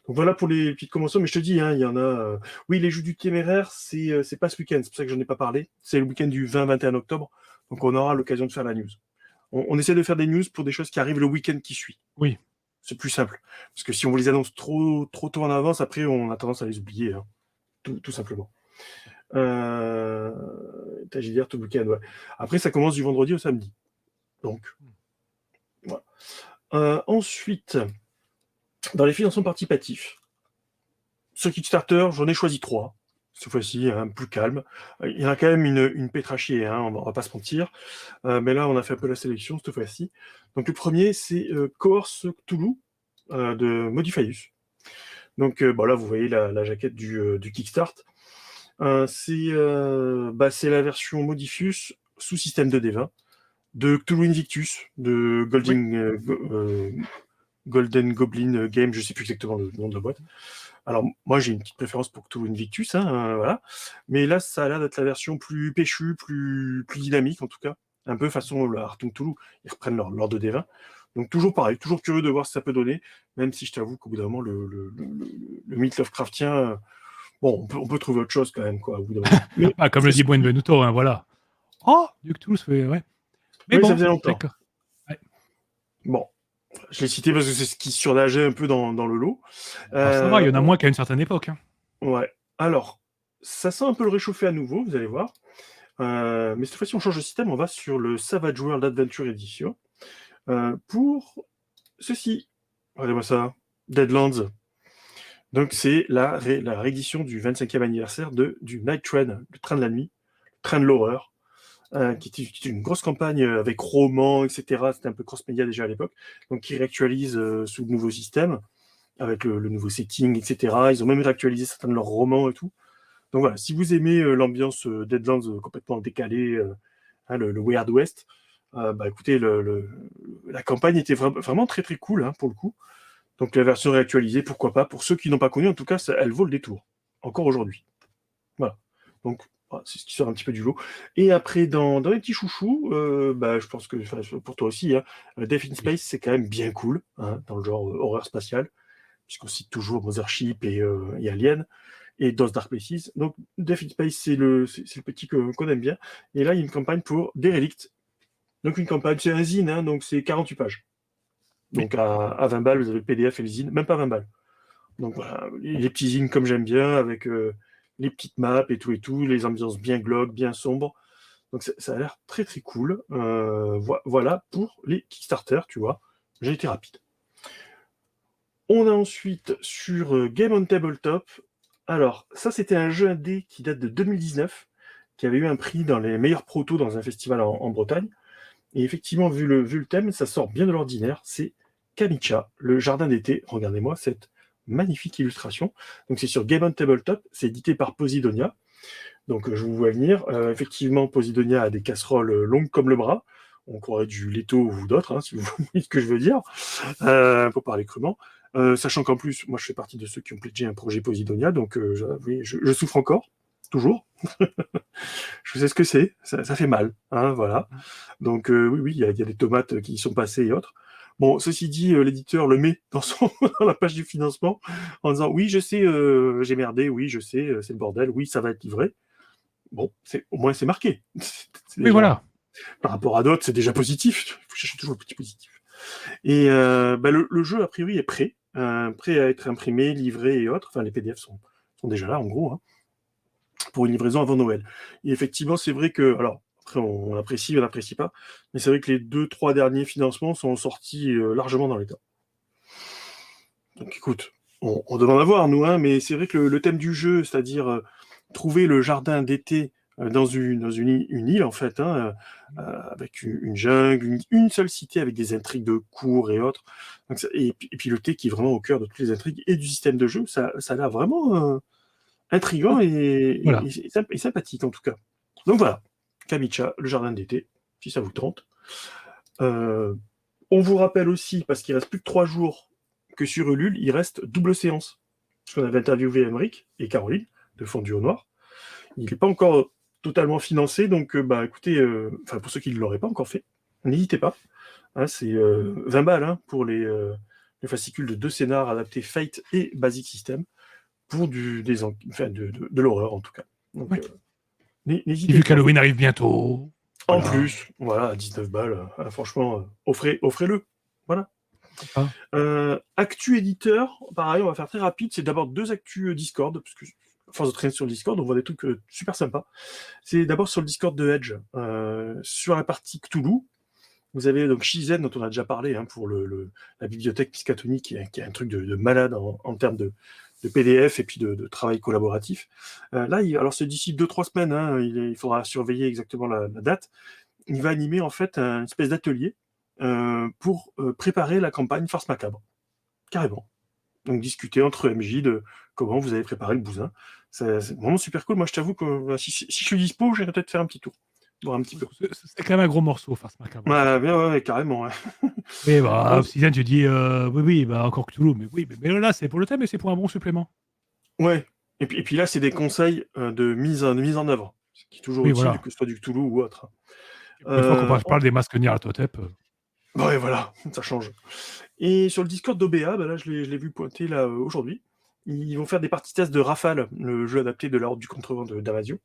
Donc voilà pour les petites conventions, mais je te dis, hein, il y en a. Oui, les jeux du téméraire, c'est pas ce week-end, c'est pour ça que j'en ai pas parlé. C'est le week-end du 20-21 octobre, donc on aura l'occasion de faire la news. On essaie de faire des news pour des choses qui arrivent le week-end qui suit. oui. C'est plus simple. Parce que si on vous les annonce trop tôt en avance, après on a tendance à les oublier, hein, tout simplement. T'as JDR tout le week-end, ouais. Après, ça commence du vendredi au samedi. Donc, voilà. Ensuite, dans les financements participatifs, sur Kickstarter, j'en ai choisi 3. Cette fois-ci, hein, plus calme. Il y en a quand même une pétrachier, hein, on va pas se mentir. Mais là, on a fait un peu la sélection cette fois-ci. Donc le premier, c'est Course Cthulhu de Modifius. Donc là, vous voyez la jaquette du Kickstart. C'est la version Modifius sous système de D20 de Cthulhu Invictus, de Oui. Golden Goblin Game, je sais plus exactement le nom de la boîte. Alors, moi, j'ai une petite préférence pour Cthulhu Invictus, hein, voilà. Mais là, ça a l'air d'être la version plus péchue, plus dynamique, en tout cas. Un peu façon le Hartung Cthulhu. Ils reprennent leur 2D20. Donc, toujours pareil, toujours curieux de voir ce que ça peut donner, même si je t'avoue qu'au bout d'un moment, le mythe Lovecraftien, bon, on peut trouver autre chose quand même, quoi, au bout d'un moment. Mais Ah, comme le c'est dit souple. Benvenuto, hein, voilà. Oh, du Cthulhu, ouais. Mais Oui, ça bon, faisait longtemps. d'accord. Ouais. Bon, je l'ai cité parce que c'est ce qui surnageait un peu dans le lot. Alors ça va, il y en a On- moins qu'à une certaine époque. Hein. Ouais. Alors, ça sent un peu le réchauffer à nouveau, vous allez voir. Mais cette fois-ci, on change de système, on va sur le Savage World Adventure Edition. Pour ceci, regardez-moi ça, Deadlands. Donc, c'est la réédition du 25e anniversaire du Night Train, le train de la nuit, le train de l'horreur, qui était une grosse campagne avec romans, etc. C'était un peu cross-média déjà à l'époque. Donc, qui réactualise sous le nouveau système, avec le nouveau setting, etc. Ils ont même réactualisé certains de leurs romans et tout. Donc voilà, si vous aimez l'ambiance Deadlands complètement décalée, hein, le Weird West, écoutez, la campagne était vraiment très très cool, hein, pour le coup. Donc la version réactualisée, pourquoi pas. Pour ceux qui n'ont pas connu, en tout cas, elle vaut le détour. Encore aujourd'hui. Voilà. Donc, voilà, c'est ce qui sort un petit peu du lot. Et après, dans les petits chouchous, je pense que pour toi aussi, hein, Death in Space, c'est quand même bien cool, hein, dans le genre horreur spatiale, puisqu'on cite toujours Mothership et Alien et DOS Dark Places. Donc, Death in Space, c'est le petit qu'on aime bien. Et là, il y a une campagne pour Derelict. Donc, une campagne, c'est un zine, hein, donc c'est 48 pages. Oui. Donc, à 20 balles, vous avez le PDF et le zine, même pas 20 balles. Donc, voilà, les petits zines comme j'aime bien, avec les petites maps et tout, les ambiances bien glauques, bien sombres. Donc, ça a l'air très, très cool. Voilà pour les Kickstarter, tu vois. J'ai été rapide. On a ensuite sur Game on Tabletop. Alors, ça, c'était un jeu indé qui date de 2019, qui avait eu un prix dans les meilleurs protos dans un festival en Bretagne. Et effectivement, vu le thème, ça sort bien de l'ordinaire. C'est Kamicha, le jardin d'été. Regardez-moi cette magnifique illustration. Donc, c'est sur Game on Tabletop. C'est édité par Posidonia. Donc, je vous vois venir. Effectivement, Posidonia a des casseroles longues comme le bras. On croirait du Leto ou d'autres, hein, si vous voyez ce que je veux dire, pour parler crûment. Sachant qu'en plus, moi, je fais partie de ceux qui ont pledgé un projet Posidonia, donc oui, je souffre encore, toujours. Je sais ce que c'est, ça fait mal, hein, voilà. Donc oui, il y a des tomates qui y sont passées et autres. Bon, ceci dit, l'éditeur le met dans la page du financement en disant oui, je sais, j'ai merdé, oui, je sais, c'est le bordel, oui, ça va être livré. Bon, au moins c'est marqué. C'est Oui, déjà, voilà. par rapport à d'autres, c'est déjà positif. Il faut chercher toujours le petit positif. Et le jeu, a priori, est prêt à être imprimé, livré et autres. Enfin, les PDF sont déjà là, en gros, hein, pour une livraison avant Noël. Et effectivement, c'est vrai que, alors, après, on apprécie, on n'apprécie pas, mais c'est vrai que les 2-3 derniers financements sont sortis largement dans les temps. Donc, écoute, on demande à voir, nous, hein, mais c'est vrai que le thème du jeu, c'est-à-dire trouver le jardin d'été dans une île, en fait, hein, avec une jungle, une seule cité avec des intrigues de cours et autres. Donc, et puis le thé qui est vraiment au cœur de toutes les intrigues et du système de jeu, ça a l'air vraiment intriguant Voilà. et sympathique, en tout cas. Donc voilà, Kamicha, le jardin d'été, si ça vous tente. On vous rappelle aussi, parce qu'il reste plus que 3 jours, que sur Ulule, il reste double séance. Parce qu'on avait interviewé Emeric et Caroline de Fondu au Noir. Il n'est pas encore totalement financé, donc écoutez, pour ceux qui ne l'auraient pas encore fait, n'hésitez pas. Hein, c'est 20 balles pour les fascicules de 2 scénars adaptés Fate et Basic System pour de l'horreur en tout cas. Donc, Ouais. Et n'hésitez vu pas. qu'Halloween arrive bientôt. En voilà. plus, voilà, à 19 balles, franchement, offrez-le. Voilà. Ah. Actu éditeur, pareil, on va faire très rapide. C'est d'abord 2 actus Discord, parce que à force de traîner sur le Discord, on voit des trucs super sympas. C'est d'abord sur le Discord de Edge, sur la partie Cthulhu. Vous avez donc Shizen, dont on a déjà parlé, pour la bibliothèque Piscatonique, qui est un truc de malade en termes de PDF et puis de travail collaboratif. Là, alors c'est d'ici 2-3 semaines, il faudra surveiller exactement la date. Il va animer en fait une espèce d'atelier pour préparer la campagne Farce Macabre. Carrément. Donc discuter entre MJ de comment vous avez préparé le bousin. C'est vraiment super cool. Moi, je t'avoue que si je suis dispo, j'irai peut-être faire un petit tour. Voir un petit peu. C'est quand même un gros morceau, Farce Macabre. Ouais, carrément. Ouais. Oui, Obsidian, tu dis oui, encore Cthulhu, mais oui, mais là, c'est pour le thème et c'est pour un bon supplément. Ouais. Et puis là, c'est des conseils de mise en œuvre, ce qui est toujours utile, que ce soit du Cthulhu ou autre. Une fois qu'on parle des masques Nyarlathotep. Ouais, voilà, ça change. Et sur le Discord d'OBA, là, je l'ai vu pointer là aujourd'hui. Ils vont faire des parties tests de Rafale, le jeu adapté de l'ordre du contrevent de Damasio.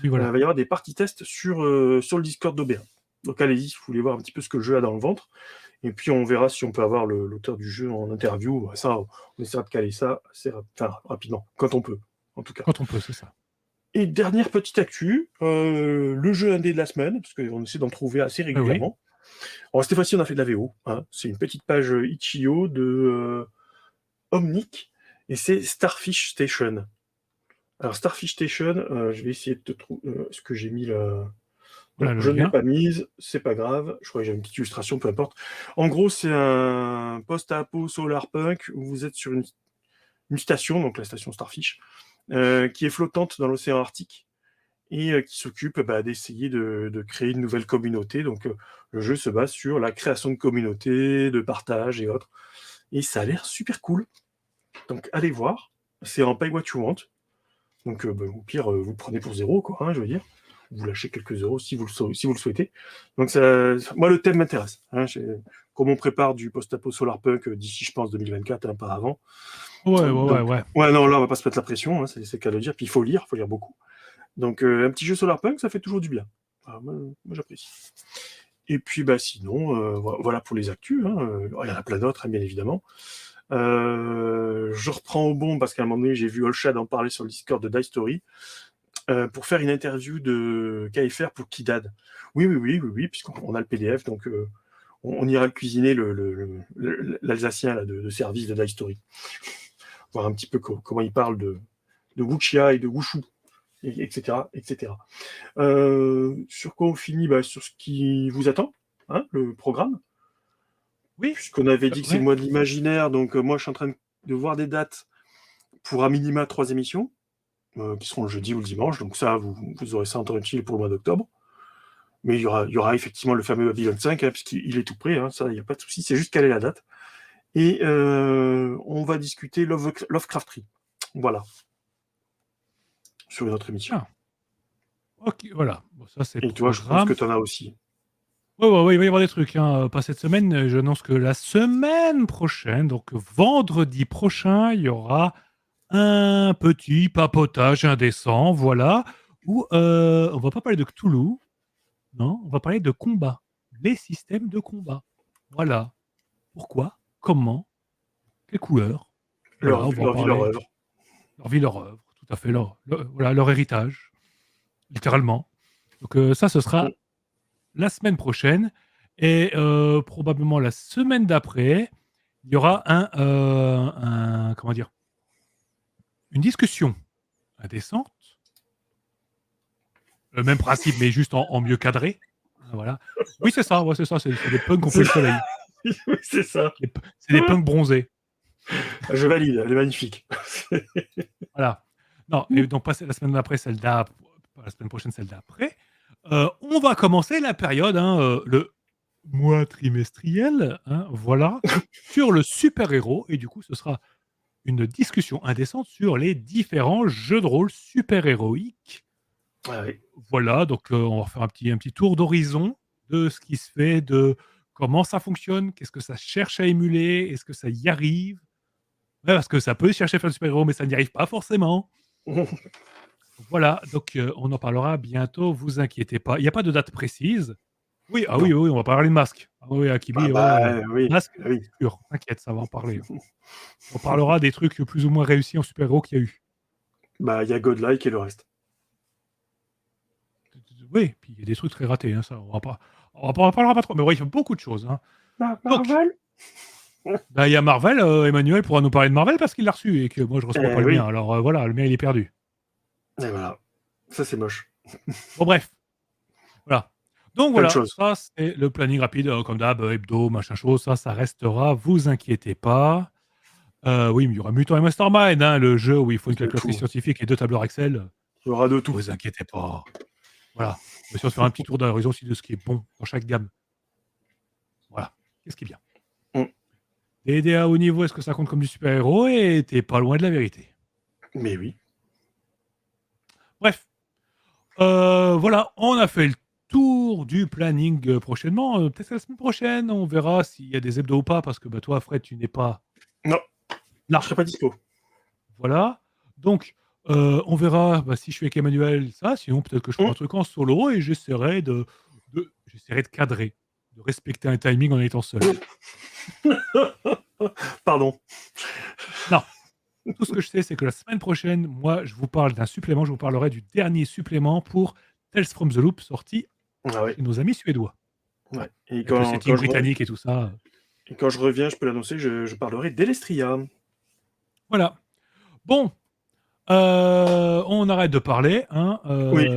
Oui, voilà. Il va y avoir des parties tests sur le Discord d'OBA. Donc allez-y, si vous voulez voir un petit peu ce que le jeu a dans le ventre. Et puis on verra si on peut avoir l'auteur du jeu en interview. Ça, on essaiera de caler ça assez rapidement, quand on peut, en tout cas. Quand on peut, c'est ça. Et dernière petite actu, le jeu indé de la semaine, parce qu'on essaie d'en trouver assez régulièrement. Alors, cette fois-ci, on a fait de la VO. C'est une petite page itch.io de Omnic, et c'est Starfish Station. Alors, Starfish Station, je vais essayer de te trouver ce que j'ai mis là. Voilà, Je ne l'ai pas mise, c'est pas grave. Je crois que j'ai une petite illustration, peu importe. En gros, c'est un post-apo solarpunk où vous êtes sur une station, donc la station Starfish, qui est flottante dans l'océan Arctique et qui s'occupe d'essayer de créer une nouvelle communauté. Donc, le jeu se base sur la création de communautés, de partage et autres. Et ça a l'air super cool. Donc, allez voir. C'est en pay what you want. Donc, au pire, vous le prenez pour 0, quoi, je veux dire. Vous lâchez quelques euros si vous le souhaitez. Donc, moi, le thème m'intéresse. Comme on prépare du post-apo solarpunk d'ici, je pense, 2024, par avant. Ouais. Ouais, non, là, on va pas se mettre la pression, c'est le cas de le dire. Puis, il faut lire beaucoup. Donc, un petit jeu solarpunk, ça fait toujours du bien. Moi, j'apprécie. Et puis, sinon, voilà pour les actus. Il y en a plein d'autres, bien évidemment. Je reprends au bon, parce qu'à un moment donné, j'ai vu Olshad en parler sur le Discord de Die Story, pour faire une interview de KFR pour Kidad. Oui, puisqu'on a le PDF, donc on ira le cuisiner, l'Alsacien là, de service de Die Story. Voir un petit peu comment il parle de Wuxia et de Wushu. Etc. Sur quoi on finit sur ce qui vous attend, le programme. Oui. Puisqu'on avait dit que c'est le mois de l'imaginaire, donc moi je suis en train de voir des dates pour à minima 3 émissions, qui seront le jeudi ou le dimanche, donc ça, vous aurez ça en temps utile pour le mois d'octobre. Mais il y aura effectivement le fameux Babylon 5, puisqu'il est tout prêt, ça, il n'y a pas de souci, c'est juste caler la date. Et on va discuter Lovecraftery. Voilà. Sur une autre émission. Ok, voilà. Bon, ça, c'est et toi, je pense que tu en as aussi. Ouais, il va y avoir des trucs. Pas cette semaine. J'annonce que la semaine prochaine, donc vendredi prochain, il y aura un petit papotage indécent, voilà, où on va pas parler de Cthulhu, non, on va parler de combat, les systèmes de combat. Voilà. Pourquoi, comment, quelles couleurs. Voilà, Leur vie, leur œuvre. Leur vie, leur œuvre, tout à fait, leur héritage, littéralement. Donc ça, ce sera la semaine prochaine. Et probablement la semaine d'après, il y aura comment dire, une discussion indécente. Le même principe, mais juste en mieux cadré. Voilà. Oui, c'est ça, c'est des punks qui ont fait le soleil. Oui, c'est ça. C'est des punks bronzés. Je valide, elle est magnifique. Voilà. Non, et donc passer la semaine d'après, celle d'après, la semaine prochaine, celle d'après. On va commencer la période, le mois trimestriel, hein, voilà, sur le super-héros. Et du coup, ce sera une discussion indécente sur les différents jeux de rôle super-héroïques. Ah oui. Voilà, donc on va faire un petit tour d'horizon de ce qui se fait, de comment ça fonctionne, qu'est-ce que ça cherche à émuler, est-ce que ça y arrive? Ouais, parce que ça peut chercher à faire du super-héros, mais ça n'y arrive pas forcément. Voilà, donc on en parlera bientôt, vous inquiétez pas. Il n'y a pas de date précise. Oui, ah oui, Non. oui, on va parler de masque. Ah oui, Akibi, Oui, masque, oui. c'est sûr, t'inquiète, ça va en parler. On parlera des trucs plus ou moins réussis en super-héros qu'il y a eu. Bah, il y a Godlike et le reste. Oui, puis il y a des trucs très ratés, hein, ça, on en parlera pas trop, mais ouais, il y a beaucoup de choses, hein. Donc, Marvel. bah, il y a Marvel, Emmanuel pourra nous parler de Marvel parce qu'il l'a reçu et que moi je reçois pas le Oui. mien, alors voilà, le mien il est perdu. Et voilà. Ça, c'est moche. Bon bref, voilà. Donc Plein de voilà, choses. ça c'est le planning rapide, comme d'hab, hebdo, machin chose, ça restera, vous inquiétez pas. Oui, mais il y aura Mutant et Mastermind, hein, le jeu où il faut une De calculatrice tout. scientifique et 2 tableurs Excel. Il y aura de tout. Vous inquiétez pas. Voilà. Bien sûr, on se fera un petit tour d'horizon aussi de ce qui est bon dans chaque gamme. Voilà. Qu'est-ce qui est bien. Mm. DD à haut niveau, est-ce que ça compte comme du super-héros? Et t'es pas loin de la vérité. Mais oui. Bref. Voilà, on a fait le tour du planning prochainement. Peut-être la semaine prochaine, on verra s'il y a des hebdos ou pas, parce que bah, toi, Fred, tu n'es pas Non. là. Je serai pas dispo. Voilà. Donc, on verra bah, si je suis avec Emmanuel, ça. Sinon, peut-être que je ferai un truc en solo et j'essaierai j'essaierai de cadrer, de respecter un timing en étant seul. Pardon. Non. Tout ce que je sais, c'est que la semaine prochaine, moi, je vous parle d'un supplément. Je vous parlerai du dernier supplément pour Tales from the Loop, sorti Ah ouais. chez nos amis suédois. Ouais. Et Avec le setting britannique et tout ça. quand je reviens, je peux l'annoncer, je parlerai d'Elestria. Voilà. Bon, on arrête de parler, hein, Oui.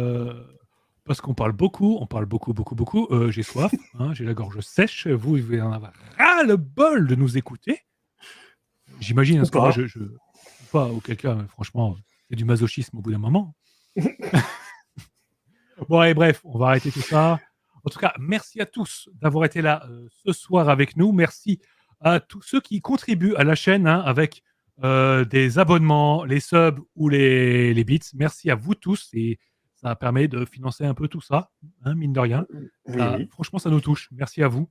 parce qu'on parle beaucoup, beaucoup. J'ai soif, hein, j'ai la gorge sèche. Vous, vous allez en avoir ras le bol de nous écouter. J'imagine, Ou parce que moi, pas. ou pas, auquel cas, franchement, c'est du masochisme au bout d'un moment. Bon, allez, bref, on va arrêter tout ça. En tout cas, merci à tous d'avoir été là ce soir avec nous. Merci à tous ceux qui contribuent à la chaîne, hein, avec des abonnements, les subs ou les bits. Merci à vous tous et ça permet de financer un peu tout ça, hein, mine de rien. Oui. Franchement, ça nous touche. Merci à vous.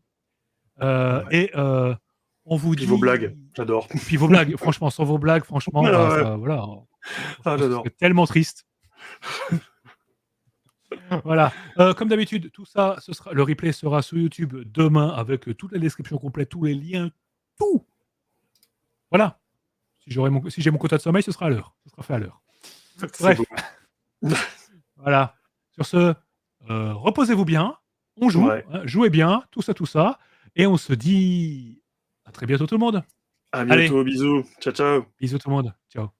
Ouais. Et on vous Puis dit. vos blagues, j'adore. Et puis vos blagues, franchement, sans vos blagues, franchement, bah, Ouais. ça, voilà. Ah, Ce j'adore. serait tellement triste. Voilà. Comme d'habitude, tout ça, le replay sera sur YouTube demain avec toute la description complète, tous les liens, tout. Voilà. Si j'ai mon quota de sommeil, ce sera à l'heure. Ce sera fait à l'heure. Bref. Voilà. Sur ce, reposez-vous bien. On joue. Ouais. Hein, jouez bien. Tout ça. Et on se dit à très bientôt tout le monde. À bientôt, bisous. Ciao, ciao. Bisous tout le monde. Ciao.